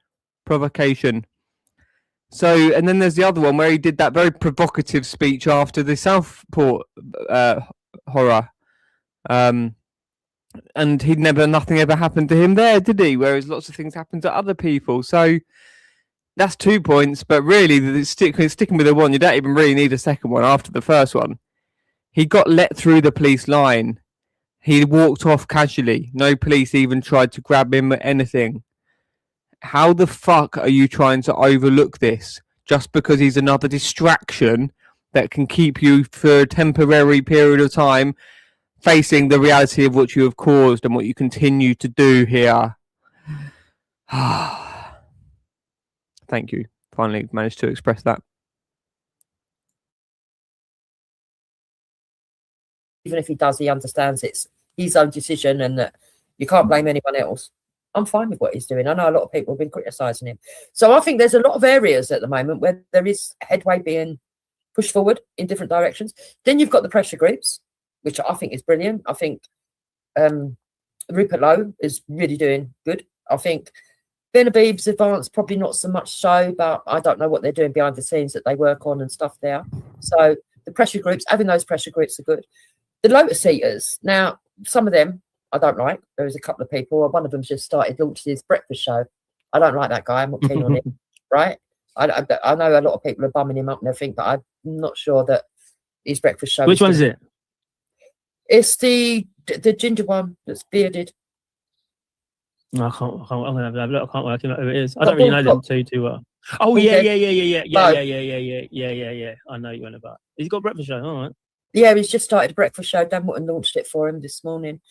So, and then there's the other one where he did that very provocative speech after the Southport horror. And nothing ever happened to him there, did he? Whereas lots of things happened to other people. So that's 2 points, but really sticking with the one, you don't even really need a second one after the first one. He got let through the police line. He walked off casually. No police even tried to grab him or anything. How the fuck are you trying to overlook this just because he's another distraction that can keep you for a temporary period of time facing the reality of what you have caused and what you continue to do here? Thank you. Finally managed to express that. Even if he does, he understands it's his own decision and that you can't blame anyone else. I'm fine with what he's doing. I know a lot of people have been criticising him. So I think there's a lot of areas at the moment where there is headway being pushed forward in different directions. Then you've got the pressure groups, which I think is brilliant. I think Rupert Lowe is really doing good. I think Ben Habib's advanced, probably not so much so, but I don't know what they're doing behind the scenes that they work on and stuff there. So the pressure groups, having those pressure groups are good. The Lotus Eaters, now, some of them I don't like. There was a couple of people. One of them just started launching his breakfast show. I don't like that guy. I'm not keen on him. Right? I know a lot of people are bumming him up and everything, but I'm not sure that his breakfast show. Which one is it? It's the ginger one that's bearded. No, I can't. I'm gonna have a look. I can't work out who it is. I don't really know them too well. Oh yeah. I know you went about. He's got a breakfast show. All right. Yeah, he's just started a breakfast show. Dan Wootton launched it for him this morning,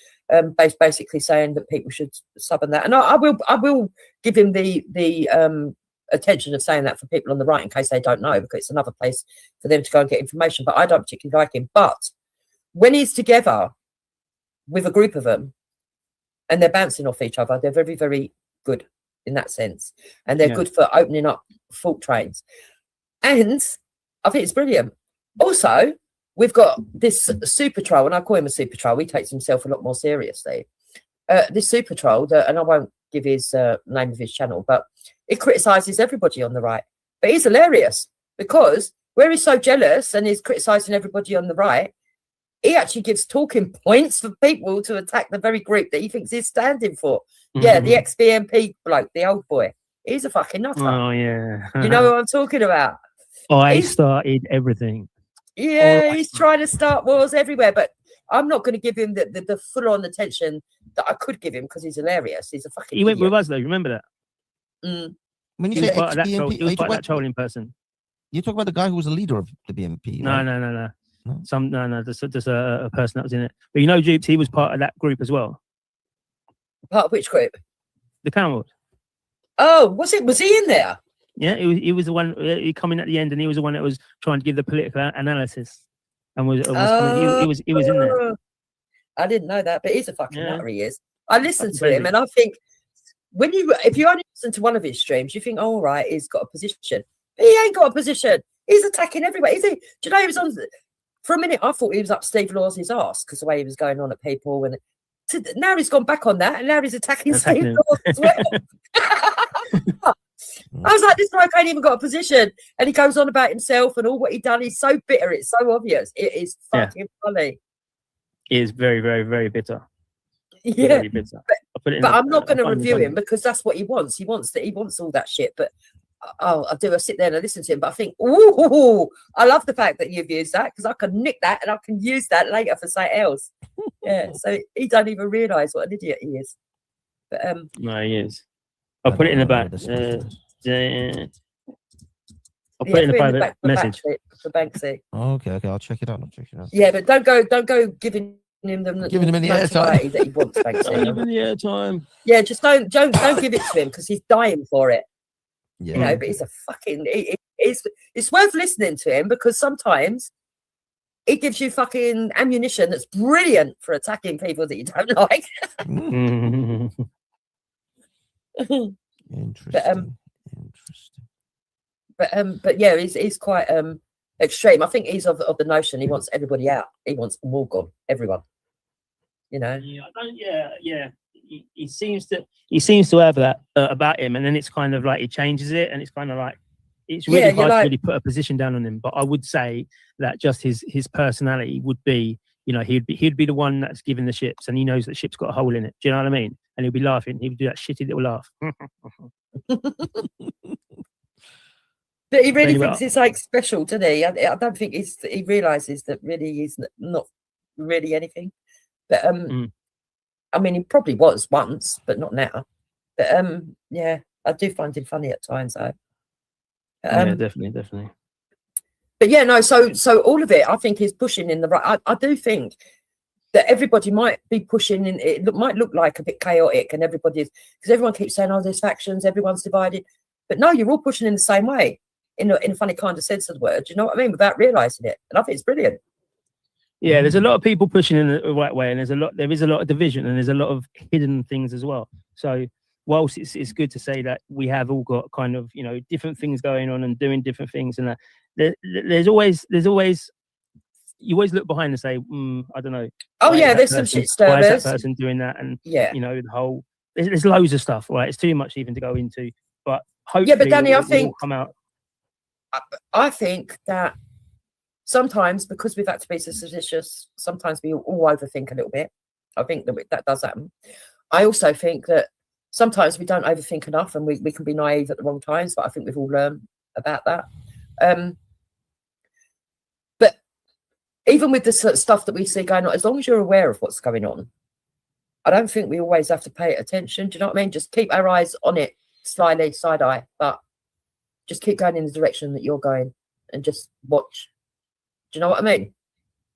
basically saying that people should sub on that. And I will give him the attention of saying that for people on the right in case they don't know, because it's another place for them to go and get information. But I don't particularly like him. But when he's together with a group of them and they're bouncing off each other, they're very, very good in that sense. And they're good for opening up fault trains. And I think it's brilliant. Also, we've got this super troll, and I call him a super troll. He takes himself a lot more seriously. This super troll, and I won't give his name of his channel, but it criticises everybody on the right. But he's hilarious because where he's so jealous and he's criticising everybody on the right, he actually gives talking points for people to attack the very group that he thinks he's standing for. Yeah, the ex-BNP bloke, the old boy. He's a fucking nutter. Oh, yeah. You know what I'm talking about? I started everything. Yeah, he's trying to start wars everywhere, but I'm not going to give him the full-on attention that I could give him because he's hilarious. He's a fucking He went idiot. with us, though. Remember that? When you He say was part of that troll- ex-BNP, he was part of that trolling person. You talk about the guy who was the leader of the BNP. No, right? no. Just a person that was in it. But you know, Jupes, he was part of that group as well. Part of which group? The Camel. Oh, was he in there? Yeah, he was the one. He come in at the end, and he was the one that was trying to give the political analysis, and was he was in there. I didn't know that, but he's a fucking nutter. He is. I listened to Crazy. him, and I think if you only listen to one of his streams, you think, oh, all right, he's got a position. But he ain't got a position. He's attacking everybody. Is he? Do you know he was on? For a minute, I thought he was up Steve Laws's arse because the way he was going on at people, and now he's gone back on that, and now he's attacking Steve Laws as well. I was like, this guy can't even got a position, and he goes on about himself and all what he done. He's so bitter. It's so obvious. It is fucking funny. He is very, very, very bitter. Yeah, very bitter. but I'm not going to review him because that's what he wants. He wants all that shit. But I sit there and I listen to him. But I think, ooh, I love the fact that you've used that because I can nick that and I can use that later for something else. Yeah, so he don't even realise what an idiot he is. But no, he is. I'll put it in the back. I'll put it in the private message for Banksy. Okay, I'll check it out. Yeah, but don't go giving him any airtime that he wants. Banksy. Give him the airtime. Yeah, just don't give it to him because he's dying for it. Yeah. You know, but he's a fucking. It's worth listening to him because sometimes he gives you fucking ammunition that's brilliant for attacking people that you don't like. Interesting. But yeah, he's quite extreme. I think he's of the notion he wants everybody out. He wants them all gone, everyone. You know. Yeah. He seems to have that about him, and then it's kind of like he changes it, and it's kind of like it's really hard to really put a position down on him. But I would say that just his personality would be, you know, he'd be the one that's giving the ships, and he knows that ship's got a hole in it. Do you know what I mean? And he'll be laughing. He would do that shitty little laugh. But he really thinks it's like special, doesn't he? I don't think he realizes that really he's not really anything. But I mean, he probably was once, but not now. But yeah, I do find him funny at times, though. Yeah, definitely. But yeah, no. So all of it, I think, is pushing in the right. I do think that everybody might be pushing in. It might look like a bit chaotic, and everybody's because everyone keeps saying, "Oh, there's factions, everyone's divided." But no, you're all pushing in the same way, in a funny kind of sense of the word. You know what I mean? Without realizing it, and I think it's brilliant. Yeah, there's a lot of people pushing in the right way, and there is a lot of division, and there's a lot of hidden things as well. So whilst it's good to say that we have all got kind of, you know, different things going on and doing different things, and that there's always you always look behind and say, I don't know. Oh yeah, there's some shit stirrers. Why is that person doing that? And yeah, you know, the whole there's loads of stuff. Right, it's too much even to go into. But hopefully, yeah, but Danny, I think come out. I think that sometimes because we've had to be so suspicious, sometimes we all overthink a little bit. I think that does happen. I also think that sometimes we don't overthink enough, and we can be naive at the wrong times. But I think we've all learned about that. But even with the sort of stuff that we see going on, as long as you're aware of what's going on, I don't think we always have to pay attention. Do you know what I mean? Just keep our eyes on it, slyly, side eye, but just keep going in the direction that you're going, and just watch. Do you know what I mean?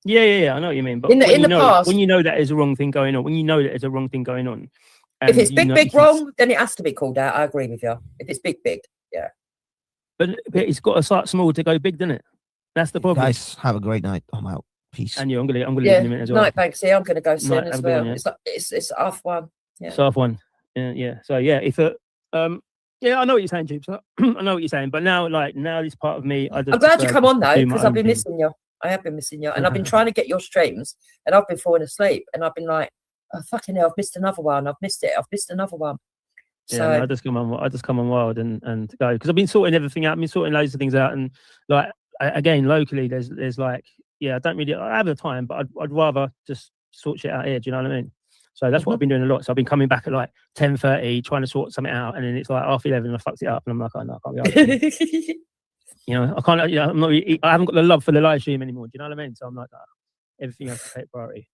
Yeah, I know what you mean. But in the past, when you know that there's a wrong thing going on, if it's big wrong, then it has to be called out. I agree with you. If it's big, yeah. But it's got to start small to go big, doesn't it? That's the problem. Guys, have a great night. I'm out. Peace. And I'm gonna leave in a minute as well. Night, Banksy. I'm gonna go soon as well. It's half one. Yeah. It's half one. Yeah. So yeah, yeah, I know what you're saying, Jibs. I know what you're saying, but now this part of me, I'm glad you come on though, because I've been missing you. I have been missing you, and I've been trying to get your streams, and I've been falling asleep, and I've been like, oh fucking hell, I've missed another one. I've missed another one. Yeah, So I just come on wild and go because I've been sorting everything out. I've been sorting loads of things out, and like again locally, there's like I have the time, but I'd rather just sort shit out here. Do you know what I mean? So that's what I've been doing a lot. So I've been coming back at like 10:30, trying to sort something out, and then it's like 11:30, and I fucked it up, and I'm like, oh no, I can't be out. You know, I can't. I'm not. I haven't got the love for the live stream anymore. Do you know what I mean? So I'm like, everything has to take priority.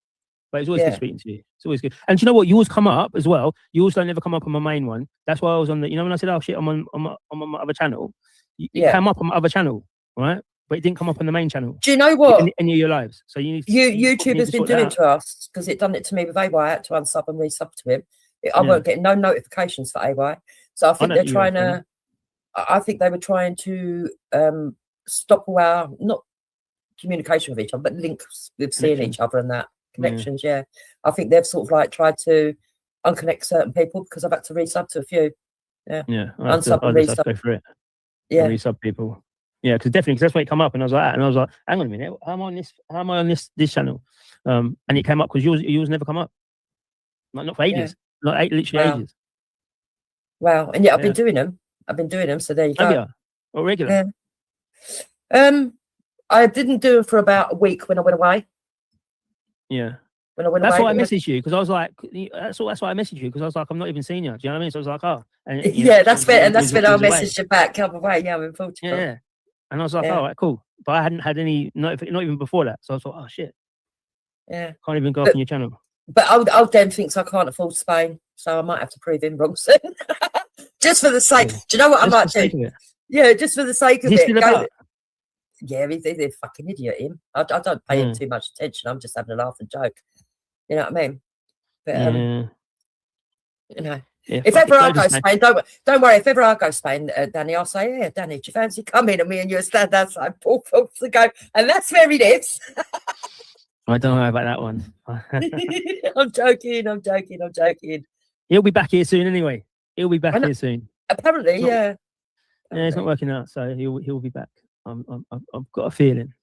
But it's always good speaking to you. It's always good. And do you know what? Yours come up as well. Yours don't ever come up on my main one. That's why I was on the. You know, when I said, "Oh shit," I'm on my other channel. It came up on my other channel, right? But it didn't come up on the main channel. Do you know what? In any of your lives. So you need to, YouTube has been doing to us because it done it to me with AY. I had to unsub and resub to him. I weren't getting no notifications for AY. So I think they're trying to. I think they were trying to stop all our not communication with each other, but links with seeing each other and that connections. Yeah, I think they've sort of like tried to unconnect certain people because I've had to resub to a few. Yeah, unsub and resub. Go for it. Yeah, resub people. Yeah, because that's when it come up, and I was like, hang on a minute, how am I on this channel? And it came up because yours never come up. Like, not for ages. Literally ages. Wow. And yeah, I've been doing them. So there you go. Oh, yeah. Or regular. I didn't do it for about a week when I went away. Yeah. When I went that's away. why I messaged you, because I was like, that's why I messaged you, because I was like, I'm not even seeing you. Do you know what I mean? So I was like, oh. And, that's when I messaged you back. Come away. Yeah, I'm in Portugal. Yeah. And I was like, all right, cool. But I hadn't had any, not even before that. So I thought, oh, shit. Yeah. Can't even go up on your channel. But old Dan thinks I can't afford Spain. So I might have to prove him wrong soon. Just for the sake. Do you know what I might do? Yeah, just for the sake of it. Yeah, he's a fucking idiot, him. I don't pay him too much attention. I'm just having a laugh and joke. You know what I mean? But, you know. Yeah, if ever I go Spain, don't worry. If ever I go Spain, Danny, I'll say, yeah, Danny, do you fancy coming? And me and you stand outside Paul Phelps to go. And that's where he lives. I don't know about that one. I'm joking. He'll be back here soon anyway. He'll be back here soon. Apparently, yeah. Yeah, it's not working out, so he'll be back. I've got a feeling.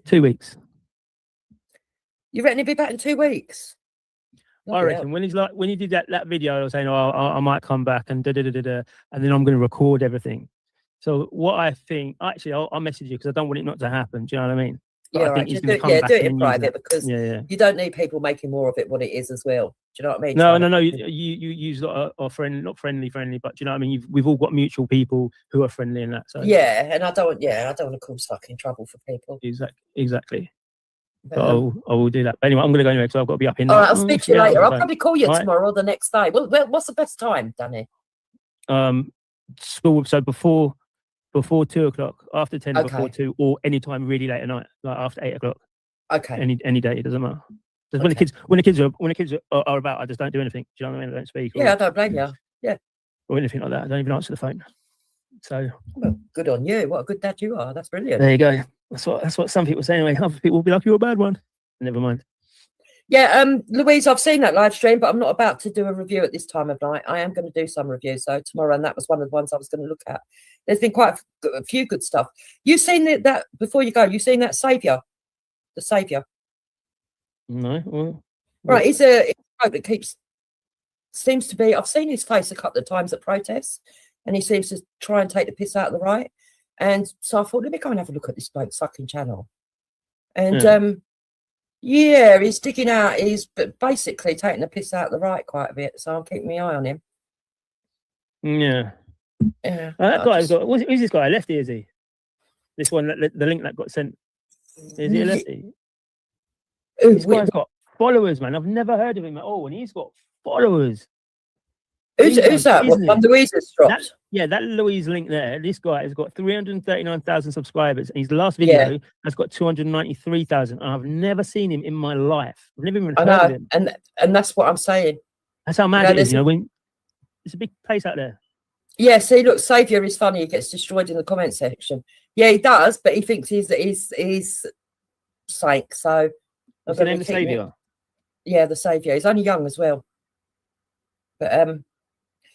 2 weeks. You reckon he'll be back in 2 weeks? I reckon when he did that video, I was saying, oh, I might come back and and then I'm going to record everything. So what I think, actually, I'll message you because I don't want it not to happen. Do you know what I mean? Yeah, right. Do it in private because you don't need people making more of it what it is as well. Do you know what I mean? No. You use a friend, not friendly, but do you know what I mean? We've all got mutual people who are friendly and that. So yeah, and I don't want to cause fucking trouble for people. Exactly. But I will do that. But anyway, I'm going to go anyway because I've got to be up in. All right, I'll speak to you later. I'll probably call you tomorrow or the next day. Well, what's the best time, Danny? School. So before 2 o'clock, after 10, before 2, or any time really late at night, like after 8 o'clock. Okay. Any day, it doesn't matter. When the kids are about, I just don't do anything. Do you know what I mean? I don't speak. I don't blame you. Yeah. Or anything like that. I don't even answer the phone. So. Well, good on you. What a good dad you are. That's brilliant. There you go. That's what some people say anyway. Other people will be like, you're a bad one. Never mind. Yeah, Louise, I've seen that live stream, but I'm not about to do a review at this time of night. I am going to do some reviews though tomorrow, and that was one of the ones I was going to look at. There's been quite a few good stuff. You seen that before you go? You seen that Saviour? The Saviour? No. Well, right, he's a bloke that seems to be. I've seen his face a couple of times at protests, and he seems to try and take the piss out of the right. And so I thought, let me go and have a look at this bloke's fucking channel. And yeah, he's sticking out. He's basically taking the piss out of the right quite a bit. So I'm keeping my eye on him. Yeah. Yeah. That guy's got. Who's this guy? A lefty, is he? This one, the link that got sent. Is he a lefty? This guy's got followers, man. I've never heard of him at all, and he's got followers. Who's that? What Louise's dropped? That Louise link there. This guy has got 339,000 subscribers, and his last video has got 293,000. And I've never seen him in my life. I've never even heard of him. And that's what I'm saying. That's how mad it is. You know, when it's a big place out there. Yeah. See, look, Saviour is funny. He gets destroyed in the comment section. Yeah, he does, but he thinks he's psych. So what's the name of the Saviour? Yeah, the Saviour. He's only young as well. But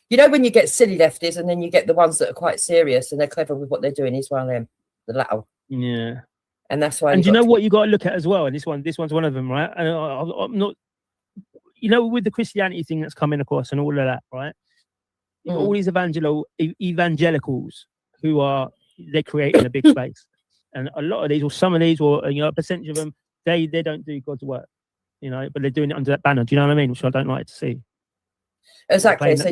you know, when you get silly lefties and then you get the ones that are quite serious and they're clever with what they're doing, he's one of them, the latter. Yeah. And that's why. And you know what you got to look at as well? And this one's one of them, right? And I'm not, you know, with the Christianity thing that's coming across and all of that, right? All these evangelicals who they're creating a big space. And a lot of these, or some of these, or a percentage of them, they don't do God's work, you know, but they're doing it under that banner. Do you know what I mean? Which I don't like to see. Exactly. So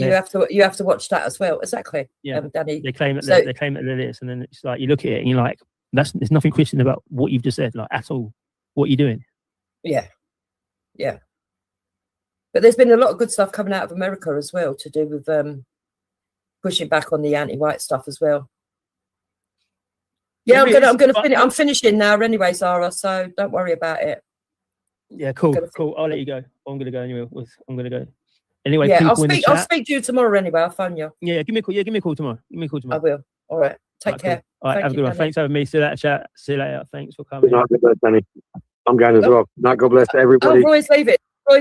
you have to watch that as well. Exactly. Yeah. Danny. They claim that they're this, and then it's like you look at it and you're like, there's nothing Christian about what you've just said, like at all. What are you doing? Yeah. Yeah. But there's been a lot of good stuff coming out of America as well to do with pushing back on the anti-white stuff as well. Yeah, I'm finishing now anyway, Zara. So don't worry about it. Yeah, cool. I'll let you go. I'm gonna go anyway. I'm gonna go. Anyway, yeah, I'll speak to you tomorrow anyway. I'll phone you. Yeah, give me a call. Yeah, give me a call tomorrow. I will. All right. Take care. Cool. All right, have a good one. Thanks for having me. See you later, chat. See you later. Thanks for coming. God bless, Danny. I'm going as well. God bless everybody. Oh, Roy's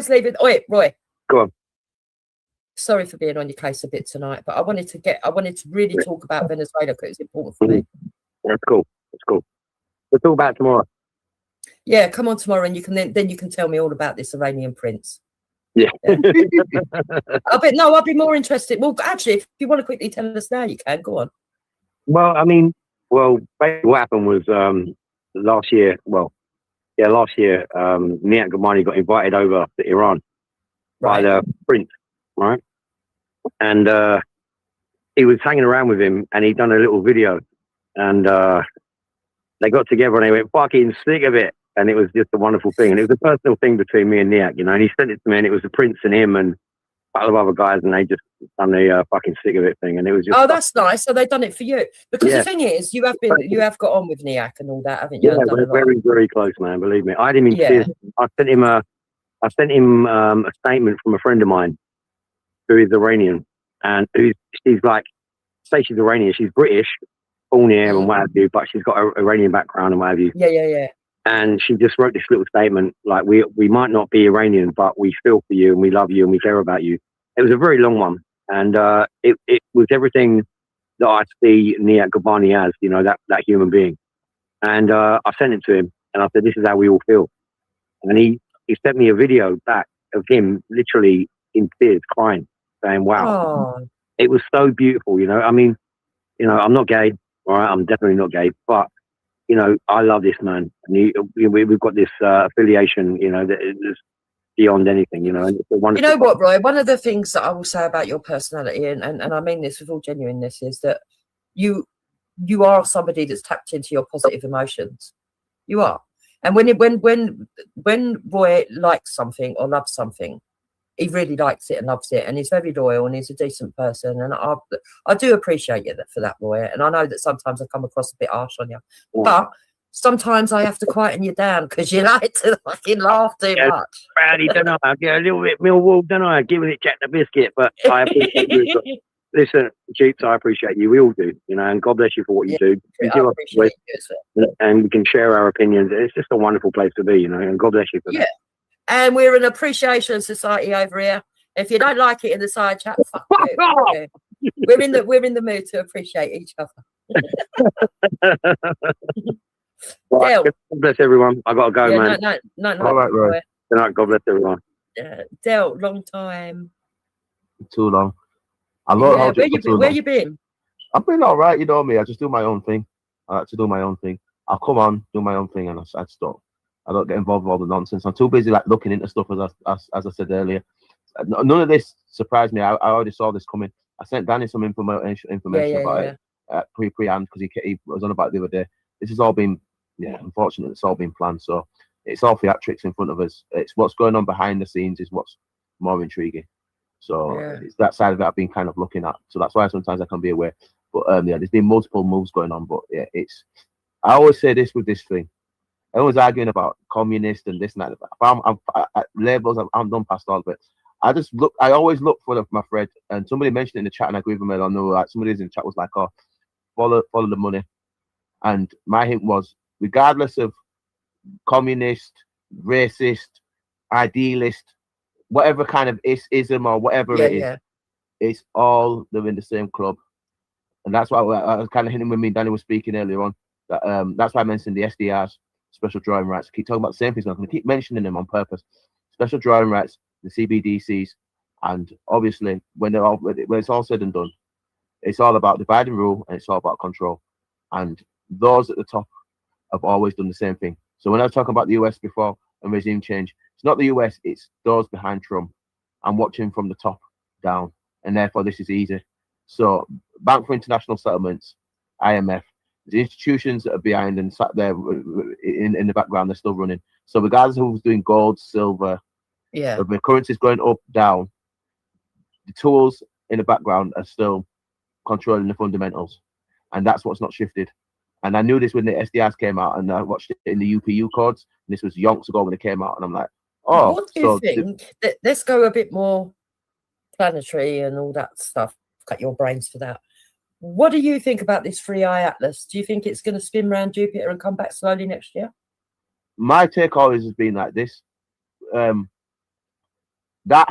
leaving. Oi, Roy. Go on. Sorry for being on your case a bit tonight, but I wanted to really talk about Venezuela because it's important for me. That's cool. That's cool. We'll talk about it tomorrow. Yeah, come on tomorrow, and you can then you can tell me all about this Iranian prince. Yeah. I'll be more interested. Well, actually, if you want to quickly tell us now, you can. Go on. Well, I mean, basically what happened was last year, Nihat Ghamani got invited over to Iran by the prince, right? And he was hanging around with him, and he'd done a little video, and they got together and they went fucking sick of it, and it was just a wonderful thing. And it was a personal thing between me and Nihat, you know. And he sent it to me, and it was the prince and him and a couple of other guys, and they just done the fucking sick of it thing, and it was just. Oh, that's nice. So they've done it for you because the thing is, you have got on with Nihat and all that, haven't you? Yeah, we're very, very close, man. Believe me, I had him in tears. I sent him a statement from a friend of mine who is Iranian, and she's like, say she's Iranian, she's British, born here and what have you, but she's got an Iranian background and what have you. Yeah. And she just wrote this little statement, like, we might not be Iranian, but we feel for you and we love you and we care about you. It was a very long one, and it was everything that I see Nihat Ghamani as, you know, that human being. And I sent it to him, and I said, this is how we all feel. And he sent me a video back of him literally in tears, crying, saying, wow. Oh. It was so beautiful, you know. I mean, you know, I'm not gay, all right? I'm definitely not gay, but, you know, I love this man. And we've got this affiliation, you know, that is beyond anything, you know. And it's a wonderful. You know what, Roy? One of the things that I will say about your personality, and I mean this with all genuineness, is that you are somebody that's tapped into your positive emotions. You are. And when Roy likes something or loves something, he really likes it and loves it, and he's very loyal and he's a decent person, and I do appreciate you for that, Roy. And I know that sometimes I come across a bit harsh on you, but sometimes I have to quieten you down because you like to fucking laugh too much. Rowdy, don't know. I get a little bit Millwall, don't I? Giving it Jack the Biscuit, but I appreciate you. Listen, Jeeps, I appreciate you. We all do, you know, and God bless you for what you do. You give us voice, and we can share our opinions. It's just a wonderful place to be, you know, and God bless you for that. And we're an appreciation society over here. If you don't like it in the side chat, fuck you. We're in the mood to appreciate each other. Right, God bless everyone. I gotta go, man. No. All right, Roy. Good night. God bless everyone. Del, long time. Too long. I love Where you been? I've been all right, you know me. I just do my own thing. I like to do my own thing. I'll come on, do my own thing, and I stop. I don't get involved with all the nonsense. I'm too busy like looking into stuff, as I said earlier. None of this surprised me. I already saw this coming. I sent Danny some information about it pre-hand because he was on about it the other day. This has all been, unfortunately, it's all been planned. So it's all theatrics in front of us. It's what's going on behind the scenes is what's more intriguing. So it's that side of it I've been kind of looking at. So that's why sometimes I can be aware. But there's been multiple moves going on. But I always say this with this thing. Everyone's arguing about communist and this and that. I'm labels, I'm done past all of it. I always look for my thread, and somebody mentioned it in the chat, and I agree with them. I know, like somebody in the chat was like, "Oh, follow the money." And my hint was, regardless of communist, racist, idealist, whatever kind of ism or whatever it is, it's all they're in the same club, and that's why I was kind of hinting when me and Danny was speaking earlier on. That's why I mentioned the SDRs. Special drawing rights. I keep talking about the same things. I'm going to keep mentioning them on purpose. Special drawing rights, the CBDCs, and obviously when it's all said and done, it's all about divide and rule, and it's all about control. And those at the top have always done the same thing. So when I was talking about the US before and regime change, it's not the US, it's those behind Trump. I'm watching from the top down, and therefore this is easy. So Bank for International Settlements, IMF. The institutions that are behind and sat there in the background, they're still running. So regardless of who's doing gold, silver, the currency's going up, down, the tools in the background are still controlling the fundamentals. And that's what's not shifted. And I knew this when the SDRs came out, and I watched it in the UPU codes. And this was yonks ago when it came out. And I'm like, oh. What do you think? Let's go a bit more planetary and all that stuff. Cut your brains for that. What do you think about this 3i Atlas? Do you think it's going to spin around Jupiter and come back slowly next year? My take always has been like this. That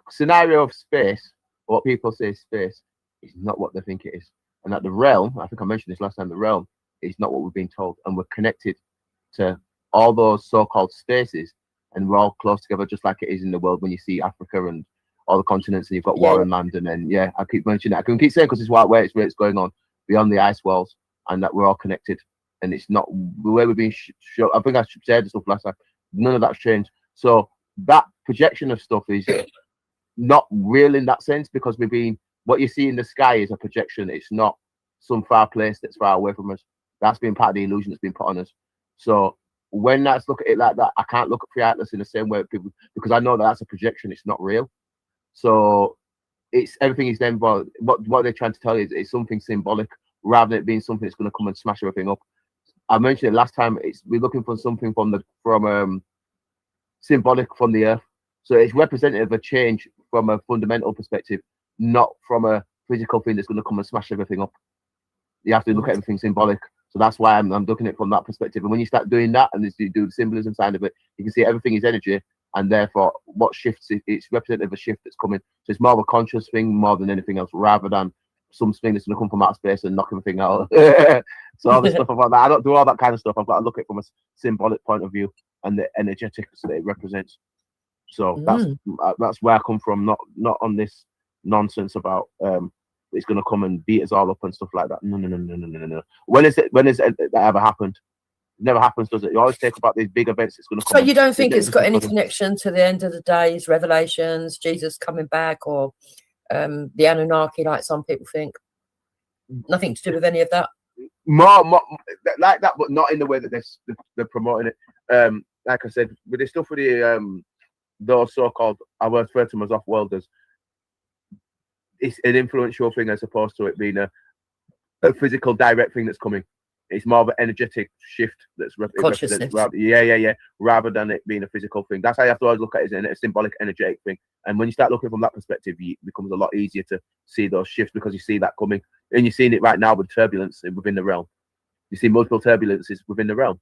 scenario of space, what people say is space, is not what they think it is. And that the realm, I think I mentioned this last time, the realm is not what we've been told. And we're connected to all those so-called spaces, and we're all close together, just like it is in the world when you see Africa and all the continents, and you've got war and land. And then, yeah, I keep mentioning that. I can keep saying because it's where it's going on beyond the ice walls, and that we're all connected. And it's not the way we've been shown. I think I said stuff last time. None of that's changed. So that projection of stuff is not real in that sense, because we've been, what you see in the sky is a projection. It's not some far place that's far away from us. That's been part of the illusion that's been put on us. So when that's look at it like that, I can't look at Free Atlas in the same way with people, because I know that that's a projection. It's not real. So it's everything is then, what they're trying to tell you is it's something symbolic rather than it being something that's going to come and smash everything up. I mentioned it last time. We're looking for something from symbolic from the earth. So it's representative of a change from a fundamental perspective, not from a physical thing that's going to come and smash everything up. You have to look at everything symbolic. So that's why I'm looking at it from that perspective. And when you start doing that and you do the symbolism side of it, you can see everything is energy, and therefore what shifts, it's representative of a shift that's coming. So it's more of a conscious thing more than anything else, rather than something that's going to come from outer space and knock everything out. So all the stuff about that, I don't do all that kind of stuff. I've got to look at it from a symbolic point of view and the energetics that it represents. So that's where I come from, not on this nonsense about it's going to come and beat us all up and stuff like that. No. When has that ever happened? It never happens, does it? You always talk about these big events. It's going to come. So you don't think it's got any connection to the end of the days, Revelations, Jesus coming back, or the Anunnaki, like some people think? Nothing to do with any of that. More like that, but not in the way that they're promoting it. Like I said, with the stuff with the those so-called, I would refer to them as off-worlders, it's an influential thing as opposed to it being a physical direct thing that's coming. It's more of an energetic shift that's consciousness. Rather than it being a physical thing. That's how you have to always look at it, as a symbolic, energetic thing. And when you start looking from that perspective, it becomes a lot easier to see those shifts, because you see that coming. And you're seeing it right now with turbulence within the realm. You see multiple turbulences within the realm.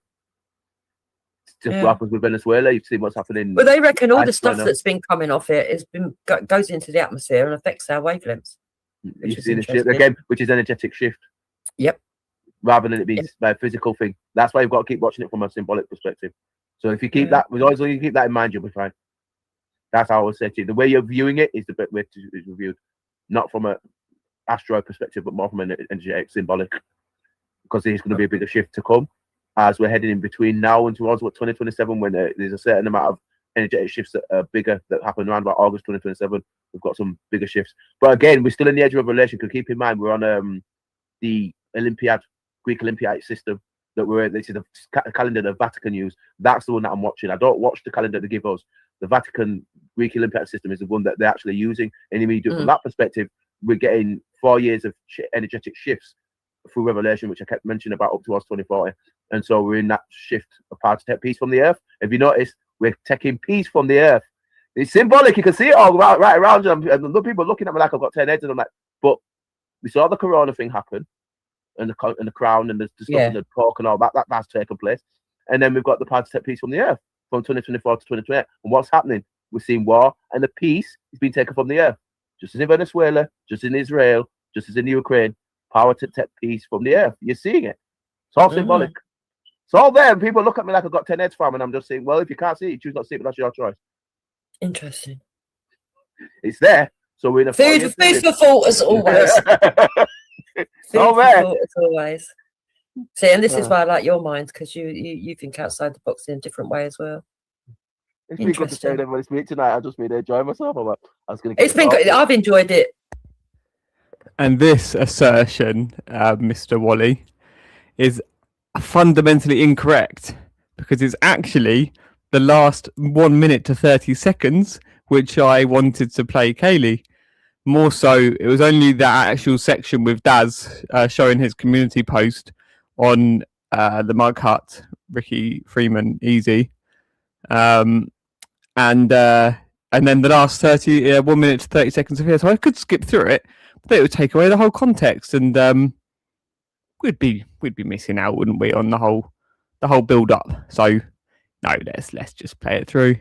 It's just what happens with Venezuela. You've seen what's happening. Well, they reckon all the stuff that's been coming off it goes into the atmosphere and affects our wavelengths. You've seen a shift again, which is energetic shift. Yep. Rather than it being a physical thing. That's why you've got to keep watching it from a symbolic perspective. So if you keep that, as long as you keep that in mind, you'll be fine. That's how I would say to you. The way you're viewing it is the bit way it's reviewed, not from a asteroid perspective, but more from an energetic, symbolic. Because there's going to be a bigger shift to come as we're heading in between now and towards 2027, when there's a certain amount of energetic shifts that are bigger that happen around about August 2027. We've got some bigger shifts, but again, we're still in the edge of revelation. Because keep in mind, we're on the Greek Olympiad system that we're in. This is the calendar the Vatican use. That's the one that I'm watching. I don't watch the calendar they give us. The Vatican Greek Olympiad system is the one that they're actually using. And when you do it from that perspective, we're getting 4 years of energetic shifts through revelation, which I kept mentioning about up towards 2040. And so we're in that shift of power to take peace from the earth. If you notice, we're taking peace from the earth. It's symbolic. You can see it all right around you. And people looking at me like I've got 10 heads, and I'm like, but we saw the corona thing happen, and the crown and the discussion of pork and all that's taken place. And then we've got the power to take peace from the earth from 2024 to 2028. And what's happening? We're seeing war, and the peace is being taken from the earth. Just as in Venezuela, just in Israel, just as in Ukraine, power to take peace from the earth. You're seeing it. It's all symbolic. It's all there. And people look at me like I've got 10 heads from, and I'm just saying, well, if you can't see it, you choose not to see it, but that's your choice. Interesting. It's there. So we're in a food for thought as always. All there. As always. See, and this is why I like your mind, because you think outside the box in a different way as well. It's been good to say everybody speak tonight. I've just been enjoying myself. It's been good. I've enjoyed it. And this assertion, Mr. Wally, is fundamentally incorrect, because it's actually the last 1 minute to 30 seconds, which I wanted to play Kaley. More so, it was only that actual section with Daz showing his community post on the Mug Hut, Ricky Freeman, easy. And then the last 1 minute to 30 seconds of here. So I could skip through it, but it would take away the whole context, and we'd be missing out, wouldn't we, on the whole build up. So no, let's just play it through.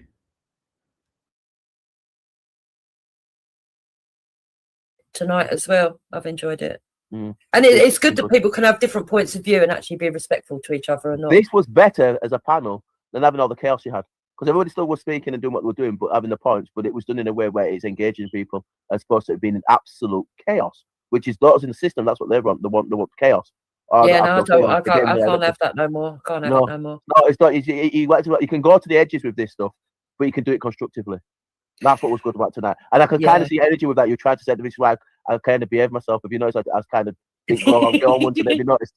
tonight as well. I've enjoyed it. Mm. And it's good that people can have different points of view and actually be respectful to each other and not. This was better as a panel than having all the chaos you had. Because everybody still was speaking and doing what they were doing, but having the points, but it was done in a way where it's engaging people as opposed to it being an absolute chaos, which is those in the system. That's what they want. They want chaos. Yeah, no, I can't have that no more. Can't have it no more. No, it's not. You can go to the edges with this stuff, but you can do it constructively. That's what was good about tonight. And I can kind of see energy with that. You tried to say this is why I kind of behaved myself. If you notice, I was kind of go on one today. If you noticed,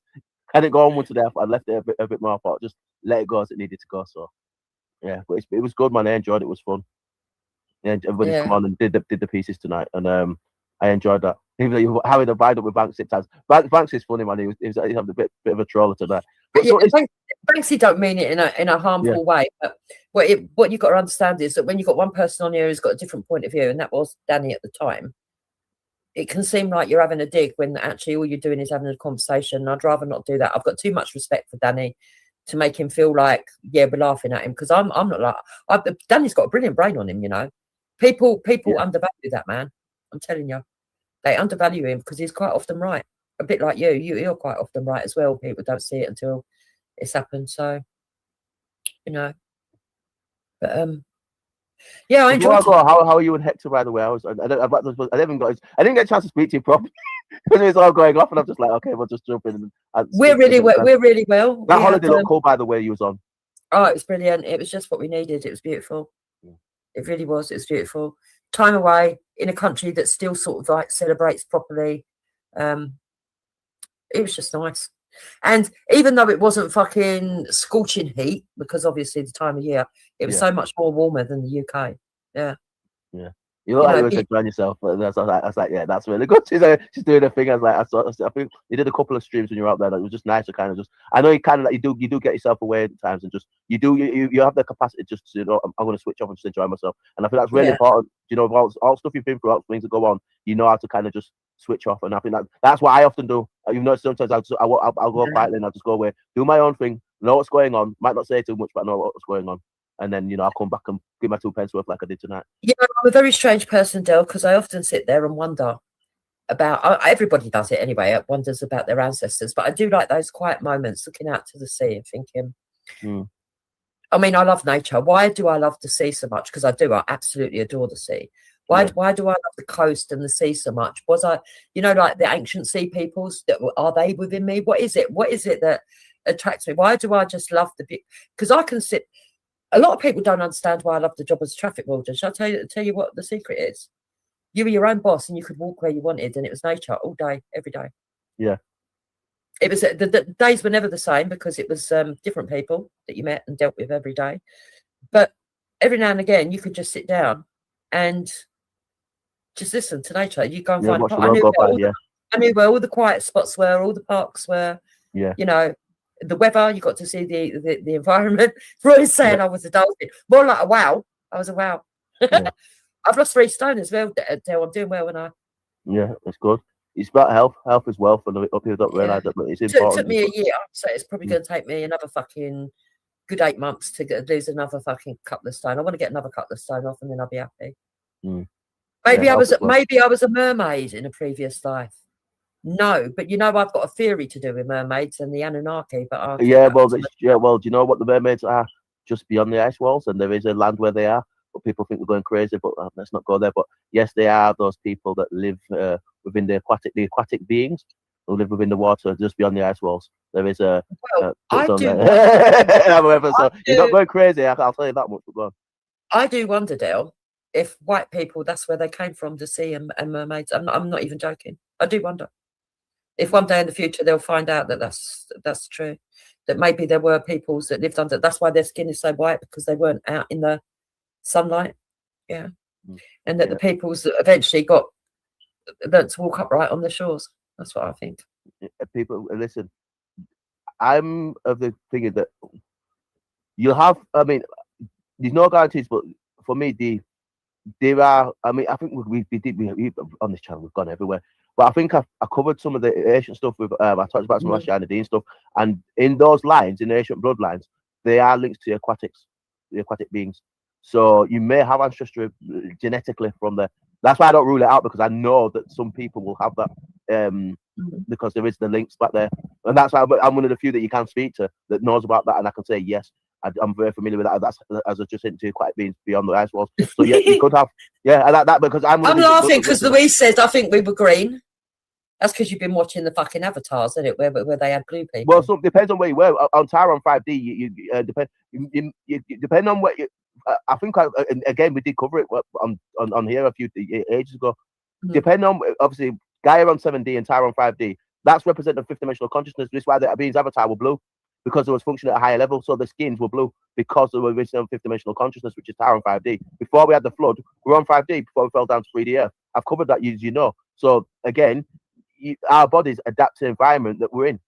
I didn't go on one today. I left it a bit more. I thought just let it go as it needed to go. So yeah, but it was good, man. I enjoyed it. It was fun. Yeah, everybody come on and did the pieces tonight, and I enjoyed that. Even though you having a bind up with Banks 6 times. Banks is funny, man. He was having a bit of a troller tonight. But yeah, Banksy don't mean it in a harmful way. But what you've got to understand is that when you've got one person on here who's got a different point of view, and that was Danny at the time, it can seem like you're having a dig when actually all you're doing is having a conversation. And I'd rather not do that. I've got too much respect for Danny to make him feel like, yeah, we're laughing at him, because I'm not like Danny's got a brilliant brain on him, you know. People undervalue that man. I'm telling you. They undervalue him because he's quite often right. A bit like you're quite often right as well. People don't see it until it's happened. So, you know. But yeah, I enjoyed it. How are you and Hector, by the way? I didn't get a chance to speak to you properly because it was all going off, and I'm just like, okay, we'll just jump in. We're really well. That holiday looked cool, by the way. You was on. Oh, it was brilliant. It was just what we needed. It was beautiful. It really was. It was beautiful. Time away in a country that still sort of like celebrates properly. It was just nice. And even though it wasn't fucking scorching heat, because obviously the time of year, it was so much more warmer than the UK. Yeah. Yeah. You look like you were enjoying yourself. But I was like, yeah, that's really good. She's doing her thing. I was like, I think you did a couple of streams when you were out there. That it was just nice to kind of just. I know you kind of like you do get yourself away at times, and just you have the capacity just to, you know, I'm going to switch off and just enjoy myself. And I think that's really important. You know, all stuff you've been through, all things that go on, you know how to kind of just switch off. And I think that's what I often do. You know, sometimes I'll go quietly and I'll just go away, do my own thing, know what's going on. Might not say too much, but I know what's going on. And then, you know, I'll come back and give my 2 pence worth like I did tonight. Yeah, I'm a very strange person, Del, because I often sit there and wonder about, everybody does it anyway, wonders about their ancestors, but I do like those quiet moments looking out to the sea and thinking, I mean, I love nature. Why do I love the sea so much? Because I do. I absolutely adore the sea. Why do I love the coast and the sea so much? Was I, you know, like the ancient sea peoples, are they within me? What is it? What is it that attracts me? Why do I just love because I can sit. A lot of people don't understand why I love the job as a traffic warden. Shall I tell you what the secret is? You were your own boss and you could walk where you wanted, and it was nature all day, every day. Yeah. It was the days were never the same because it was different people that you met and dealt with every day. But every now and again, you could just sit down and just listen to nature. You go and find. I knew where all the quiet spots were, all the parks were. Yeah. You know. The weather, you got to see the environment. Roy's saying I was a dolphin. More like a wow. I was a wow. Yeah. I've lost 3 stone as well, Del. I'm doing well when I. Yeah, it's good. It's about health as well. For the people don't realise that, but it's important. It took me a year, so it's probably going to take me another fucking good 8 months to lose another fucking couple of stone. I want to get another couple of stone off, and then I'll be happy. Maybe I was a mermaid in a previous life. No, but you know, I've got a theory to do with mermaids and the Anunnaki. But do you know what the mermaids are? Just beyond the ice walls, and there is a land where they are. But people think we're going crazy, but let's not go there. But yes, they are those people that live within the aquatic beings who live within the water, just beyond the ice walls. There is a. I do. So you're not going crazy. I'll tell you that much. But go on. I do wonder, Dale, if white people, that's where they came from, the sea and mermaids. I'm not even joking. I do wonder. If one day in the future they'll find out that that's true, that maybe there were peoples that lived under. That's why their skin is so white, because they weren't out in the sunlight. Yeah, and that the peoples that eventually learned to walk upright on the shores. That's what I think. People, listen. I'm of the figure that you'll have. I mean, there's no guarantees, but for me, there are. I mean, I think we on this channel we've gone everywhere. But I think I covered some of the ancient stuff with I talked about some of the Shiny Dean stuff, and in those lines, in the ancient bloodlines, they are links to the aquatic beings. So you may have ancestry genetically from the That's why I don't rule it out, because I know that some people will have that, because there is the links back there, and that's why I'm one of the few that you can speak to that knows about that, and I can say yes, I'm very familiar with that. That's, as I just hinted, quite being beyond the ice walls. So yeah, you could have, that because I'm laughing because Louise said I think we were green. That's because you've been watching the fucking avatars, isn't it? Where they had blue people. Well, so depends on where you were. On Tyron 5D, you depend on what you. I think again we did cover it on here a few ages ago. Depending on, obviously, Gaia on 7D and Tyron 5D, that's representing fifth dimensional consciousness. This is why the being's avatar were blue, because it was functioning at a higher level. So the skins were blue because they were on fifth dimensional consciousness, which is Tyron 5D. Before we had the flood, we were on 5D before we fell down to 3D Earth. I've covered that, you know. So again, our bodies adapt to the environment that we're in.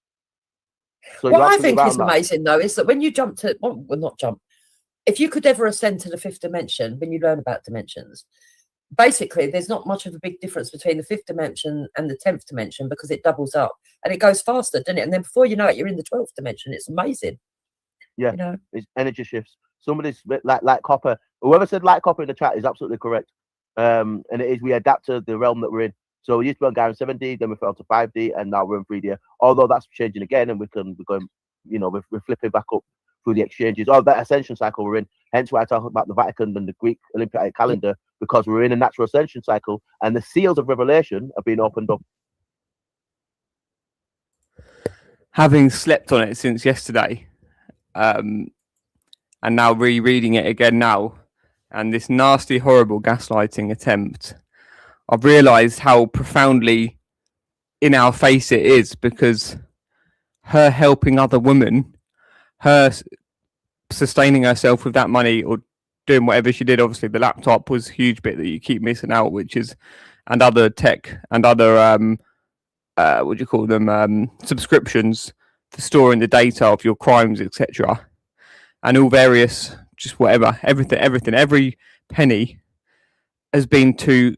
So what I think is amazing, though, is that when you jump to, well, not jump, if you could ever ascend to the fifth dimension, when you learn about dimensions, basically there's not much of a big difference between the fifth dimension and the 10th dimension, because it doubles up and it goes faster, doesn't it? And then before you know it, you're in the 12th dimension. It's amazing. Yeah, it's energy shifts. Somebody's like copper. Whoever said like copper in the chat is absolutely correct. And it is, we adapt to the realm that we're in. So we used to be on Gaia 7D, then we fell to 5D, and now we're in 3D. Although that's changing again, and we're going, we're flipping back up through the exchanges. Oh, that ascension cycle we're in. Hence why I talk about the Vatican and the Greek Olympic calendar, because we're in a natural ascension cycle, and the seals of revelation are being opened up. Having slept on it since yesterday, and now rereading it again now, and this nasty, horrible gaslighting attempt, I've realised how profoundly in our face it is, because her helping other women, her sustaining herself with that money or doing whatever she did, obviously the laptop was a huge bit that you keep missing out, which is, and other tech and other what do you call them, subscriptions for storing the data of your crimes, etc., and all various, just whatever, everything, every penny has been to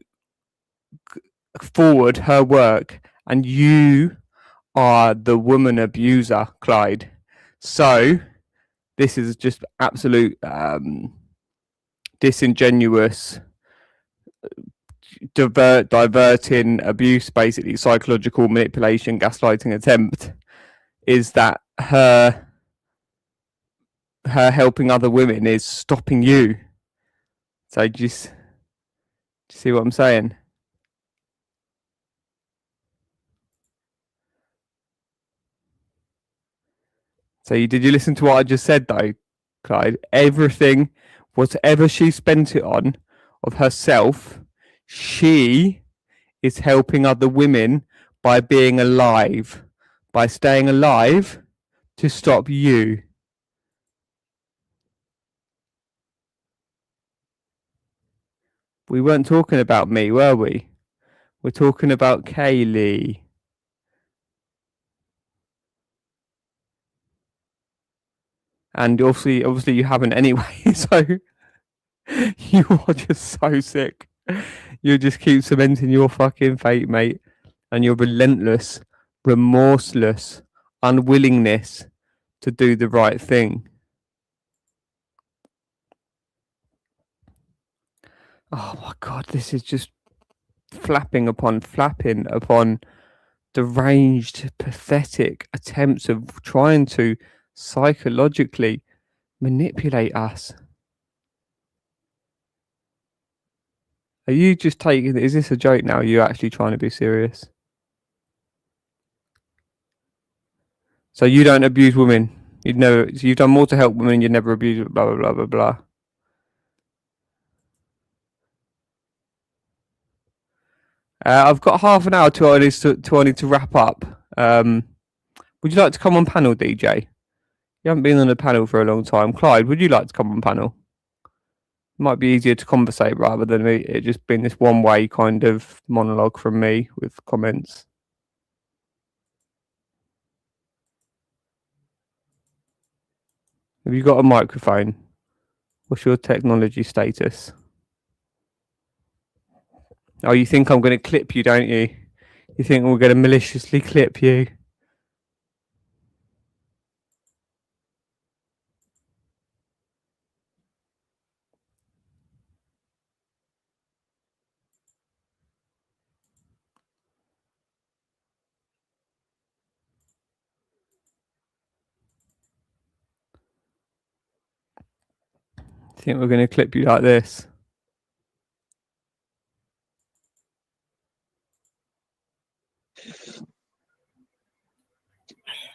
forward her work, and you are the woman abuser, Clyde. So this is just absolute disingenuous, diverting abuse, basically psychological manipulation, gaslighting attempt. Is that her helping other women is stopping you? So just see what I'm saying? So did you listen to what I just said, though, Clyde? Everything, whatever she spent it on of herself, she is helping other women by being alive, by staying alive to stop you. We weren't talking about me, were we? We're talking about Kaley. And obviously you haven't anyway, so you are just so sick. You just keep cementing your fucking fate, mate, and your relentless, remorseless unwillingness to do the right thing. Oh my God, this is just flapping upon deranged, pathetic attempts of trying to psychologically manipulate us. Are you just taking, is this a joke now? Are you actually trying to be serious? So you don't abuse women. You've done more to help women, you'd never abuse, blah, blah, blah, blah, blah. I've got half an hour till I need to wrap up. Would you like to come on panel, DJ? You haven't been on a panel for a long time. Clyde, would you like to come on panel? Might be easier to conversate rather than it just being this one-way kind of monologue from me with comments. Have you got a microphone? What's your technology status? Oh, you think I'm going to clip you, don't you? You think we're going to maliciously clip you? think we're going to clip you like this?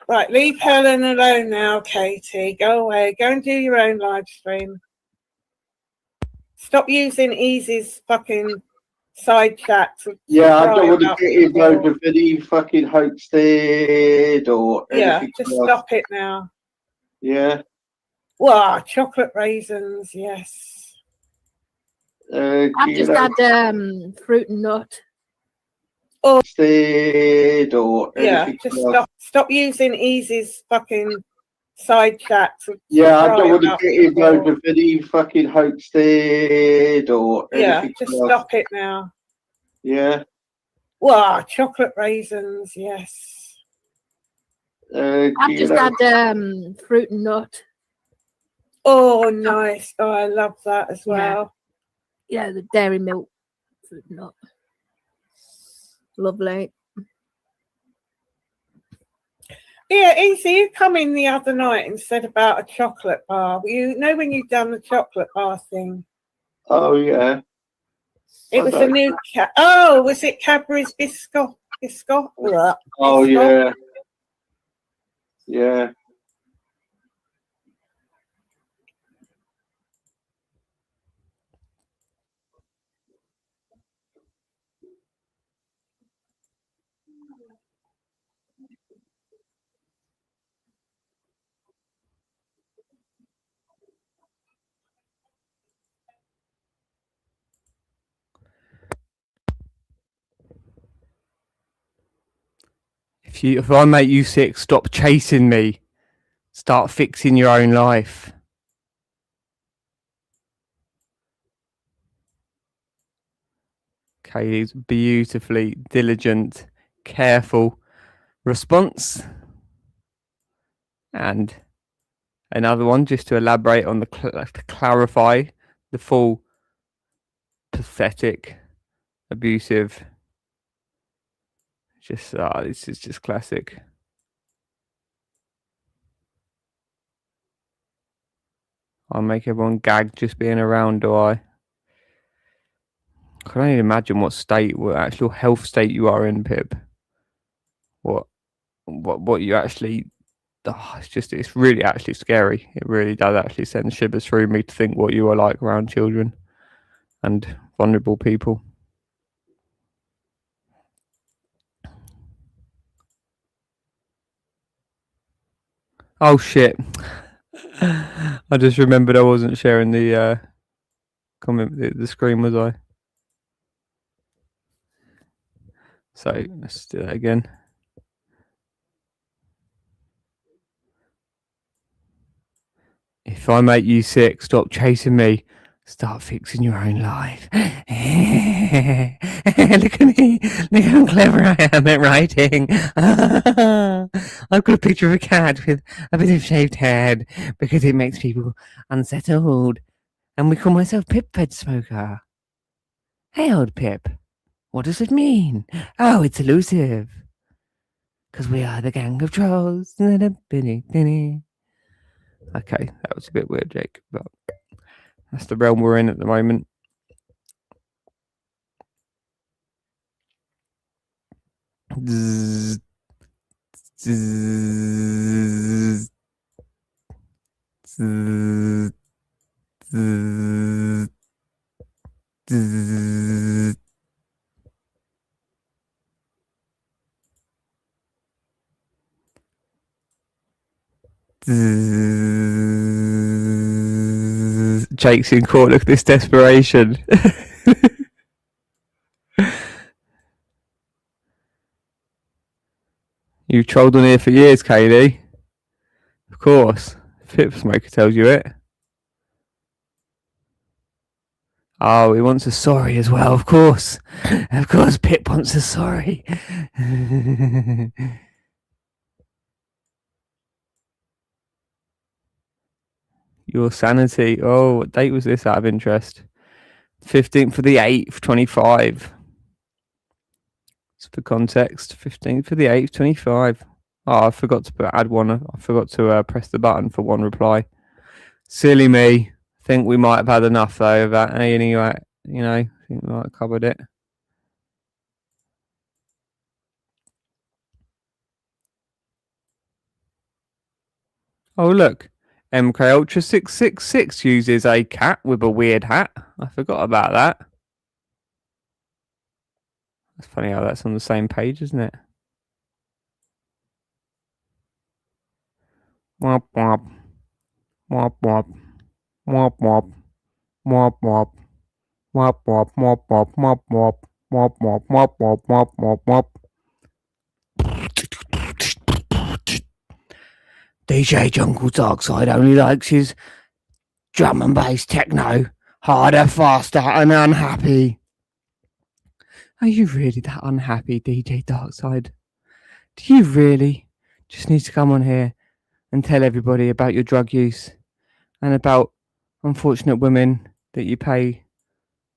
Right, leave Helen alone now, Katie. Go away. Go and do your own live stream. Stop using Easy's fucking side chat. Yeah, I don't want to get involved with any fucking hoaxed or anything. Yeah, just stop it now. Yeah. Wow, chocolate raisins, yes. I've just had fruit and nut. Or yeah, just stop using Easy's fucking side chat. Yeah, I don't want to get involved with any fucking hoaxed or anything. Just stop it now. Yeah. Wow, chocolate raisins, yes. I've just had fruit and nut. Oh, nice. Oh, I love that as well. Yeah, the dairy milk fruit and nut. Lovely. Yeah, Easy, you come in the other night and said about a chocolate bar. You know when you've done the chocolate bar thing? Oh, yeah. It was a new was it Cadbury's Biscoff? Oh, yeah. Yeah. If I make you sick, stop chasing me. Start fixing your own life. Kaley's beautifully diligent, careful response. And another one just to elaborate on to clarify the full pathetic, abusive. Just this is just classic. I'll make everyone gag just being around, do I? I can only imagine what actual health state you are in, Pip. What you actually. Oh, it's really actually scary. It really does actually send shivers through me to think what you are like around children and vulnerable people. Oh shit. I just remembered I wasn't sharing the comment, the screen, was I? So let's do that again. If I make you sick, stop chasing me. Start fixing your own life. Look at me. Look how clever I am at writing. I've got a picture of a cat with a bit of shaved head because it makes people unsettled. And we call myself Pip Fed Smoker. Hey, old Pip. What does it mean? Oh, it's elusive. Because we are the gang of trolls. Okay, that was a bit weird, Jake, but that's the realm we're in at the moment. Zzz, zzz, zzz, zzz, zzz. Jake's in court. Look at this desperation. You've trolled on here for years, Kaley. Of course. Pip Smoker tells you it. Oh, he wants a sorry as well, of course. Of course, Pip wants a sorry. Your sanity. Oh, what date was this out of interest? 15th of the 8th, 25. Just for context, 15th of the 8th, 25. Oh, I forgot to add one. I forgot to press the button for one reply. Silly me. think we might have had enough though of that. Anyway, you know, I think we might have covered it. Oh look, MK Ultra 666 uses a cat with a weird hat. I forgot about that. It's funny how that's on the same page, isn't it? Womp womp. Womp womp. Womp womp. Womp womp. Womp womp womp womp womp womp. Womp womp womp womp womp womp womp. DJ Jungle Darkside only likes his drum and bass techno harder, faster, and unhappy. Are you really that unhappy, DJ Darkside? Do you really just need to come on here and tell everybody about your drug use and about unfortunate women that you pay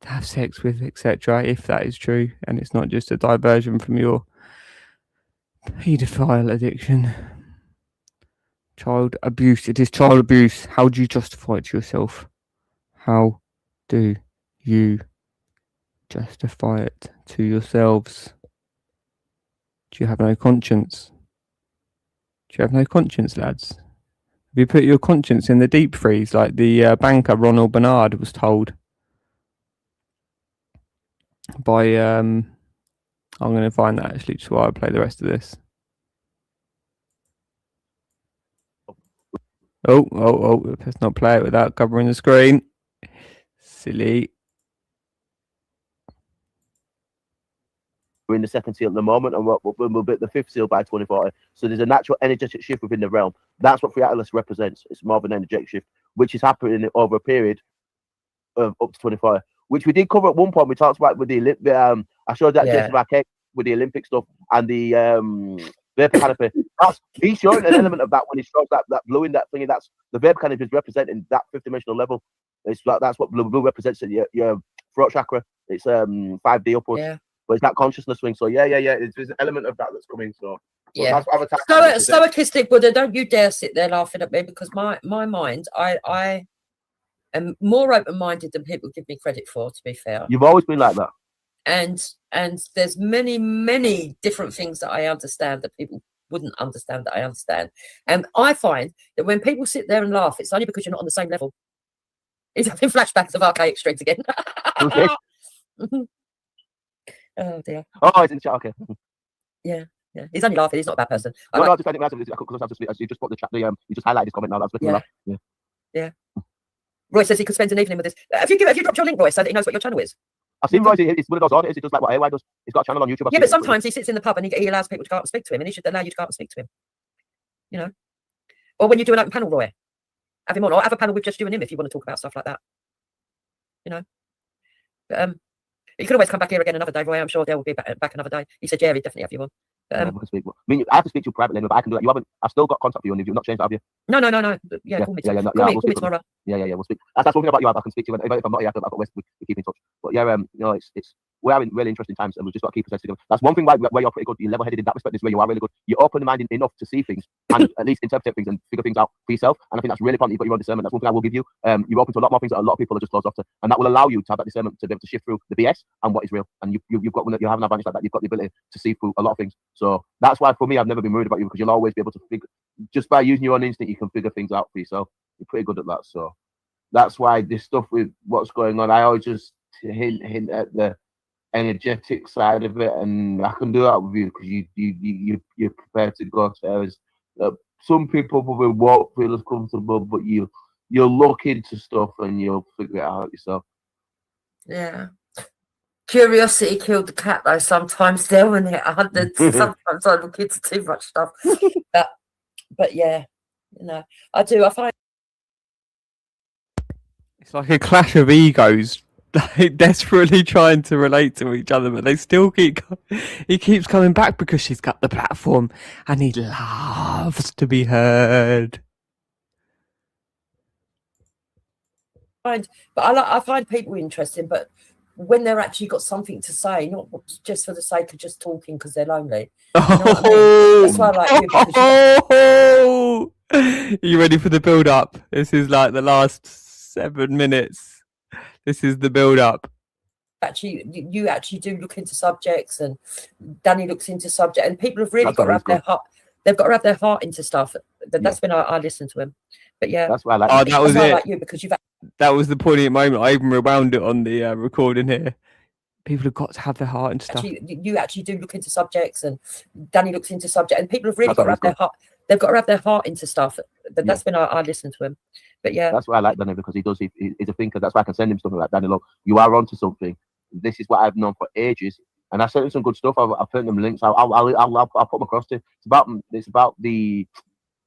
to have sex with, etc., if that is true, and it's not just a diversion from your paedophile addiction? Child abuse. It is child abuse. How do you justify it to yourself? How do you justify it to yourselves? Do you have no conscience? Do you have no conscience, lads? Have you put your conscience in the deep freeze like the banker Ronald Bernard was told by I'm going to find that actually just while I play the rest of this. Oh, let's not play it without covering the screen. Silly. We're in the second seal at the moment, and we'll be at the fifth seal by 2040. So there's a natural energetic shift within the realm. That's what Free Atlas represents. It's more of an energetic shift, which is happening over a period of up to 2040, which we did cover at one point. We talked about with the I showed that Jason Arcade with the Olympic stuff and the vapor canopy. He's showing an element of that when he shows that blue in that thingy. That's the vapor canopy is representing that fifth dimensional level. It's like that's what blue represents in your throat chakra. It's 5D upwards. Yeah. But it's that consciousness swing. So yeah. There's an element of that that's coming. So yeah. That's Stoicistic Buddha, don't you dare sit there laughing at me, because my mind, I am more open-minded than people give me credit for, to be fair. You've always been like that. And there's many different things that I understand that people wouldn't understand that I understand. And I find that when people sit there and laugh, it's only because you're not on the same level. It's having flashbacks of archaic strings again. Okay. Oh dear. Oh, it's in the chat. Okay. Yeah. He's only laughing. He's not a bad person. No, I just you just put the chat. You just highlighted this comment now. That's yeah. Roy says he could spend an evening with this. Have you dropped your link, Roy, so that he knows what your channel is? I've seen Roy. It's one of those auditors. He does like what AY does. He's got a channel on YouTube. Yeah, but sometimes he sits in the pub and he allows people to go up and speak to him, and he should allow you to go up and speak to him. You know, or when you do an open panel, Roy, have him on, or have a panel with just you and him if you want to talk about stuff like that. You know, but, you can always come back here again another day, Roy. I'm sure Dale will be back another day. He said, Jerry, definitely have you on. I mean, I have to speak to you privately, but I can do that. You haven't. I've still got contact for you, and you've not changed, have you? No. Yeah, call me. Call me tomorrow. Yeah. We'll speak. That's one thing about you. I can speak to you. If I'm not here, I've got West. We keep in touch. But yeah, you know, it's we're having really interesting times, and we've just got to keep us together. That's one thing where you're pretty good. You're level-headed in that respect. Is where you are really good. You open the mind enough to see things and at least interpret things and figure things out for yourself. And I think that's really important. You've got your own discernment. That's one thing I will give you. You're open to a lot more things that a lot of people are just closed off to, and that will allow you to have that discernment to be able to shift through the BS and what is real. And you've got when you have an advantage like that, you've got the ability to see through a lot of things. So that's why for me, I've never been worried about you, because you'll always be able to figure, just by using your own instinct, you can figure things out for yourself. You're pretty good at that. So that's why this stuff with what's going on, I always just hint at the energetic side of it, and I can do that with you because you're prepared to go to areas that some people probably won't feel as comfortable, but you'll look into stuff and you'll figure it out yourself. Yeah. Curiosity killed the cat, though. Sometimes they're in it 100. Sometimes I look into too much stuff. But yeah, you know, I find it's like a clash of egos, like desperately trying to relate to each other, but they still he keeps coming back because she's got the platform and he loves to be heard. But I find people interesting, but when they're actually got something to say, not just for the sake of just talking because they're lonely. You know what I mean? That's why I like you. Are you ready for the build up? This is like the last 7 minutes. This is the build up. Actually, you actually do look into subjects, and Danny looks into subject, and people have really got to have their heart. They've got to have their heart into stuff. That's when I listen to him. But yeah, that's why I like. Oh, that was I it. like you because you've. That was the poignant moment. I even rewound it on the recording here. People have got to have their heart and stuff. You actually do look into subjects, and Danny looks into subject, and people have really got to have their heart. They've got to have their heart into stuff. That's when I listen to him. But yeah, that's why I like Danny, because he does. He's a thinker. That's why I can send him something like, Danny, look, you are onto something. This is what I've known for ages, and I sent him some good stuff. I've sent them links. I'll put them across to. It's about the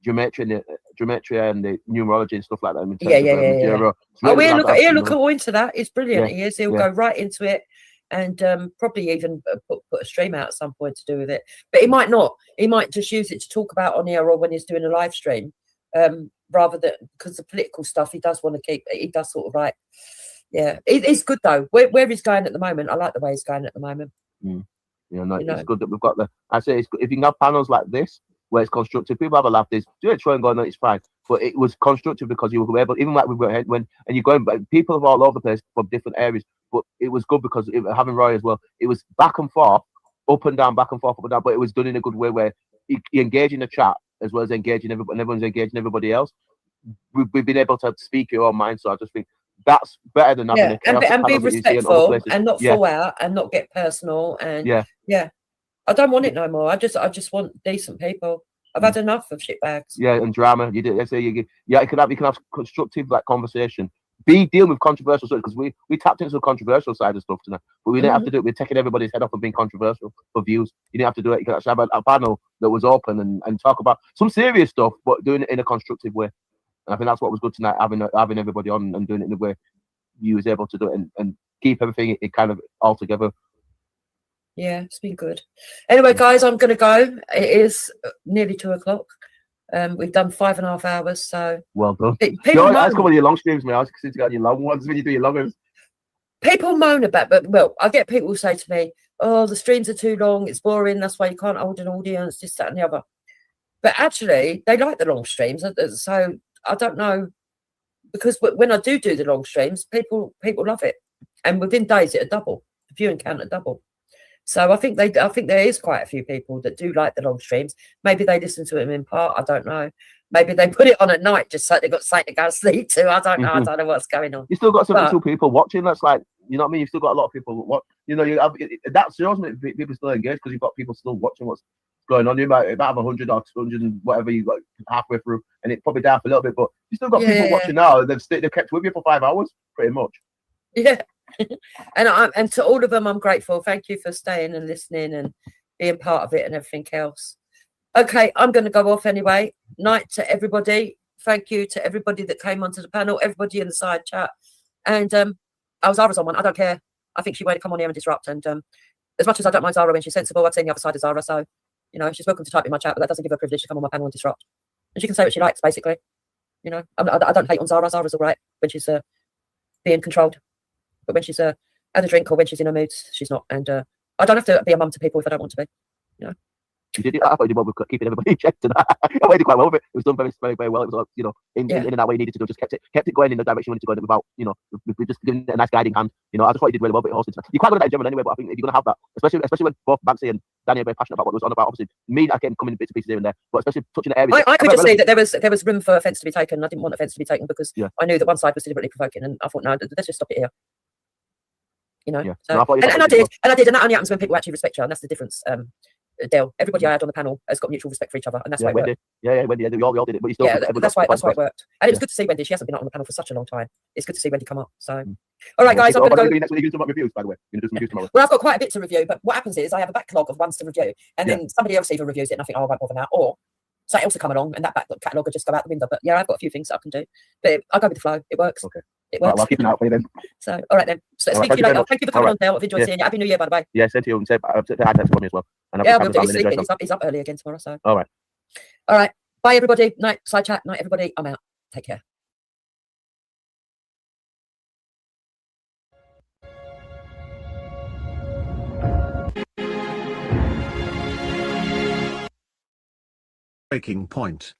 geometry and the numerology and stuff like that. He'll look all into that. It's brilliant. He is. He'll go right into it, and probably even put a stream out at some point to do with it. But he might not. He might just use it to talk about on air or when he's doing a live stream, rather than because the political stuff he does want to keep. He does sort of like, yeah. It's good though. Where he's going at the moment, I like the way he's going at the moment. It's good that we've got I say it's good. If you can have panels like this where it's constructive, people have a laugh. This do it, try and go, no, it's fine. But it was constructive because you were able, even like we were and you're going, people are all over the place from different areas. But it was good because having Roy as well, it was back and forth, up and down, back and forth, up and down. But it was done in a good way where you engage in the chat as well as engaging everybody, and everyone's engaging everybody else. We've been able to speak your own mind, so I just think that's better than having a chaos and be panel that you see in other respectful places. and not fall out and not get personal and I don't want it no more. I just want decent people. I've had enough of shitbags. And drama. You did. I say you can have constructive like conversation. Deal with controversial stuff, because we tapped into the controversial side of stuff tonight, but we didn't have to do it. We're taking everybody's head off of being controversial for views. You didn't have to do it. You could actually have a panel that was open and talk about some serious stuff, but doing it in a constructive way. And I think that's what was good tonight, having everybody on and doing it in the way you was able to do it and keep everything kind of all together. Yeah, it's been good. Anyway, guys, I'm going to go. It is nearly 2 o'clock. We've done 5.5 hours, so well done. That's come on your long streams, man. I was considering to get your long ones when you do your long ones. People moan about, but I get people who say to me, "Oh, the streams are too long. It's boring. That's why you can't hold an audience. This, that, and the other." But actually, they like the long streams, so I don't know, because when I do the long streams, people love it, and within days it'll double. The viewing count will double. So I think there is quite a few people that do like the long streams. Maybe they listen to them in part. I don't know. Maybe they put it on at night just so they got something to go to sleep to. I don't know. I don't know what's going on. You still got 72 people watching. That's like, you know what I mean. You've still got a lot of people. That shows me people still engaged because you've got people still watching what's going on. You might have 100 or 200 and whatever you got halfway through, and it probably down for a little bit. But you still got people watching now. They've kept with you for 5 hours, pretty much. Yeah. and to all of them, I'm grateful. Thank you for staying and listening and being part of it and everything else. Okay, I'm going to go off anyway. Night to everybody. Thank you to everybody that came onto the panel, everybody in the side chat. And Zara's on one. I don't care. I think she wanted to come on here and disrupt. And as much as I don't mind Zara when she's sensible, I've seen the other side of Zara. So, she's welcome to type in my chat, but that doesn't give her privilege to come on my panel and disrupt. And she can say what she likes, basically. I don't hate on Zara. Zara's all right when she's being controlled. But when she's had a drink or when she's in her mood, she's not. And I don't have to be a mum to people if I don't want to be. You did it. I thought you did well with keeping everybody in check tonight. I did quite well with it. It was done very, very, very well. It was, in that way you needed to do. Just kept it going in the direction you wanted to go without, we just giving it a nice guiding hand. I just thought you did really well with it hosting tonight. You're quite good at that in general anyway, but I think if you're going to have that, especially when both Banksy and Danny are very passionate about what was on about, obviously, me, I can come in bits and pieces here and there, but especially touching the areas. I could just see that there was room for offence to be taken. I didn't want offence to be taken because I knew that one side was deliberately provoking, and I thought, no, let's just stop it here. So, and I did, and that only happens when people actually respect you, and that's the difference. Dale, everybody I had on the panel has got mutual respect for each other, and that's why it worked. Wendy, we all did it, but you still that's why it worked. And it was good to see Wendy. She hasn't been on the panel for such a long time. It's good to see Wendy come up. So, all right, guys, I'm going to go. Next week, you do some reviews, by the way. You're going to do some reviews tomorrow. Well, I've got quite a bit to review, but what happens is I have a backlog of ones to review, and then somebody else even reviews it, and I think, oh, I won't bother now, or something else will come along, and that backlog catalogue will just go out the window. But yeah, I've got a few things that I can do, but I'll go with the flow. It works. Okay. It works. Well, I'll keep an eye out for you then. So, all right then. So, speak to you later. Thank you for coming on, Dale. I've enjoyed seeing you. Happy New Year, by the way. Yeah, same to you. And say hi to me as well. And we'll do. He's sleeping. He's up early again tomorrow. So. All right. Bye, everybody. Night. Side chat. Night, everybody. I'm out. Take care. Breaking point.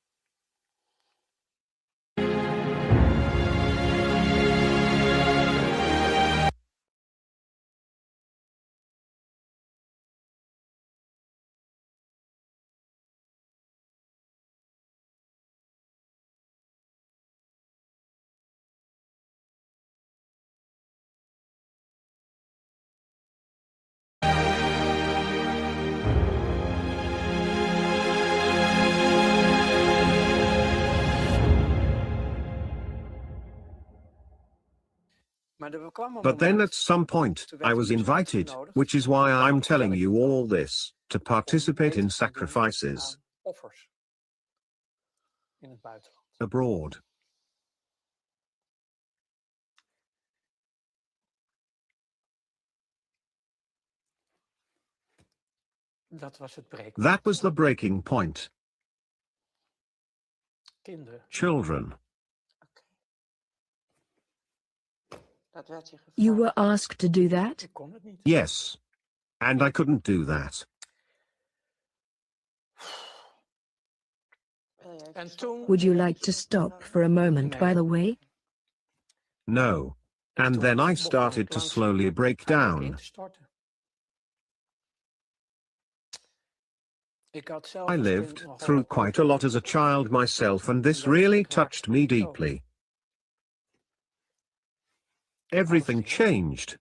But then at some point, I was invited, which is why I'm telling you all this, to participate in sacrifices abroad. That was the breaking point. Children. You were asked to do that? Yes. And I couldn't do that. Would you like to stop for a moment, by the way? No. And then I started to slowly break down. I lived through quite a lot as a child myself, and this really touched me deeply. Everything changed.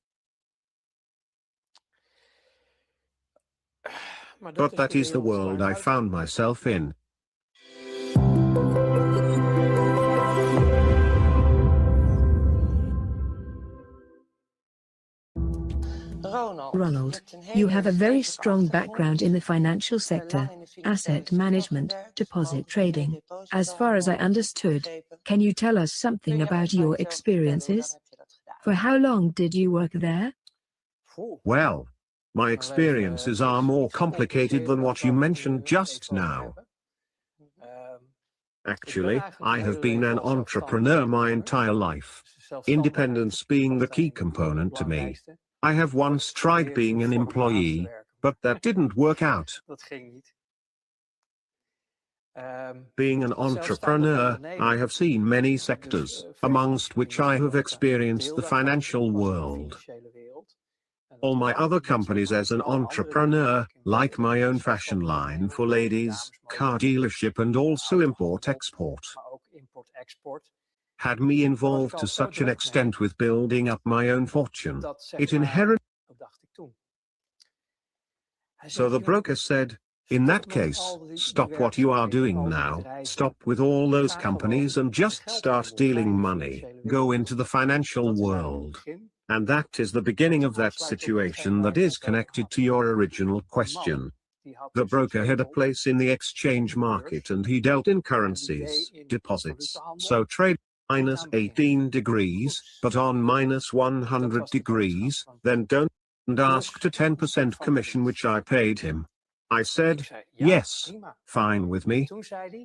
But that is the world I found myself in. Ronald, you have a very strong background in the financial sector, asset management, deposit trading. As far as I understood, can you tell us something about your experiences? For how long did you work there? Well, my experiences are more complicated than what you mentioned just now. Actually, I have been an entrepreneur my entire life. Independence being the key component to me. I have once tried being an employee, but that didn't work out. Being an entrepreneur, I have seen many sectors, amongst which I have experienced the financial world. All my other companies as an entrepreneur, like my own fashion line for ladies, car dealership and also import-export, had me involved to such an extent with building up my own fortune. It inherently. So the broker said, in that case, stop what you are doing now, stop with all those companies and just start dealing money, go into the financial world. And that is the beginning of that situation that is connected to your original question. The broker had a place in the exchange market and he dealt in currencies, deposits, so trade minus 18 degrees, but on minus 100 degrees, then don't, and asked a 10% commission which I paid him. I said, yes, fine with me.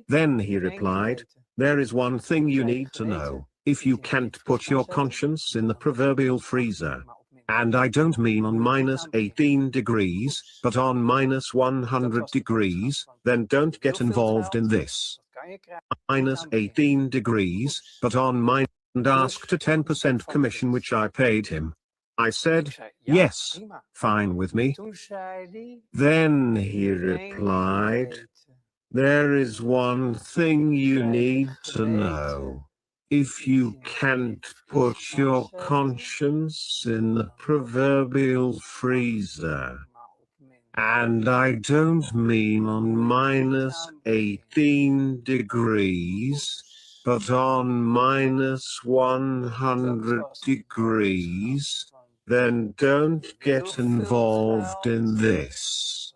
Then he replied, there is one thing you need to know. If you can't put your conscience in the proverbial freezer, and I don't mean on minus 18 degrees, but on minus 100 degrees, then don't get involved in this. Minus 18 degrees, but on minus, and asked a 10% commission which I paid him. I said, yes, fine with me. Then he replied, there is one thing you need to know. If you can't put your conscience in the proverbial freezer, and I don't mean on minus 18 degrees, but on minus 100 degrees, then don't get involved in this.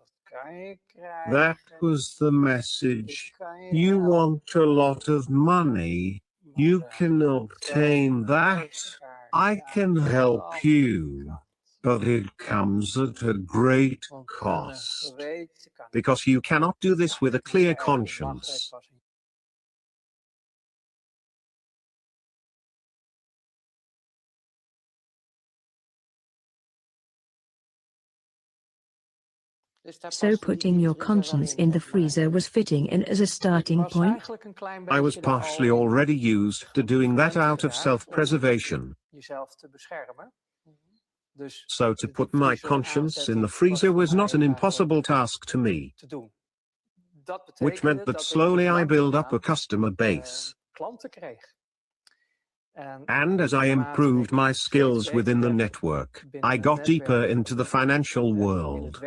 That was the message. You want a lot of money. You can obtain that. I can help you. But it comes at a great cost. Because you cannot do this with a clear conscience. So putting your conscience in the freezer was fitting in as a starting point? I was partially already used to doing that out of self-preservation. So to put my conscience in the freezer was not an impossible task to me. Which meant that slowly I built up a customer base. And as I improved my skills within the network, I got deeper into the financial world.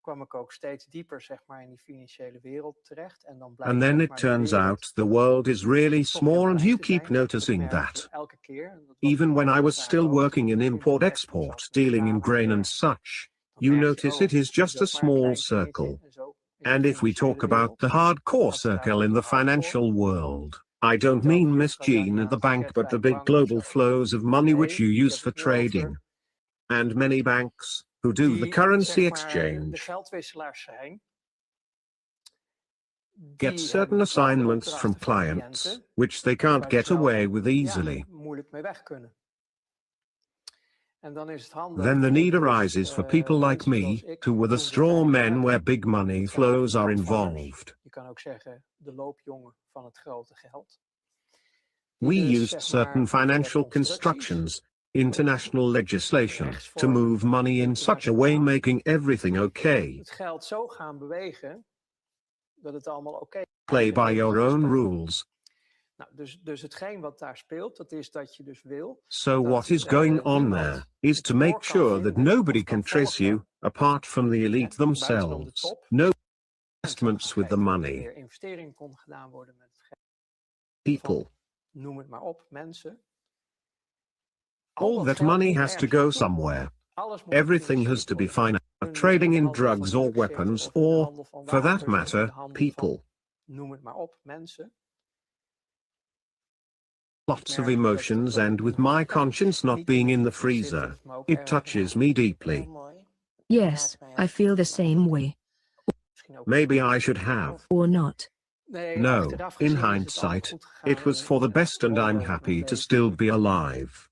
kwam ik ook steeds dieper, zeg maar, in die financiële wereld terecht. En dan And then it turns out the world is really small, and you keep noticing that. Even when I was still working in import-export, dealing in grain and such, you notice it is just a small circle. And if we talk about the hardcore circle in the financial world, I don't mean Miss Jean at the bank, but the big global flows of money which you use for trading. And many banks who do the currency exchange get certain assignments from clients, which they can't get away with easily. Then the need arises for people like me, who were the straw men where big money flows are involved. We used certain financial constructions, international legislation, to move money in such a way, making everything okay. Play by your own rules. So what is going on there is to make sure that nobody can trace you, apart from the elite themselves. No investments with the money. People. All that money has to go somewhere. Everything has to be financed. Trading in drugs or weapons or, for that matter, people. Lots of emotions, and with my conscience not being in the freezer, it touches me deeply. Yes, I feel the same way. Maybe I should have. Or not. No, in hindsight, it was for the best, and I'm happy to still be alive.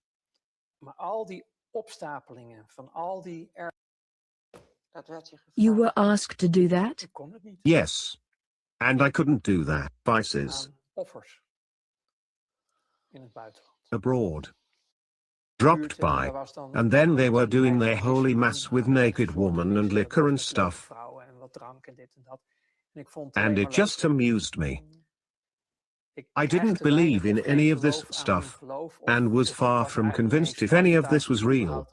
You were asked to do that? Yes. And I couldn't do that. Vices. Abroad. Dropped by. And then they were doing their holy mass with naked woman and liquor and stuff. And it just amused me. I didn't believe in any of this stuff, and was far from convinced if any of this was real.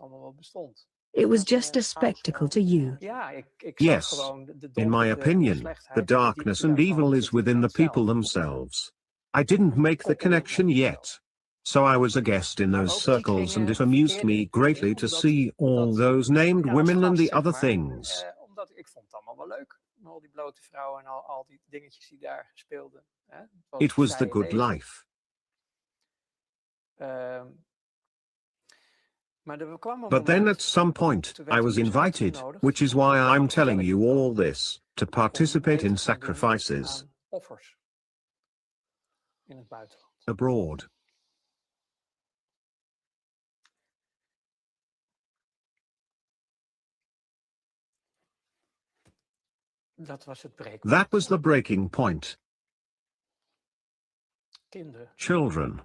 It was just a spectacle to you. Yes. In my opinion, the darkness and evil is within the people themselves. I didn't make the connection yet. So I was a guest in those circles, and it amused me greatly to see all those named women and the other things. It was the good life. But then at some point, I was invited, which is why I'm telling you all this, to participate in sacrifices. Abroad. That was the breaking point. Children.